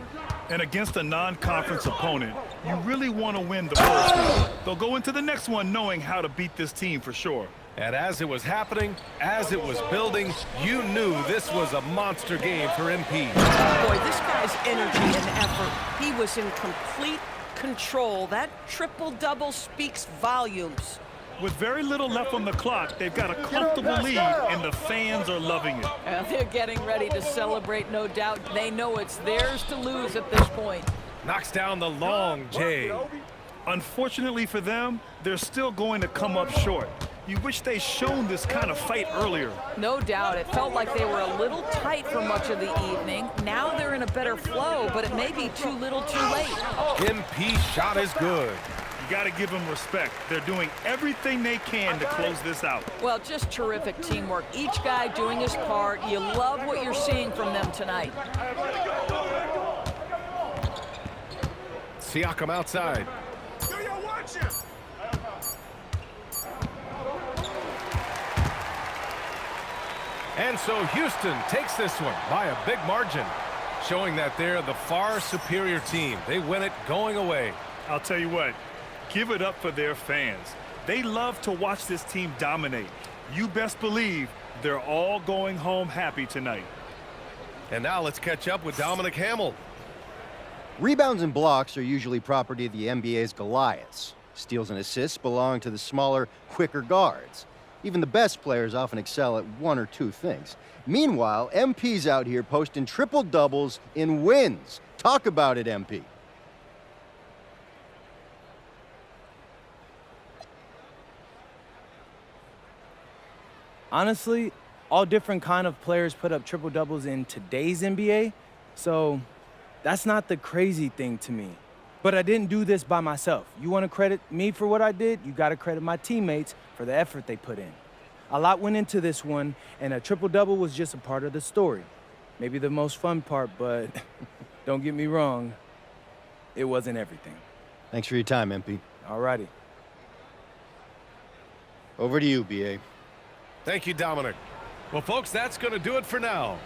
And against a non-conference opponent, you really want to win the first one. They'll go into the next one knowing how to beat this team for sure. And as it was happening, as it was building, you knew this was a monster game for MP. Boy, this guy's energy and effort, he was in complete control. That triple-double speaks volumes. With very little left on the clock, they've got a comfortable lead, and the fans are loving it. They're getting ready to celebrate, no doubt. They know it's theirs to lose at this point. Knocks down the long J. Unfortunately for them, they're still going to come up short. You wish they'd shown this kind of fight earlier. No doubt. It felt like they were a little tight for much of the evening. Now they're in a better flow, but it may be too little too late. MP shot is good. You got to give them respect. They're doing everything they can to close this out. Well, just terrific teamwork. Each guy doing his part. You love what you're seeing from them tonight. Siakam outside. And so Houston takes this one by a big margin, showing that they're the far superior team. They win it going away. I'll tell you what, give it up for their fans. They love to watch this team dominate. You best believe they're all going home happy tonight. And now let's catch up with Dominic Hamill. Rebounds and blocks are usually property of the NBA's Goliaths. Steals and assists belong to the smaller, quicker guards. Even the best players often excel at one or two things. Meanwhile, MP's out here posting triple-doubles in wins. Talk about it, MP. Honestly, all different kind of players put up triple-doubles in today's NBA, so that's not the crazy thing to me. But I didn't do this by myself. You want to credit me for what I did? You got to credit my teammates for the effort they put in. A lot went into this one, and a triple-double was just a part of the story. Maybe the most fun part, but don't get me wrong, it wasn't everything. Thanks for your time, MP. All righty. Over to you, BA. Thank you, Dominic. Well, folks, that's going to do it for now.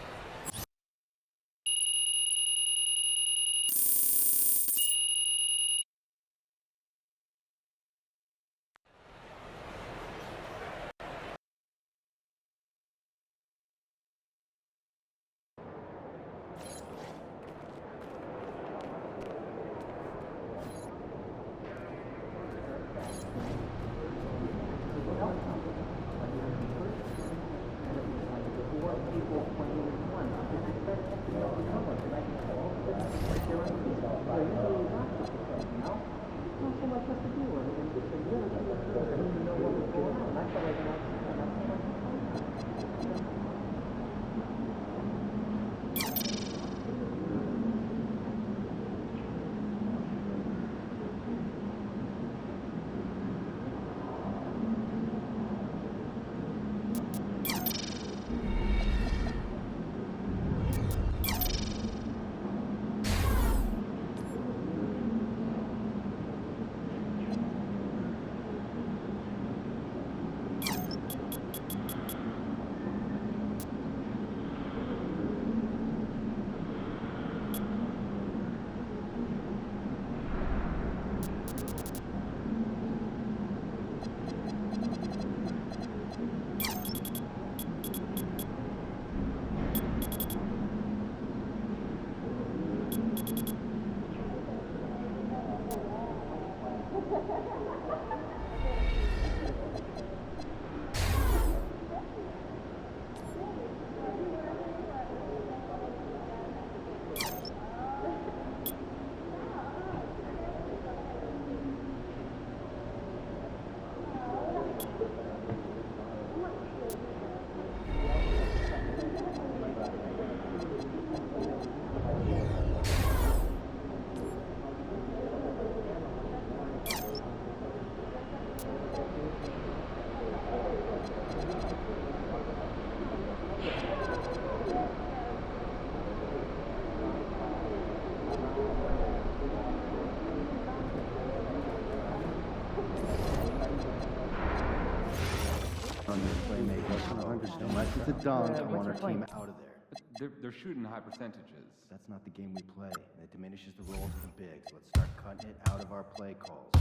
Unless it's a dunk, I want our team out of there. They're shooting high percentages. That's not the game we play, and it diminishes the roles of the bigs. Let's start cutting it out of our play calls.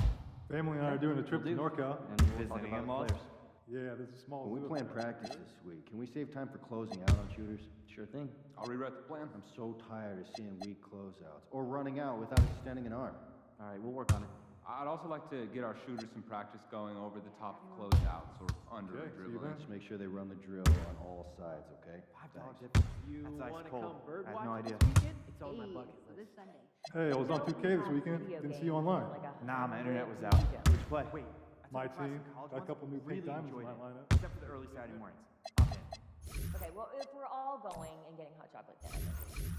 Family and I are doing a trip to NorCal. And visiting in-laws. Yeah, there's a small When we zoo plan up there. practice this week, can we save time for closing out on shooters? Sure thing. I'll rewrite the plan. I'm so tired of seeing weak closeouts, or running out without extending an arm. All right, we'll work on it. I'd also like to get our shooters some practice going over the top of closeouts or under a dribble. Just make sure they run the drill on all sides, okay? $5 Thanks. You wanna come bird I have no watching idea. this weekend? It's on my bucket list. Hey, I was on 2K this weekend. Didn't see you online. Nah, my internet was out. Who'd you play? Wait, My team got a couple new pink diamonds in my lineup. except for the early Saturday mornings. Okay, well, if we're all going and getting hot chocolate, then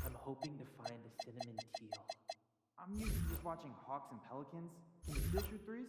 I'm hoping to find a cinnamon teal. I'm used to just watching Hawks and Pelicans. Can you still shoot threes?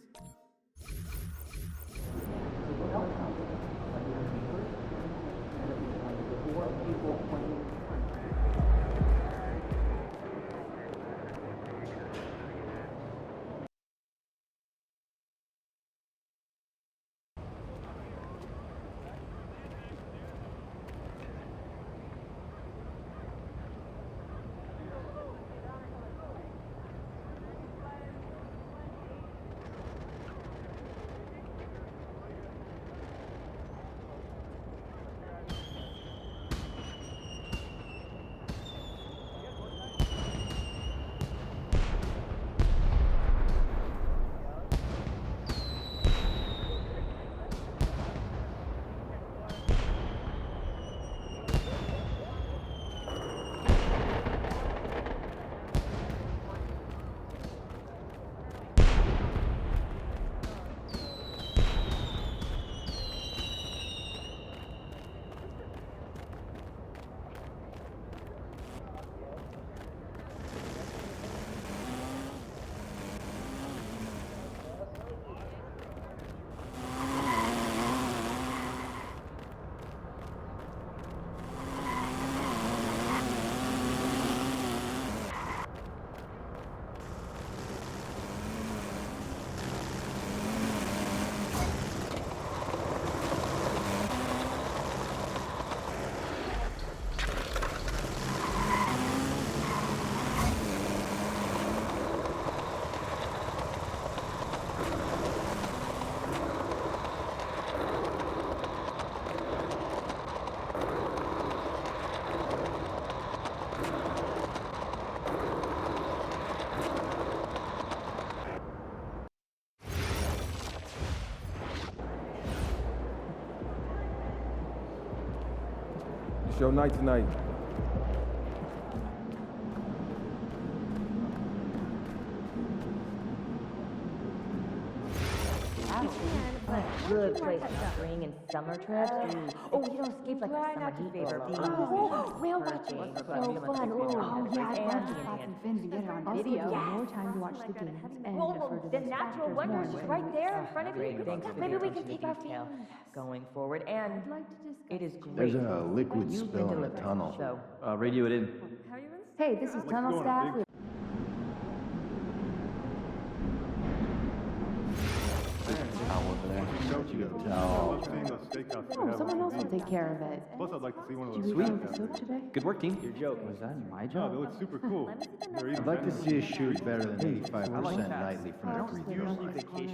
It's your night tonight. Good place for spring and summer trips. Oh, you don't escape like a summer heat favor. Whale watching. So fun. Oh, yeah, I'd love to spot some fins and get it on video. More time to watch the games. And the natural wonders is right there in front of you. Maybe we can take our family going forward. And it is great. There's a liquid spill in the tunnel. Radio it in. Hey, this is tunnel staff. Oh, Someone else will take care of it. Plus, I'd like to see one of those. Sweet. Good work, team. Your joke. Was that my No, job? they look super cool. I'd like to see us shoot better than 85% nightly from their free throw line.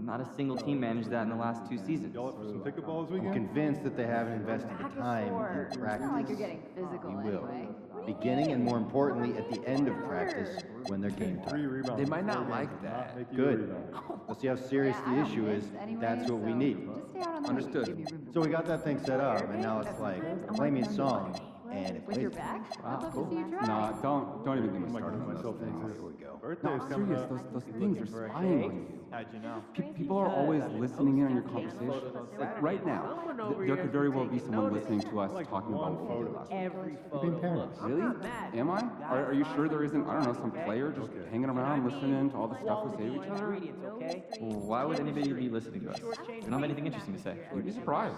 Not a single team managed that in the last 2 seasons. Y'all up for some pickleball this I'm weekend? convinced that they haven't invested the time in practice. like you're getting physical You will. anyway. Beginning and more importantly, at the end of practice when they're game 3 time. rebounds. They might not like that. Make you Good. rebound. Let's see how serious the issue is. That's what we need. Understood. So we got that thing set up, and now it's like, play me a song, and it plays. Wow, cool. Nah, don't even get me started on those things. Here we go. Birthday's No, coming serious. up. Those things are spying on you. How'd you know? People are always listening in on your conversation. Like right now, there could very well be someone listening to us talking about what we did last week. Every Being parents. Really? Am I? Are you sure there isn't, I don't know, some player just hanging around listening to all the stuff we say to each other? Well, why would anybody be listening to us? We don't have anything interesting to say. You'd be surprised.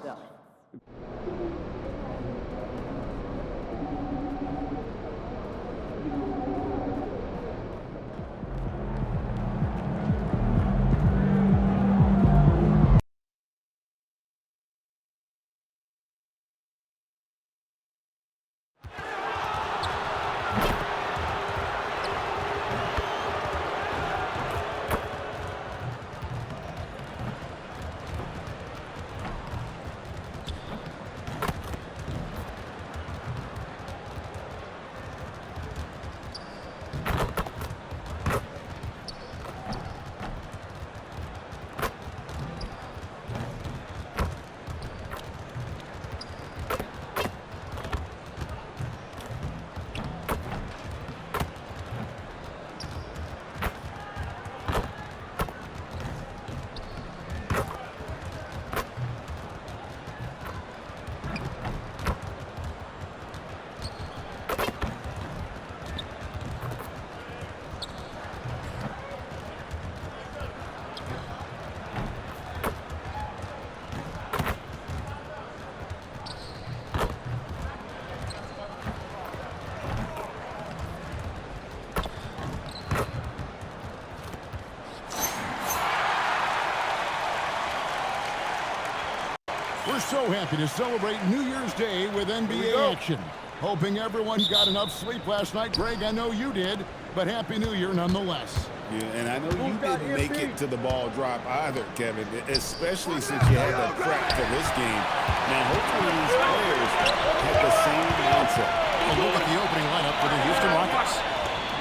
We're so happy to celebrate New Year's Day with NBA action. Hoping everyone got enough sleep last night. Greg, I know you did, but Happy New Year nonetheless. Yeah, and I know you didn't make it to the ball drop either, Kevin, especially since you had to prep for this game. Now, hopefully these players have the same mindset. A look at the opening lineup for the Houston Rockets.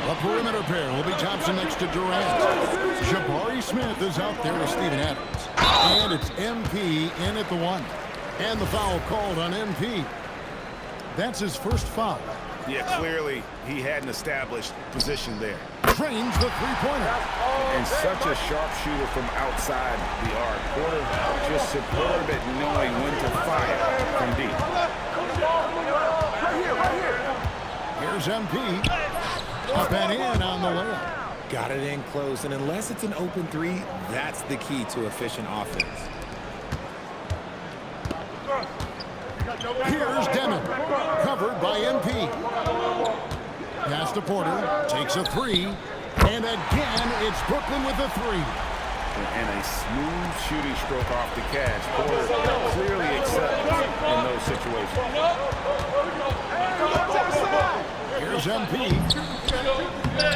The perimeter pair will be Thompson next to Durant. Jabari Smith is out there with Steven Adams. And it's MP in at the 1. And the foul called on MP. That's his first foul. Yeah, clearly he hadn't established position there. Trains the three-pointer. And such a sharpshooter from outside the arc. Porter just superb at knowing when to fire from deep. Here's MP. Up and in on the layup. Got it in close, and unless it's an open three, that's the key to efficient offense. Here's Demon, covered by MP. Pass to Porter, takes a 3, and again it's Brooklyn with a 3. And a smooth shooting stroke off the catch. Porter clearly excels in those situations. Here's MP.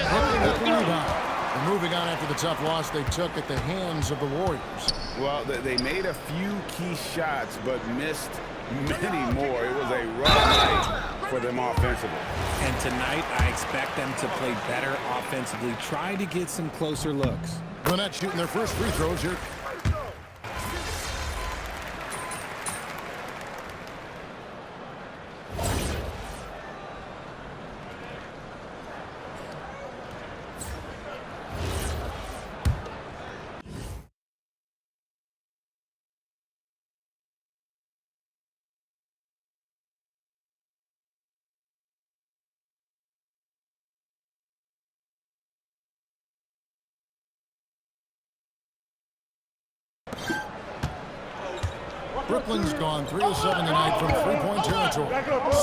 Brooklyn with the rebound. And moving on after the tough loss they took at the hands of the Warriors. Well, they made a few key shots, but missed many more. It was a rough night for them offensively. And tonight, I expect them to play better offensively. Try to get some closer looks. Gwinnett shooting their first free throws here. Brooklyn's gone 3 of 7 tonight from three-point territory.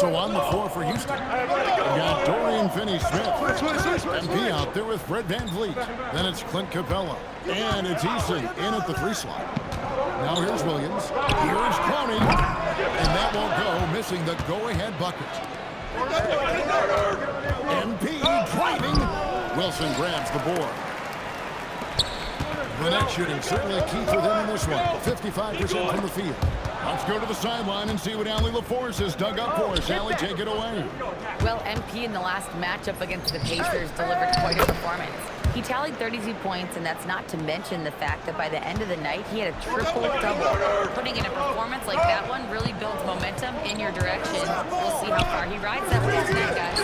So on the floor for Houston, we got Dorian Finney-Smith. MP out there with Fred VanVleet. Then it's Clint Capella. And it's Eason in at the 3 slot. Now here's Williams. Here's Clowney. And that won't go, missing the go-ahead bucket. MP driving. Wilson grabs the board. The net shooting certainly key for them in this one. 55% from the field. Let's go to the sideline and see what Allie LaForce has dug up for us. Allie, take it away. Well, MP in the last matchup against the Pacers delivered quite a performance. He tallied 32 points, and that's not to mention the fact that by the end of the night, he had a triple-double. Putting in a performance like that one really builds momentum in your direction. We'll see how far he rides that way tonight, guys.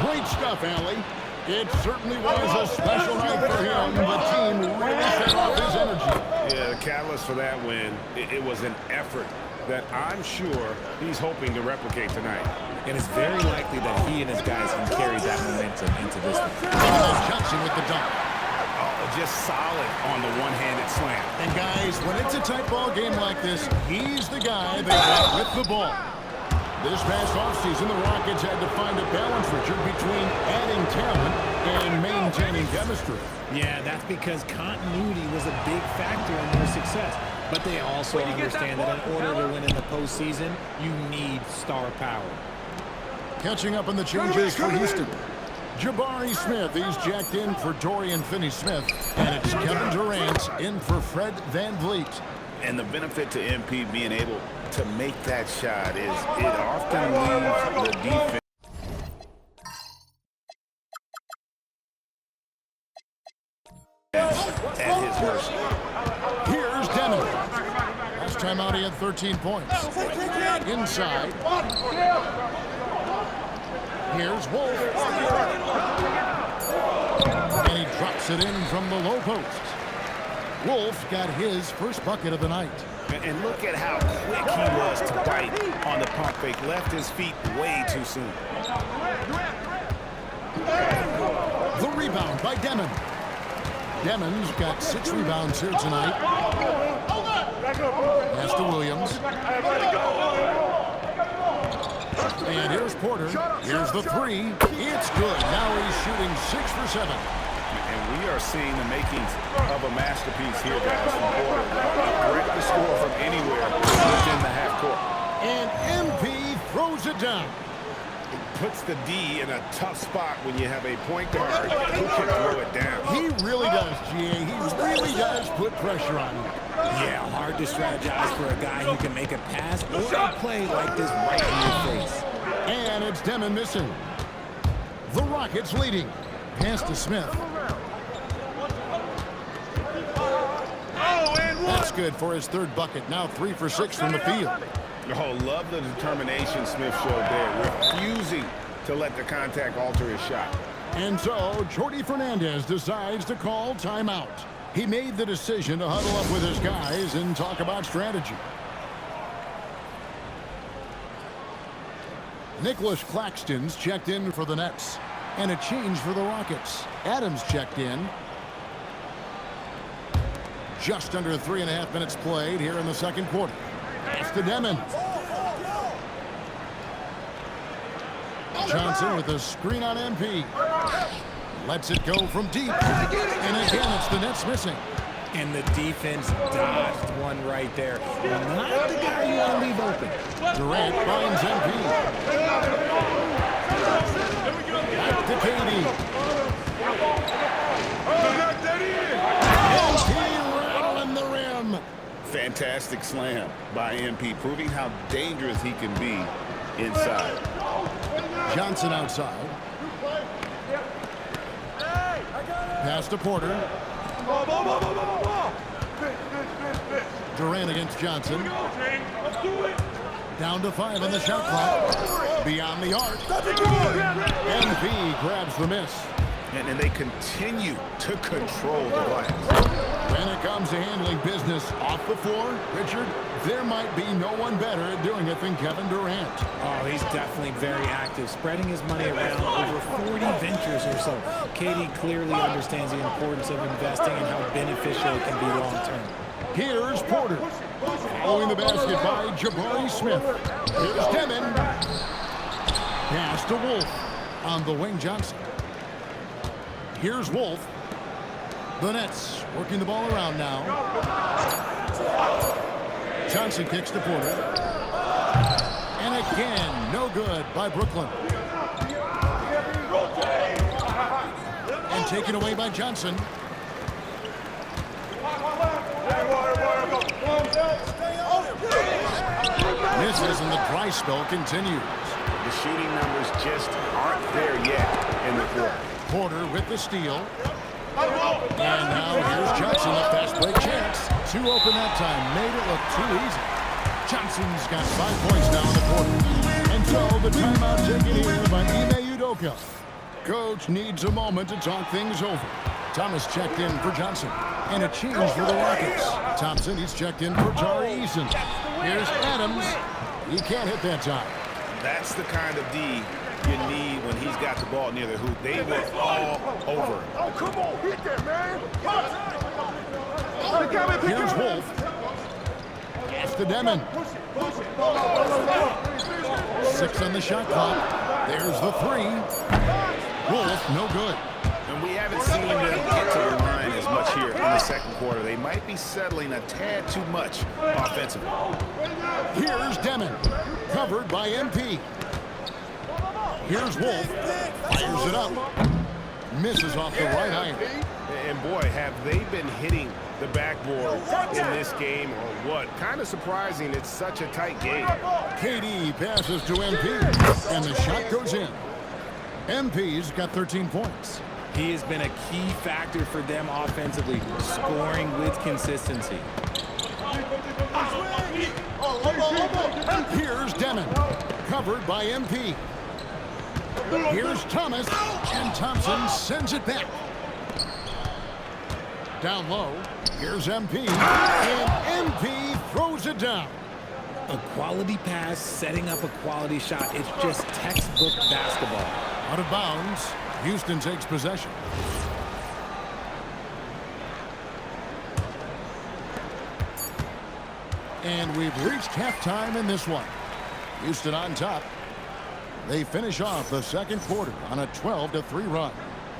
Great stuff, Allie. It certainly was a special night for him. The team really set off his energy. Yeah, the catalyst for that win, it was an effort that I'm sure he's hoping to replicate tonight. And it's very likely that he and his guys can carry that momentum into this one. Johnson with the dunk. Oh, just solid on the one-handed slam. And guys, when it's a tight ball game like this, he's the guy they got with the ball. This past offseason, the Rockets had to find a balance, Richard, between adding talent and maintaining chemistry. Yeah, that's because continuity was a big factor in their success. But they also understand that in order to win in the postseason, you need star power. Catching up on the changes for Houston. Jabari Smith, he's jacked in for Dorian Finney-Smith. And it's Kevin Durant in for Fred VanVleet. And the benefit to MP being able to make that shot is it often leaves the defense at his mercy. Here's Demon. Last time out, he had 13 points. Inside. Here's Wolf. And he drops it in from the low post. Wolf got his first bucket of the night. And look at how quick he was to bite on the pump fake. Left his feet way too soon. The rebound by Demon. Demon's got 6 rebounds here tonight. Pass to Williams. And here's Porter. Here's the 3. It's good. Now he's shooting 6 for 7. And we are seeing the makings of a masterpiece here, guys, from Porter. Direct the score from anywhere within the half court. And MP throws it down. It puts the D in a tough spot when you have a point guard who can throw it down. He really does, GA. He really does put pressure on him. Yeah, hard to strategize for a guy who can make a pass or a play like this right in your face. And it's Demon missing. The Rockets leading. Pass to Smith. That's good for his third bucket. Now 3 for 6 from the field. Oh, love the determination Smith showed there. Refusing to let the contact alter his shot. And so, Jordi Fernandez decides to call timeout. He made the decision to huddle up with his guys and talk about strategy. Nicholas Claxton's checked in for the Nets. And a change for the Rockets. Adams checked in. Just under 3.5 minutes played here in the second quarter. Pass to Demon. Johnson with a screen on MP. Lets it go from deep. And again, it's the Nets missing. And the defense dodged one right there. Not the guy you want to leave open. Durant finds MP. Back to KD. MP rattling the rim. Fantastic slam by MP, proving how dangerous he can be inside. Johnson outside. Pass to Porter. Durant against Johnson. Down to 5 on the shot clock. Beyond the arc. MP grabs the miss. And they continue to control the glass. When it comes to handling business off the floor, Richard, there might be no one better at doing it than Kevin Durant. Oh, he's definitely very active, spreading his money around over 40 ventures or so. KD clearly understands the importance of investing and how beneficial it can be long-term. Here's Porter. Following the basket by Jabari Smith. Here's Demon. Pass to Wolf. On the wing, Johnson. Here's Wolf. The Nets working the ball around now. Johnson kicks to Porter. And again, no good by Brooklyn. And taken away by Johnson. Misses and the dry spell continues. The shooting numbers just aren't there yet in the quarter. Porter with the steal. And now here's Johnson, a fast break chance. 2 open that time, made it look too easy. Johnson's got 5 points now in the quarter. And so the timeout taken here by Ime Udoka. Coach needs a moment to talk things over. Thomas checked in for Johnson. And a change for the Rockets. Thompson, he's checked in for Tari Eason. Here's Adams. He can't hit that time. That's the kind of D you need when he's got the ball near the hoop. They were all over it. Oh, come on, hit that, man. Here's Wolf. Pass to Demon. 6 on the shot clock. There's the 3. Wolf, no good. And we haven't seen them get to the line as much here in the second quarter. They might be settling a tad too much offensively. Here's Demon. Covered by MP. Here's Wolf. Fires it up. Misses off the right iron. And boy, have they been hitting the backboard in this game or what? Kind of surprising it's such a tight game. KD passes to MP. And the shot goes in. MP's got 13 points. He has been a key factor for them offensively, scoring with consistency. Here's Demon. Covered by MP. Here's Thomas. And Thompson sends it back. Down low. Here's MP. And MP throws it down. A quality pass, setting up a quality shot. It's just textbook basketball. Out of bounds. Houston takes possession. And we've reached halftime in this one. Houston on top. They finish off the second quarter on a 12-3 run.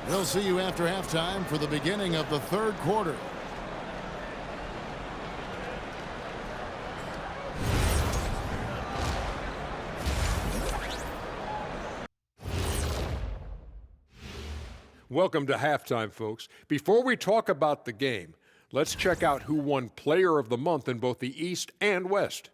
We'll see you after halftime for the beginning of the third quarter. Welcome to halftime, folks. Before we talk about the game, let's check out who won Player of the Month in both the East and West.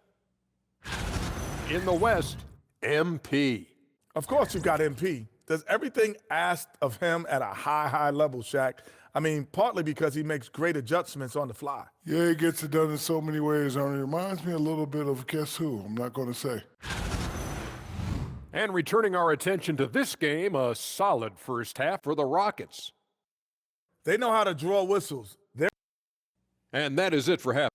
In the West, MP. Of course you've got MP. Does everything asked of him at a high level, Shaq. I mean, partly because he makes great adjustments on the fly. Yeah, he gets it done in so many ways, Ernie. It reminds me a little bit of guess who? I'm not going to say. And returning our attention to this game, a solid first half for the Rockets. They know how to draw whistles. And that is it for half.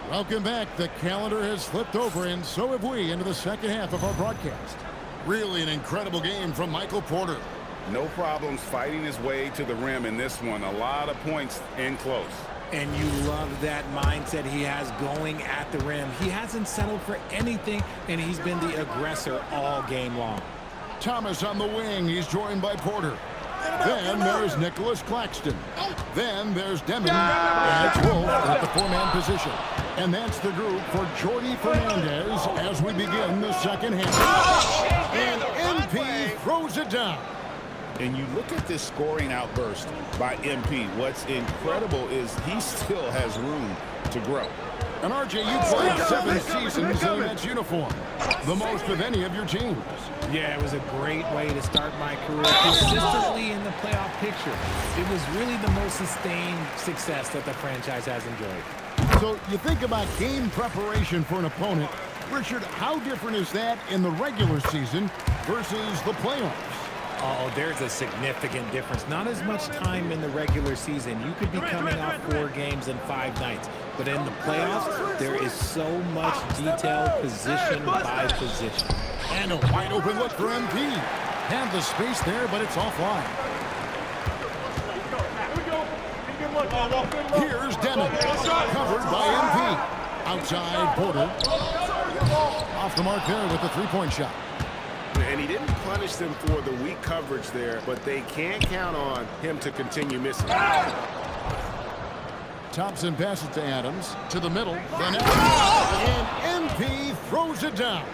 Welcome back. The calendar has flipped over, and so have we, into the second half of our broadcast. Really an incredible game from Michael Porter. No problems fighting his way to the rim in this one. A lot of points in close. And you love that mindset he has going at the rim. He hasn't settled for anything, and he's been the aggressor all game long. Thomas on the wing. He's joined by Porter. Then there's Nicholas Claxton. Then there's Demon. And it's Wolf at the four-man position. And that's the group for Jordi Fernandez as we begin the second half. And MP throws it down. And you look at this scoring outburst by MP. What's incredible is he still has room to grow. And RJ, you played 7 seasons in that uniform. The most of any of your teams. Yeah, it was a great way to start my career consistently in the playoff picture. It was really the most sustained success that the franchise has enjoyed. So you think about game preparation for an opponent. Richard, how different is that in the regular season versus the playoffs? Oh, there's a significant difference. Not as much time in the regular season. You could be coming off 4 games in 5 nights. But in the playoffs, there is so much detail position by position. And a wide open look for MP. Had the space there, but it's offline. Here's Demon. Covered by MP. Outside Porter. Off the mark there with the three-point shot. And he didn't punish them for the weak coverage there, but they can't count on him to continue missing. Thompson passes to Adams. To the middle. Then and MP throws it down.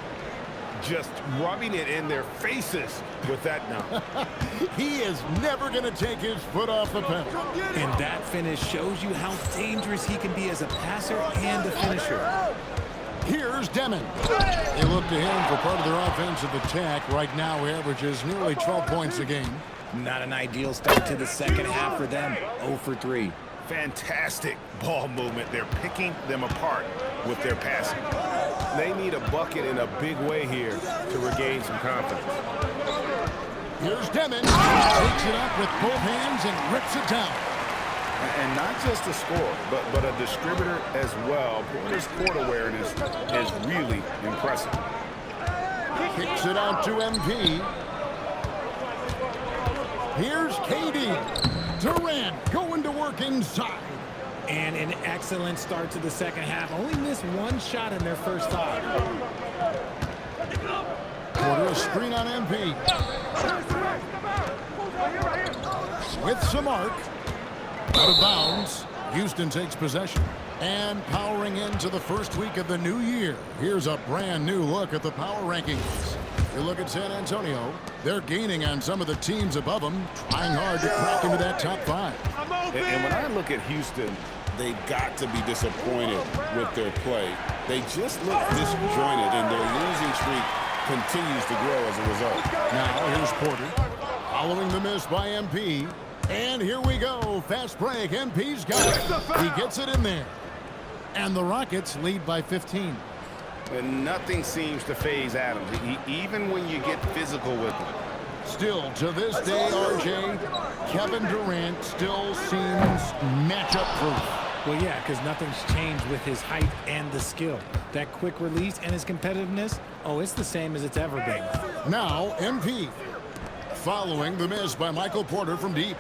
Just rubbing it in their faces with that now. He is never going to take his foot off the pedal. And that finish shows you how dangerous he can be as a passer and a finisher. Here's Demon. They look to him for part of their offensive attack. Right now, he averages nearly 12 points a game. Not an ideal start to the second half for them. 0 for 3. Fantastic ball movement. They're picking them apart with their passing. They need a bucket in a big way here to regain some confidence. Here's Demon. Takes it up with both hands and rips it down. And not just a scorer, but a distributor as well. Porter's court awareness is really impressive. Kicks it out to MP. Here's KD. Durant going to work inside. And an excellent start to the second half. Only missed 1 shot in their first 5. Porter a screen on MP. With some arc. Out of bounds. Houston takes possession. And powering into the first week of the new year. Here's a brand new look at the power rankings. You look at San Antonio. They're gaining on some of the teams above them, trying hard to crack into that top 5. And when I look at Houston, they've got to be disappointed with their play. They just look disjointed, and their losing streak continues to grow as a result. Now here's Porter. Following the miss by MP. And here we go. Fast break. MP's got it. He gets it in there. And the Rockets lead by 15. And nothing seems to faze Adams, even when you get physical with him. Still, to this day, RJ, Kevin Durant still seems matchup proof. Well, yeah, because nothing's changed with his height and the skill. That quick release and his competitiveness, oh, it's the same as it's ever been. Now, MP. Following the miss by Michael Porter from deep.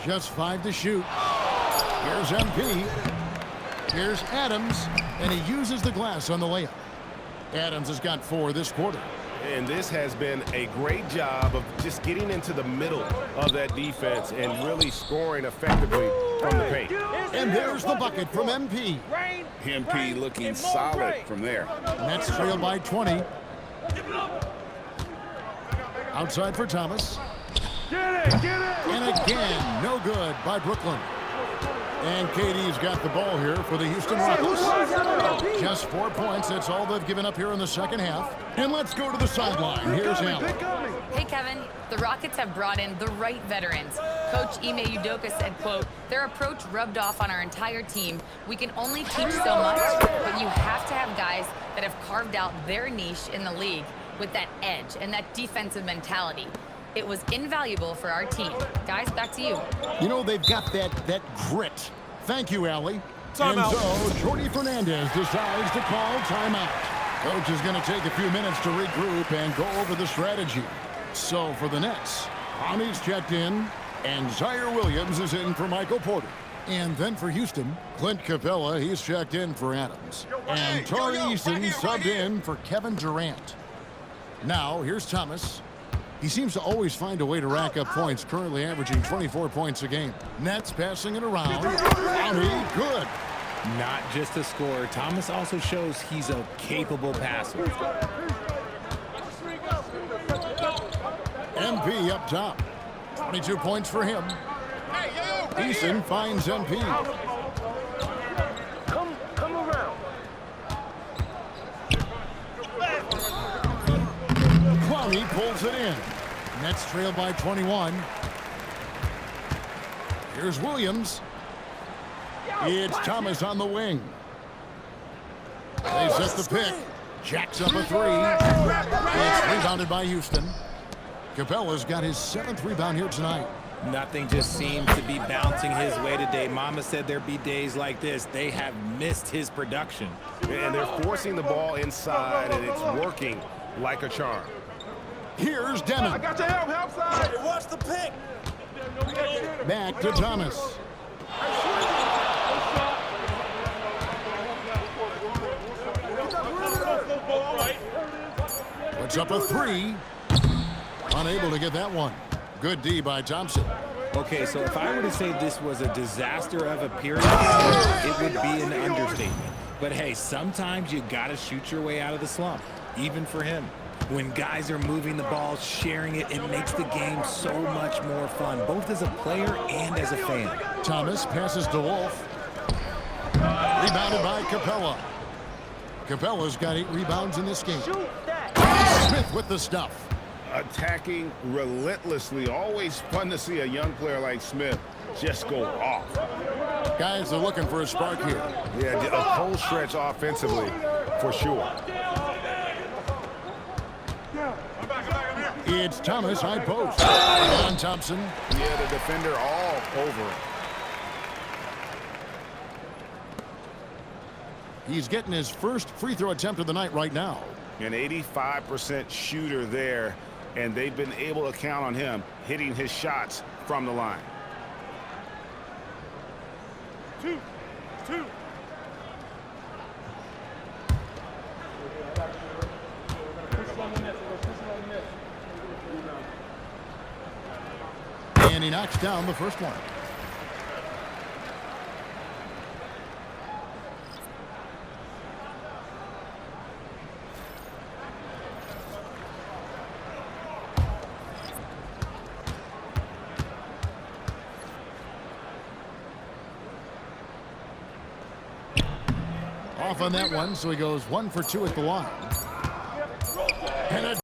Just 5 to shoot. Here's MP. Here's Adams, and he uses the glass on the layup. Adams has got 4 this quarter. And this has been a great job of just getting into the middle of that defense and really scoring effectively from the paint. And there's the bucket from MP. MP looking solid from there. Nets trail by 20. Outside for Thomas. And again, no good by Brooklyn. And KD's got the ball here for the Houston Rockets. Just 4 points. That's all they've given up here in the second half. And let's go to the sideline. Here's Allen. Hey, Kevin. The Rockets have brought in the right veterans. Coach Ime Udoka said, quote, their approach rubbed off on our entire team. We can only teach so much, but you have to have guys that have carved out their niche in the league with that edge and that defensive mentality. It was invaluable for our team. Guys, back to you. You know, they've got that grit. Thank you, Allie. Timeout. And so, Jordy Fernandez decides to call timeout. Coach is going to take a few minutes to regroup and go over the strategy. So, for the Nets, Ronnie's checked in, and Zaire Williams is in for Michael Porter. And then for Houston, Clint Capella, he's checked in for Adams. And Tari Eason subbed in for Kevin Durant. Now, here's Thomas. He seems to always find a way to rack up points, currently averaging 24 points a game. Nets passing it around. Ronnie, good. Not just a scorer, Thomas also shows he's a capable passer. MP up top. 22 points for him. Eason finds MP. Come around. Clowney pulls it in. Nets trail by 21. Here's Williams. It's Thomas on the wing. They set the pick. Jacks up a 3. It's rebounded by Houston. Capella's got his 7th rebound here tonight. Nothing just seems to be bouncing his way today. Mama said there'd be days like this. They have missed his production. And they're forcing the ball inside, and it's working like a charm. Here's Demon. I got your help side. Watch the pick. Back to Thomas. Puts up a 3. Unable to get that one. Good D by Thompson. Okay, so if I were to say this was a disaster of a period, it would be an understatement. But hey, sometimes you gotta shoot your way out of the slump, even for him. When guys are moving the ball, sharing it, it makes the game so much more fun, both as a player and as a fan. Thomas passes to Wolf. Rebounded by Capella. Capella's got 8 rebounds in this game. Smith with the stuff. Attacking relentlessly. Always fun to see a young player like Smith just go off. Guys are looking for a spark here. Yeah, a cold stretch offensively for sure. It's Thomas, high post. On Thompson. Yeah, the defender all over it. He's getting his first free throw attempt of the night right now. An 85% shooter there, and they've been able to count on him hitting his shots from the line. 2. And he knocks down the first one. Off on that one, so he goes 1 for 2 at the line. And a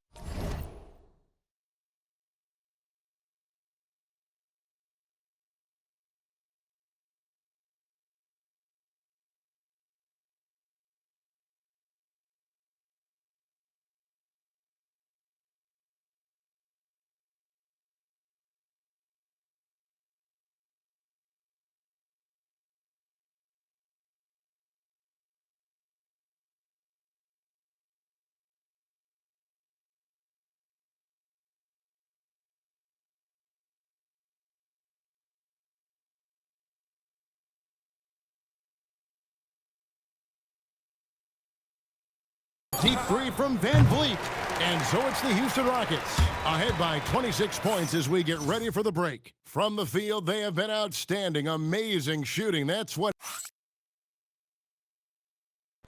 Deep three from Van Vliet. And so it's the Houston Rockets ahead by 26 points as we get ready for the break. From the field, they have been outstanding. Amazing shooting. That's what...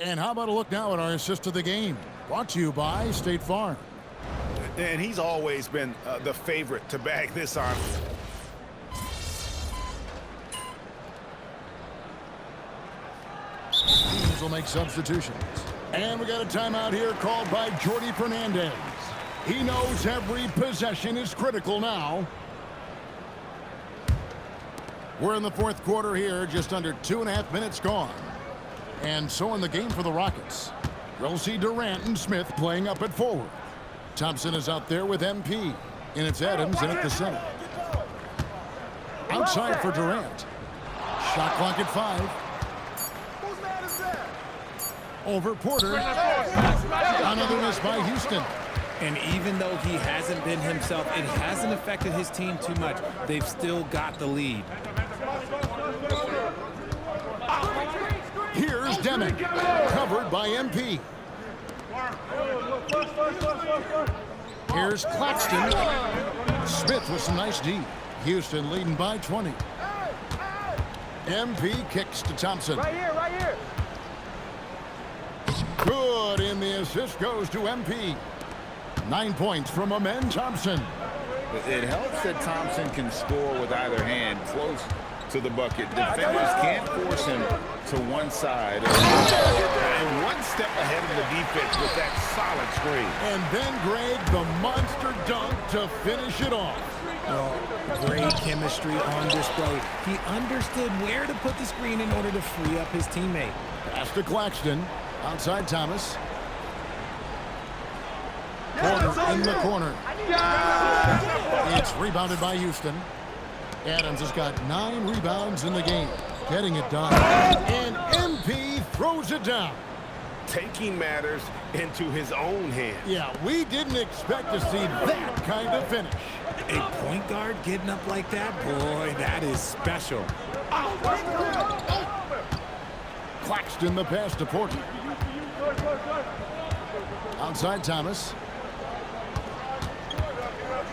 And how about a look now at our assist of the game? Brought to you by State Farm. And he's always been the favorite to bag this on. Teams will make substitutions. And we got a timeout here called by Jordi Fernandez. He knows every possession is critical now. We're in the fourth quarter here, just under 2.5 minutes gone. And so in the game for the Rockets, we'll see Durant and Smith playing up at forward. Thompson is out there with MP. And it's Adams in at the center. Outside for Durant. Shot clock at 5. Over Porter. Another miss by Houston. And even though he hasn't been himself, it hasn't affected his team too much. They've still got the lead. Here's Deming, covered by MP. Here's Claxton. Smith with some nice D. Houston leading by 20. MP kicks to Thompson. Right here. Good, and the assist goes to MP. 9 points from Amen Thompson. It helps that Thompson can score with either hand close to the bucket. Defenders can't force him to one side. And one step ahead of the defense with that solid screen. And then Greg, the monster dunk to finish it off. Well, great chemistry on display. He understood where to put the screen in order to free up his teammate. Pass to Claxton. Outside Thomas. Porter in the corner. It's rebounded by Houston. Adams has got 9 rebounds in the game. Getting it done. And MP throws it down. Taking matters into his own hands. Yeah, we didn't expect to see that kind of finish. A point guard getting up like that? Boy, that is special. Claxton the pass to Porter. Outside Thomas.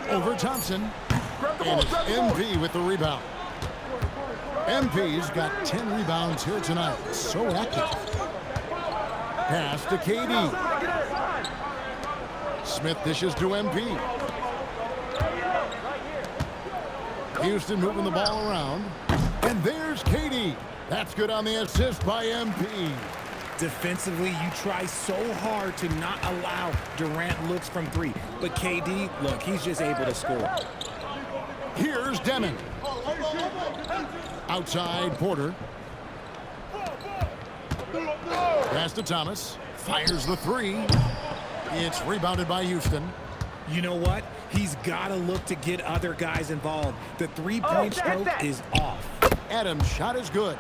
Over Thompson. And it's MP with the rebound. MP's got 10 rebounds here tonight. So active. Pass to KD. Smith dishes to MP. Houston moving the ball around. And there's KD. That's good on the assist by MP. Defensively, you try so hard to not allow Durant looks from 3. But KD, look, he's just able to score. Here's Deming. Outside Porter. Pass to Thomas. Fires the 3. It's rebounded by Houston. You know what? He's got to look to get other guys involved. The three-point stroke is off. Adams' shot is good.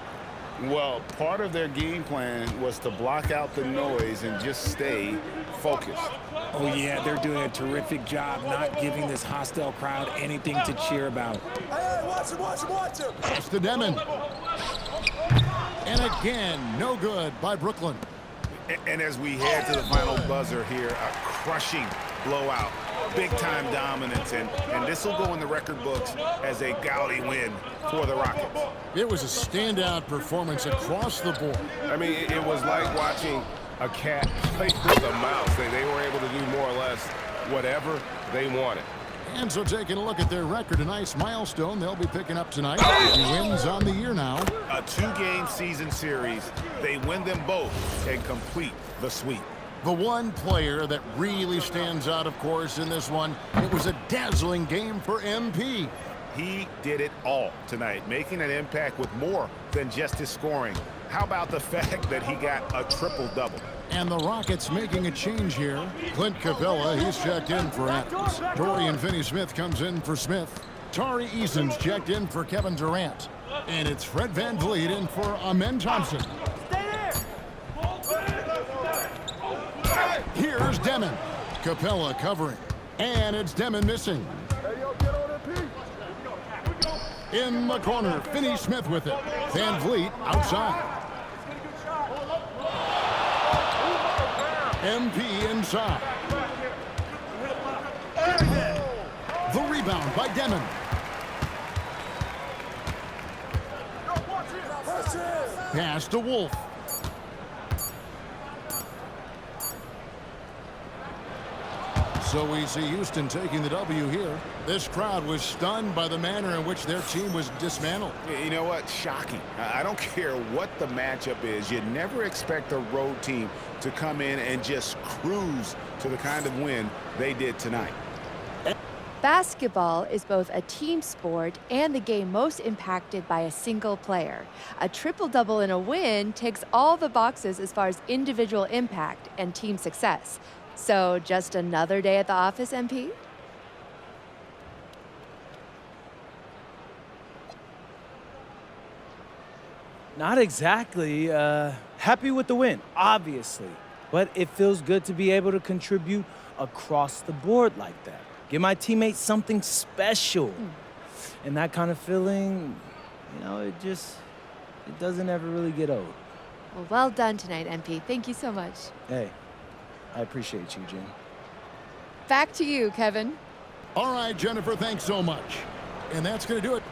Well, part of their game plan was to block out the noise and just stay focused. Oh, yeah, they're doing a terrific job not giving this hostile crowd anything to cheer about. Hey, watch him. Pass to Deming. And again, no good by Brooklyn. And as we head to the final buzzer here, a crushing blowout. Big-time dominance, and this will go in the record books as a gaudy win for the Rockets. It was a standout performance across the board. I mean, it was like watching a cat play with a mouse. They were able to do more or less whatever they wanted. And so taking a look at their record, a nice milestone they'll be picking up tonight. He wins on the year now. A 2-game season series. They win them both and complete the sweep. The one player that really stands out, of course, in this one, it was a dazzling game for MP. He did it all tonight, making an impact with more than just his scoring. How about the fact that he got a triple-double? And the Rockets making a change here. Clint Capella, he's checked in for Adams. Dorian Finney-Smith comes in for Smith. Tari Eason's checked in for Kevin Durant. And it's Fred Van Vliet in for Amen Thompson. Here's Deming. Capella covering. And it's Deming missing. In the corner, Finney-Smith with it. Van Vliet outside. MP inside. The rebound by Demon. Pass to Wolf. So we see Houston taking the W here. This crowd was stunned by the manner in which their team was dismantled. You know what? Shocking. I don't care what the matchup is. You never expect a road team to come in and just cruise to the kind of win they did tonight. Basketball is both a team sport and the game most impacted by a single player. A triple-double in a win ticks all the boxes as far as individual impact and team success. So just another day at the office, MP? Not exactly. Happy with the win, obviously. But it feels good to be able to contribute across the board like that. Give my teammates something special. And that kind of feeling, it doesn't ever really get old. Well done tonight, MP. Thank you so much. Hey, I appreciate you, Jen. Back to you, Kevin. All right, Jennifer, thanks so much. And that's going to do it.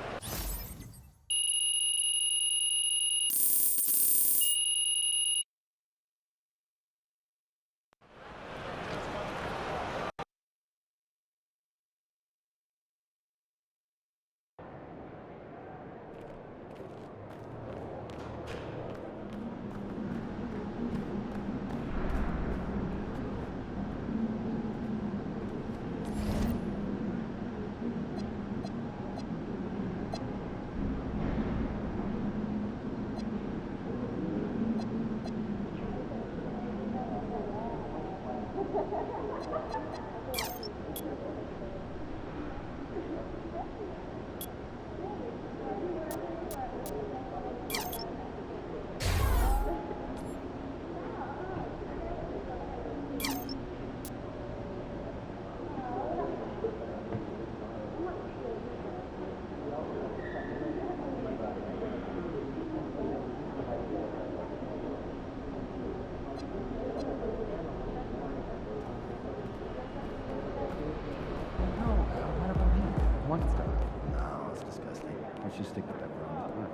No, it's disgusting. Let's just stick with that for all the time.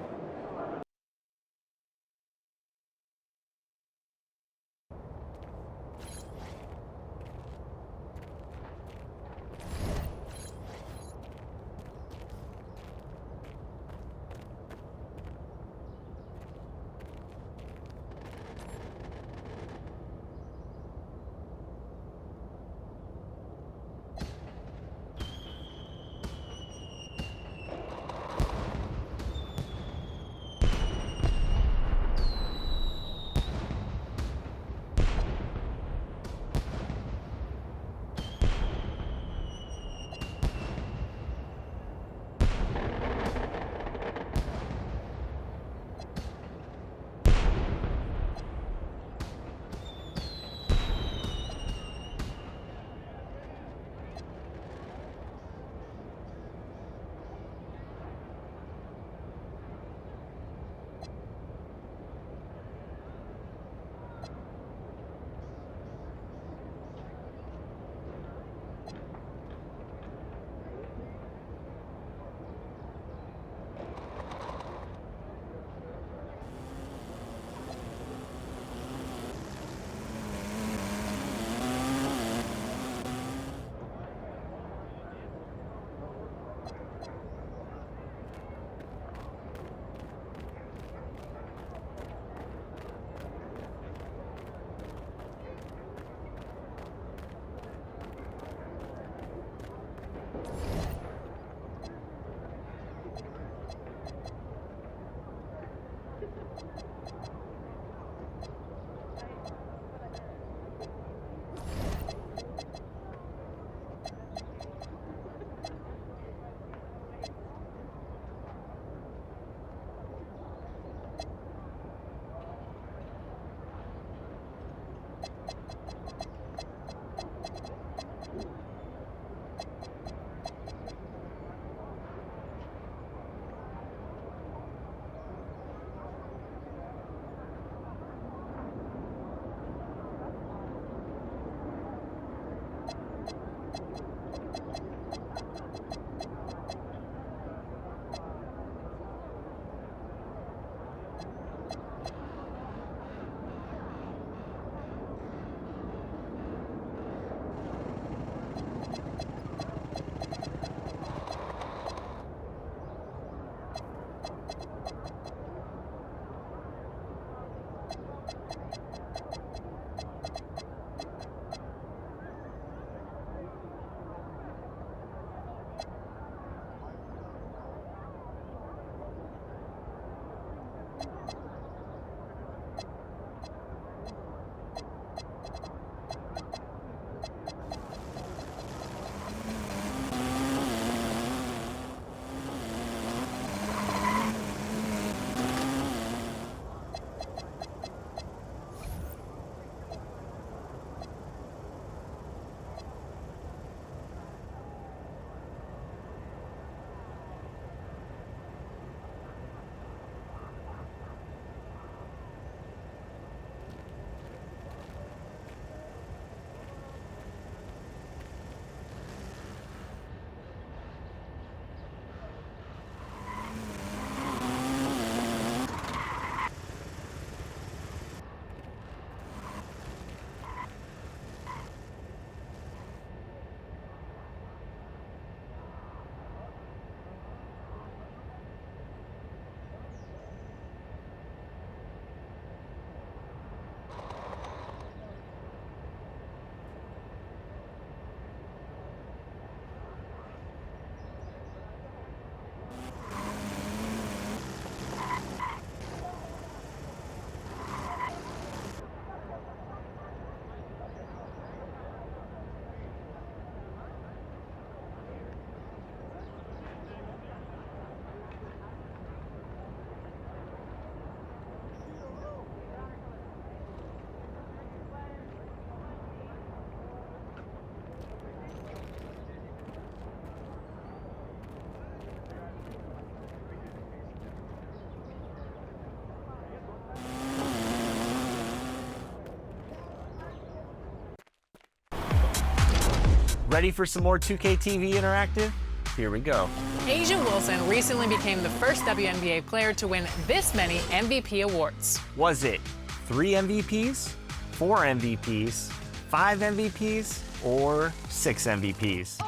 Ready for some more 2K TV Interactive? Here we go. Asia Wilson recently became the first WNBA player to win this many MVP awards. Was it 3 MVPs, 4 MVPs, 5 MVPs, or 6 MVPs?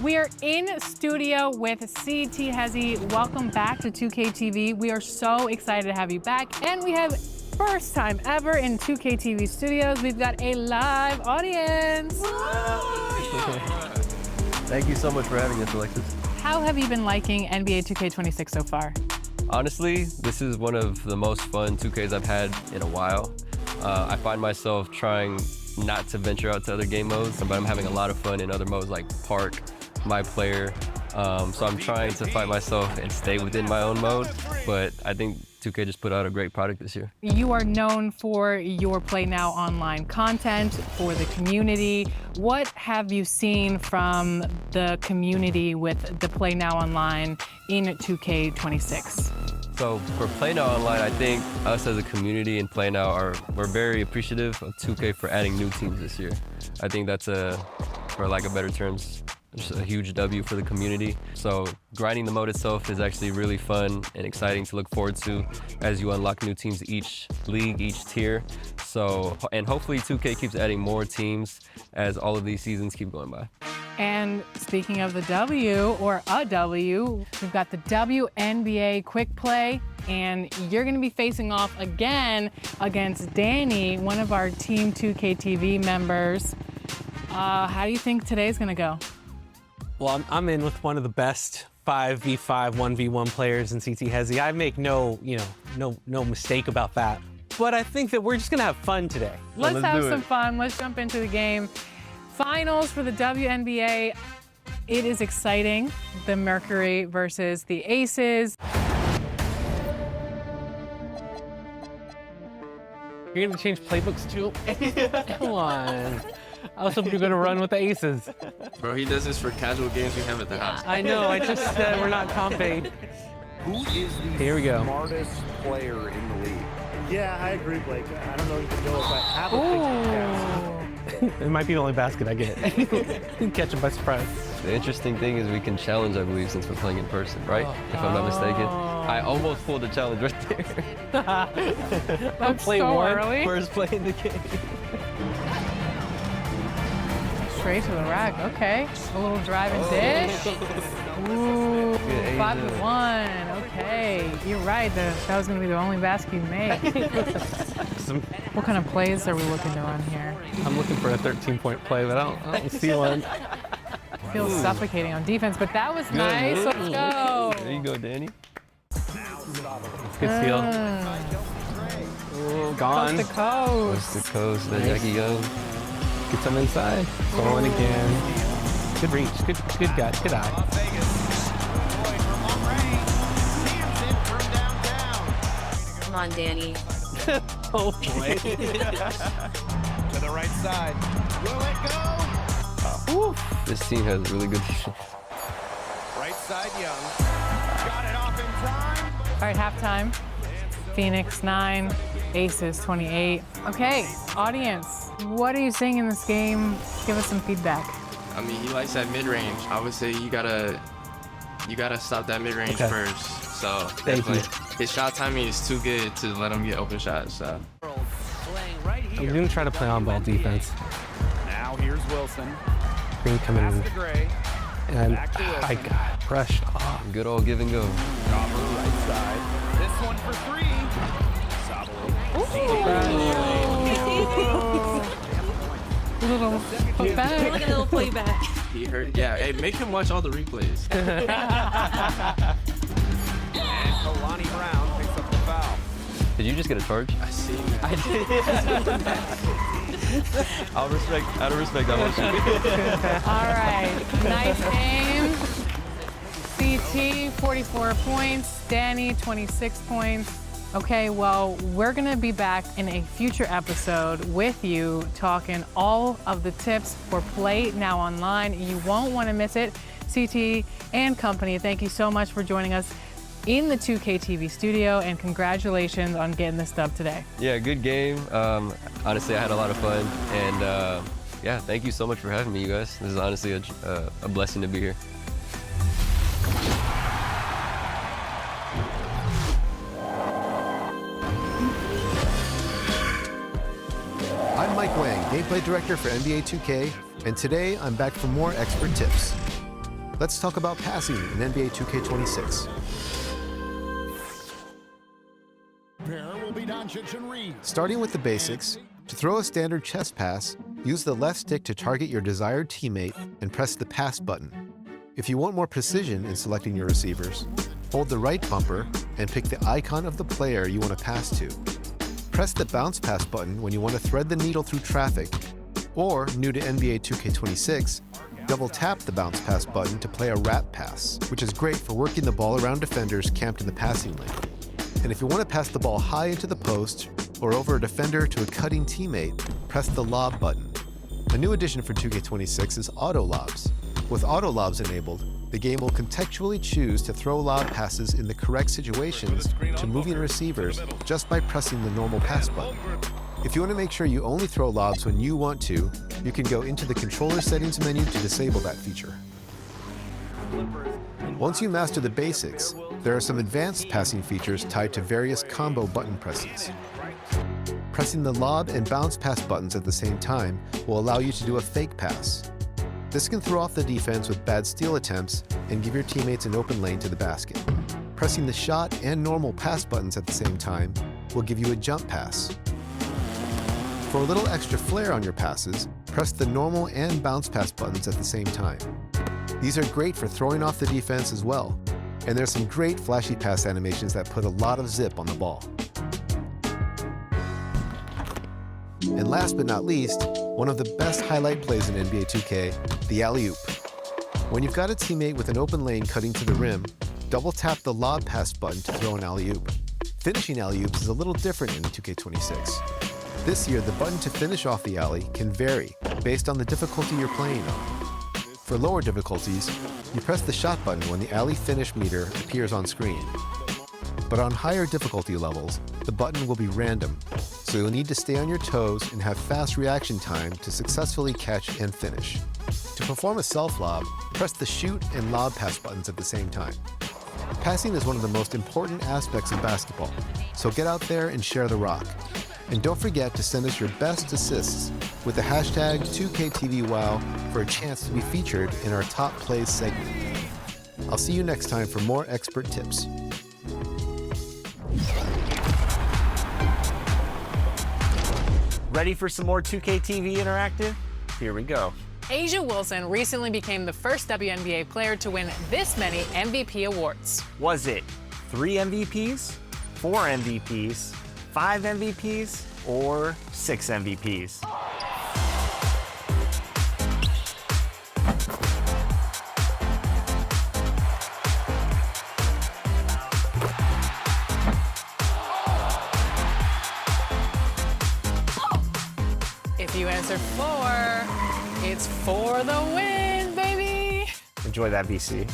We are in studio with CT Hezi. Welcome back to 2K TV. We are so excited to have you back. And we have first time ever in 2K TV studios. We've got a live audience. Thank you so much for having us, Alexis. How have you been liking NBA 2K26 so far? Honestly, this is one of the most fun 2Ks I've had in a while. I find myself trying not to venture out to other game modes, but I'm having a lot of fun in other modes like Park, My Player. So I'm trying to fight myself and stay within my own mode, but I think 2K just put out a great product this year. You are known for your Play Now online content, for the community. What have you seen from the community with the Play Now online in 2K26? So for Play Now Online, I think us as a community in Play Now we're very appreciative of 2K for adding new teams this year. I think that's for lack of better terms, just a huge W for the community. So grinding the mode itself is actually really fun and exciting to look forward to as you unlock new teams each league, each tier. So, and hopefully 2K keeps adding more teams as all of these seasons keep going by. And speaking of the W, or a W, we've got the WNBA Quick Play, and you're gonna be facing off again against Danny, one of our Team 2K TV members. How do you think today's gonna go? Well, I'm in with one of the best 5v5, 1v1 players in CT Hezi. I make no mistake about that. But I think that we're just gonna have fun today. Let's have some fun. Let's jump into the game. Finals for the WNBA. It is exciting. The Mercury versus the Aces. You're gonna change playbooks too? Come on. I was hoping you're gonna run with the Aces. Bro, he does this for casual games we have at the house. I know, I just said we're not comping. Who is the Here we go. smartest player in the league? Yeah, I agree, Blake. I don't know if you can do it, but have a think. It might be the only basket I get. Catch him by surprise. The interesting thing is we can challenge, I believe, since we're playing in person, right? If I'm not mistaken. I almost pulled the challenge right there. That's play so one, early. First play in the game. Straight to the rack. Okay. A little drive and dish. Ooh, 5-1. Okay. You're right. That was going to be the only basket you made. What kind of plays are we looking to run here? I'm looking for a 13-point play, but I don't see one. Feels suffocating on defense, but that was nice. Let's go. There you go, Danny. Good steal. Coast Gone. to coast. Coast to coast, the Jackie Young. Get some inside. Going again. Good reach. Good gut. Good eye. Come on, Danny. Oh boy. To the right side. Will it go? This team has really good defense. Right side, Young. Got it off in time. All right, halftime. Phoenix 9, Aces 28. Okay, audience, what are you seeing in this game? Give us some feedback. I mean, he likes that mid-range. I would say you gotta stop that mid-range first. So Thank you. His shot timing is too good to let him get open shots. So I'm gonna try to play on-ball defense. Now here's Wilson. Green coming in. Pass to Gray. And Back to Wilson. I got brushed off. Good old give and go. Copper right side. This one for 3. Little put back. Look at the little playback. he hurt. Yeah, hey, make him watch all the replays. And Kalani Brown picks up the foul. Did you just get a charge? I see. I did. Out of respect, I won't shoot. All right, nice game. CT, 44 points. Danny, 26 points. Okay, well, we're going to be back in a future episode with you talking all of the tips for Play Now Online. You won't want to miss it. CT and company, thank you so much for joining us in the 2K TV studio, and congratulations on getting this dub today. Yeah, good game. Honestly, I had a lot of fun, and yeah, thank you so much for having me, you guys. This is honestly a blessing to be here. I'm Mike Wang, Gameplay Director for NBA 2K, and today I'm back for more expert tips. Let's talk about passing in NBA 2K26. Starting with the basics, to throw a standard chest pass, use the left stick to target your desired teammate and press the pass button. If you want more precision in selecting your receivers, hold the right bumper and pick the icon of the player you want to pass to. Press the bounce pass button when you want to thread the needle through traffic, or, new to NBA 2K26, double tap the bounce pass button to play a wrap pass, which is great for working the ball around defenders camped in the passing lane. And if you want to pass the ball high into the post or over a defender to a cutting teammate, press the lob button. A new addition for 2K26 is auto lobs. With auto lobs enabled, the game will contextually choose to throw lob passes in the correct situations to moving receivers just by pressing the normal pass button. If you want to make sure you only throw lobs when you want to, you can go into the controller settings menu to disable that feature. Once you master the basics, there are some advanced passing features tied to various combo button presses. Pressing the lob and bounce pass buttons at the same time will allow you to do a fake pass. This can throw off the defense with bad steal attempts and give your teammates an open lane to the basket. Pressing the shot and normal pass buttons at the same time will give you a jump pass. For a little extra flair on your passes, press the normal and bounce pass buttons at the same time. These are great for throwing off the defense as well, and there's some great flashy pass animations that put a lot of zip on the ball. And last but not least, one of the best highlight plays in NBA 2K, the alley-oop. When you've got a teammate with an open lane cutting to the rim, double tap the lob pass button to throw an alley-oop. Finishing alley-oops is a little different in 2K26. This year, the button to finish off the alley can vary based on the difficulty you're playing on. For lower difficulties, you press the shot button when the alley finish meter appears on screen. But on higher difficulty levels, the button will be random, so you'll need to stay on your toes and have fast reaction time to successfully catch and finish. To perform a self-lob, press the shoot and lob pass buttons at the same time. Passing is one of the most important aspects of basketball, so get out there and share the rock. And don't forget to send us your best assists with the hashtag 2KTVWow for a chance to be featured in our Top Plays segment. I'll see you next time for more expert tips. Ready for some more 2K TV Interactive? Here we go. A'ja Wilson recently became the first WNBA player to win this many MVP awards. Was it 3 MVPs, 4 MVPs, 5 MVPs, or 6 MVPs? If you answer 4, it's for the win, baby! Enjoy that, BC.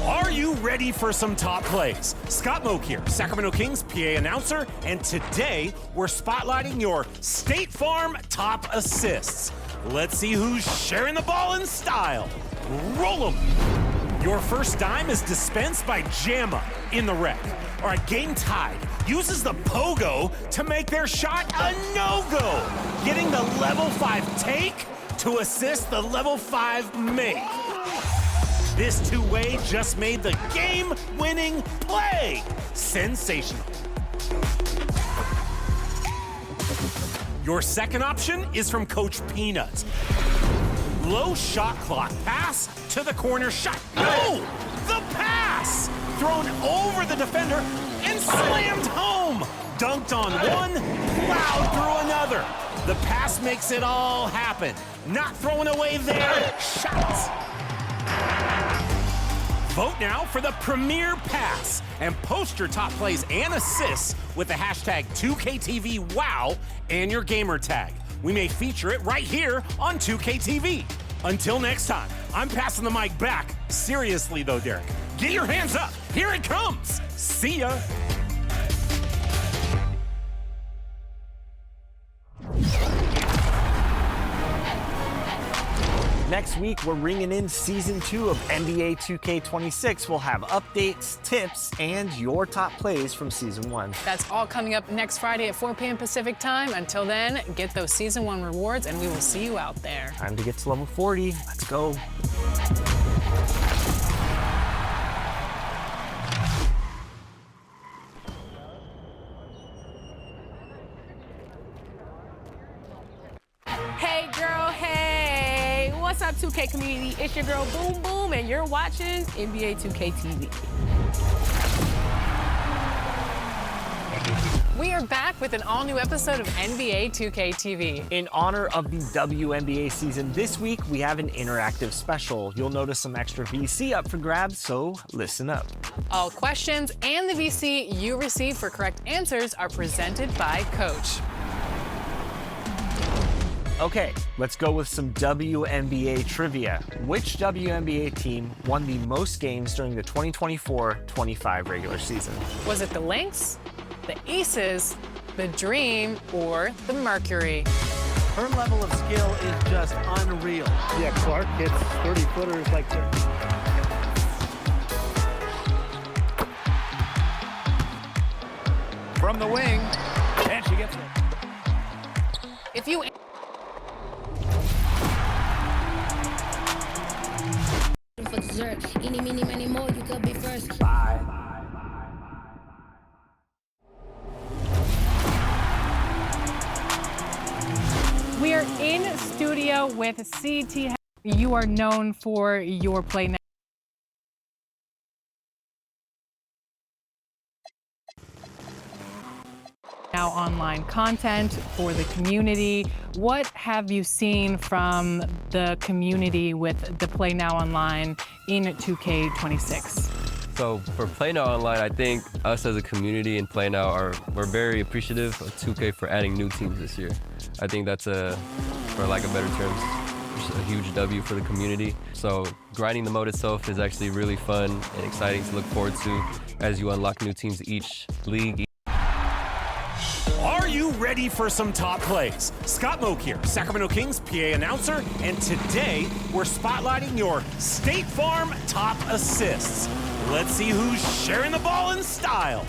Are you ready for some top plays? Scott Moak here, Sacramento Kings PA announcer, and today we're spotlighting your State Farm top assists. Let's see who's sharing the ball in style. Roll 'em. Your first dime is dispensed by Jamma in the rec. All right, game tied. Uses the pogo to make their shot a no-go, getting the level 5 take to assist the level 5 make. This two-way just made the game-winning play. Sensational. Your second option is from Coach Peanut. Low shot clock pass to the corner shot. No! The pass! Thrown over the defender and slammed home. Dunked on one, plowed through another. The pass makes it all happen. Not throwing away their shots. Vote now for the premier pass and post your top plays and assists with the hashtag 2KTVWOW and your gamer tag. We may feature it right here on 2KTV. Until next time, I'm passing the mic back. Seriously though, Derek, get your hands up. Here it comes. See ya. Next week, we're ringing in Season 2 of NBA 2K26. We'll have updates, tips, and your top plays from Season 1. That's all coming up next Friday at 4 p.m. Pacific time. Until then, get those Season 1 rewards, and we will see you out there. Time to get to level 40. Let's go. Hey, girl, hey. What's up, 2K community? It's your girl, Boom Boom, and you're watching NBA 2K TV. We are back with an all-new episode of NBA 2K TV. In honor of the WNBA season this week, we have an interactive special. You'll notice some extra VC up for grabs, so listen up. All questions and the VC you receive for correct answers are presented by Coach. Okay, let's go with some WNBA trivia. Which WNBA team won the most games during the 2024-25 regular season? Was it the Lynx, the Aces, the Dream, or the Mercury? Her level of skill is just unreal. Yeah, Clark hits 30-footers like From the wing, and she gets it. If you for dessert. Eeny, meeny, many more, you could be first. We are in studio with CT. You are known for your play now online content for the community. What have you seen from the community with the Play Now Online in 2K26? So for Play Now Online, I think us as a community in Play Now we're very appreciative of 2K for adding new teams this year. I think that's for lack of better terms, just a huge W for the community. So grinding the mode itself is actually really fun and exciting to look forward to as you unlock new teams each league. Are you ready for some top plays? Scott Moak here, Sacramento Kings PA announcer, and today we're spotlighting your State Farm top assists. Let's see who's sharing the ball in style.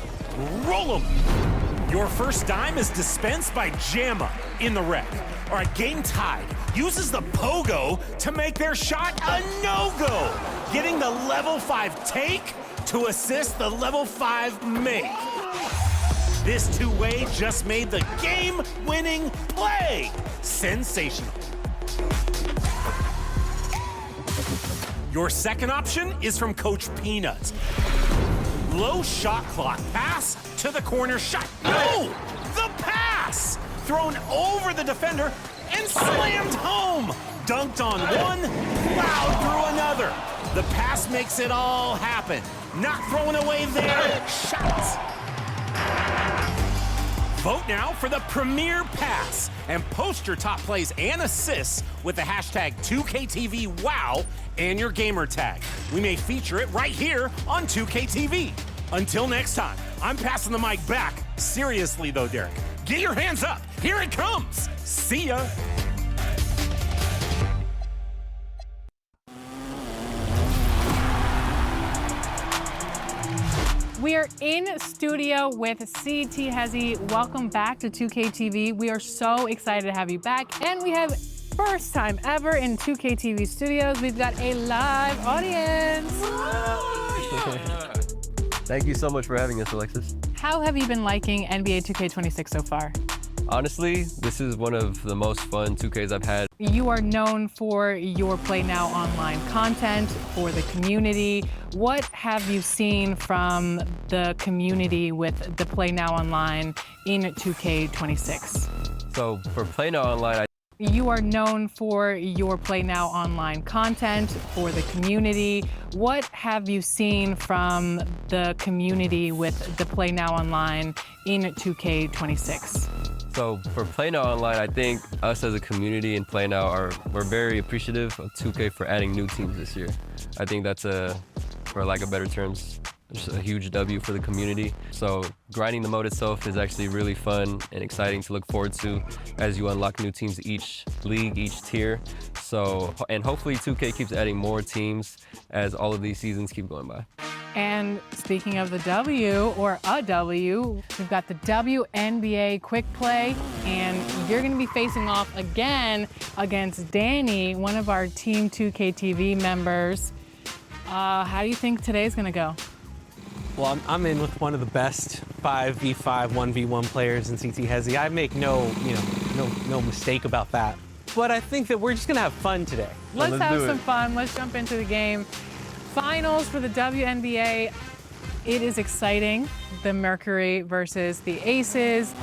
Roll 'em. Your first dime is dispensed by Jamma in the rec. All right, game tied. Uses the pogo to make their shot a no-go, getting the level 5 take to assist the level 5 make. This two-way just made the game-winning play. Sensational. Your second option is from Coach Peanut. Low shot clock pass to the corner shot. No! The pass! Thrown over the defender and slammed home. Dunked on one, plowed through another. The pass makes it all happen. Not throwing away their shots. Vote now for the premier pass and post your top plays and assists with the hashtag 2KTVWOW and your gamer tag. We may feature it right here on 2KTV. Until next time, I'm passing the mic back. Seriously though, Derek, get your hands up. Here it comes. See ya. We are in studio with CT Hezi. Welcome back to 2K TV. We are so excited to have you back. And we have first time ever in 2K TV studios. We've got a live audience. Thank you so much for having us, Alexis. How have you been liking NBA 2K26 so far? Honestly, this is one of the most fun 2Ks I've had. You are known for your Play Now Online content for the community. What have you seen from the community with the Play Now Online in 2K26? So for Play Now Online, you are known for your Play Now online content, for the community. What have you seen from the community with the Play Now online in 2K26? So for Play Now Online, I think us as a community in Play Now we're very appreciative of 2K for adding new teams this year. I think that's for lack of better terms, just a huge W for the community. So grinding the mode itself is actually really fun and exciting to look forward to as you unlock new teams each league, each tier. So, and hopefully 2K keeps adding more teams as all of these seasons keep going by. And speaking of the W, or a W, we've got the WNBA Quick Play, and you're going to be facing off again against Danny, one of our Team 2K TV members. How do you think today's going to go? Well, I'm in with one of the best 5v5, 1v1 players in CT Hezi. I make no mistake about that. But I think that we're just going to have fun today. Let's have some fun. Let's jump into the game. Finals for the WNBA. It is exciting. The Mercury versus the Aces.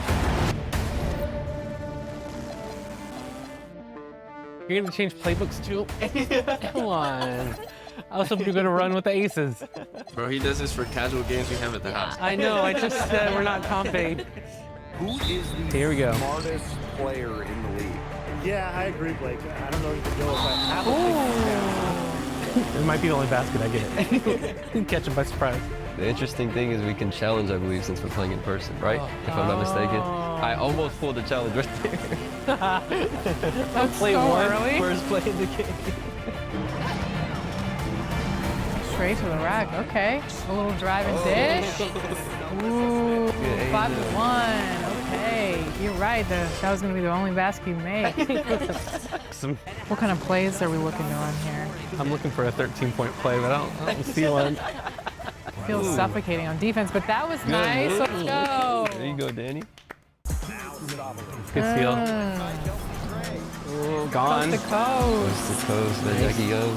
You're gonna change playbooks too? Come on. I was hoping you were gonna run with the Aces. Bro, he does this for casual games we have at the house. I know, I just said we're not comp aid. Who is the Here we go. smartest player in the league? Yeah, I agree, Blake. I don't know if you can go with that. It might be the only basket I get. Catch him by surprise. The interesting thing is we can challenge, I believe, since we're playing in person, right? If I'm not mistaken. I almost pulled the challenge right there. That's play so one, early. first play in the game. Straight to the rack. Okay. A little drive and dish. Ooh, 5-1. Okay. You're right. That was going to be the only basket you made. What kind of plays are we looking to run here? I'm looking for a 13-point play, but I don't see one. Feels suffocating on defense, but that was nice. Let's go. There you go, Danny. Good steal. Oh, gone. Coast to coast. Coast to coast, the Jackie Young.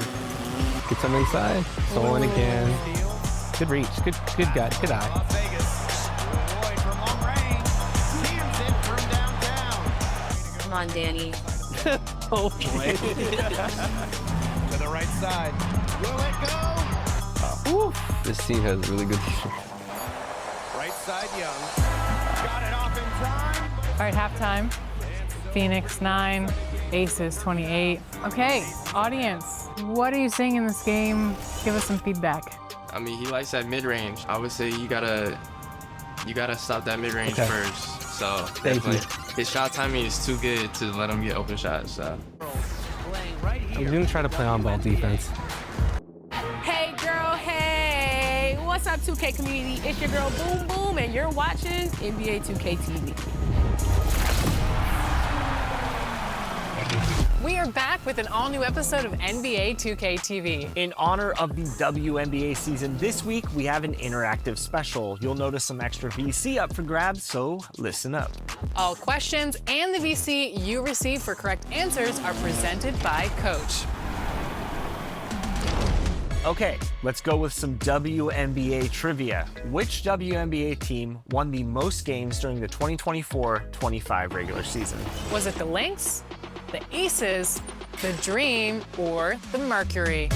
Get some inside. Stolen again. Good reach. Good gut. Good eye. Come on, Danny. Oh boy. To the right side. Will it go? This team has really good defense. Right side, Young. Got it off in time. All right, halftime. Phoenix 9, Aces 28. Okay, audience, what are you seeing in this game? Give us some feedback. I mean, he likes that mid-range. I would say you gotta stop that mid-range first. So Thank you. His shot timing is too good to let him get open shots. So. I'm gonna try to play on-ball defense. Hey, girl, hey. What's up, 2K community? It's your girl, Boom Boom, and you're watching NBA 2K TV. We are back with an all-new episode of NBA 2K TV. In honor of the WNBA season this week, we have an interactive special. You'll notice some extra VC up for grabs, so listen up. All questions and the VC you receive for correct answers are presented by Coach. Okay, let's go with some WNBA trivia. Which WNBA team won the most games during the 2024-25 regular season? Was it the Lynx, the Aces, the Dream, or the Mercury?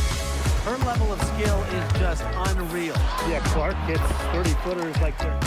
Her level of skill is just unreal. Yeah, Clark hits 30-footers like they're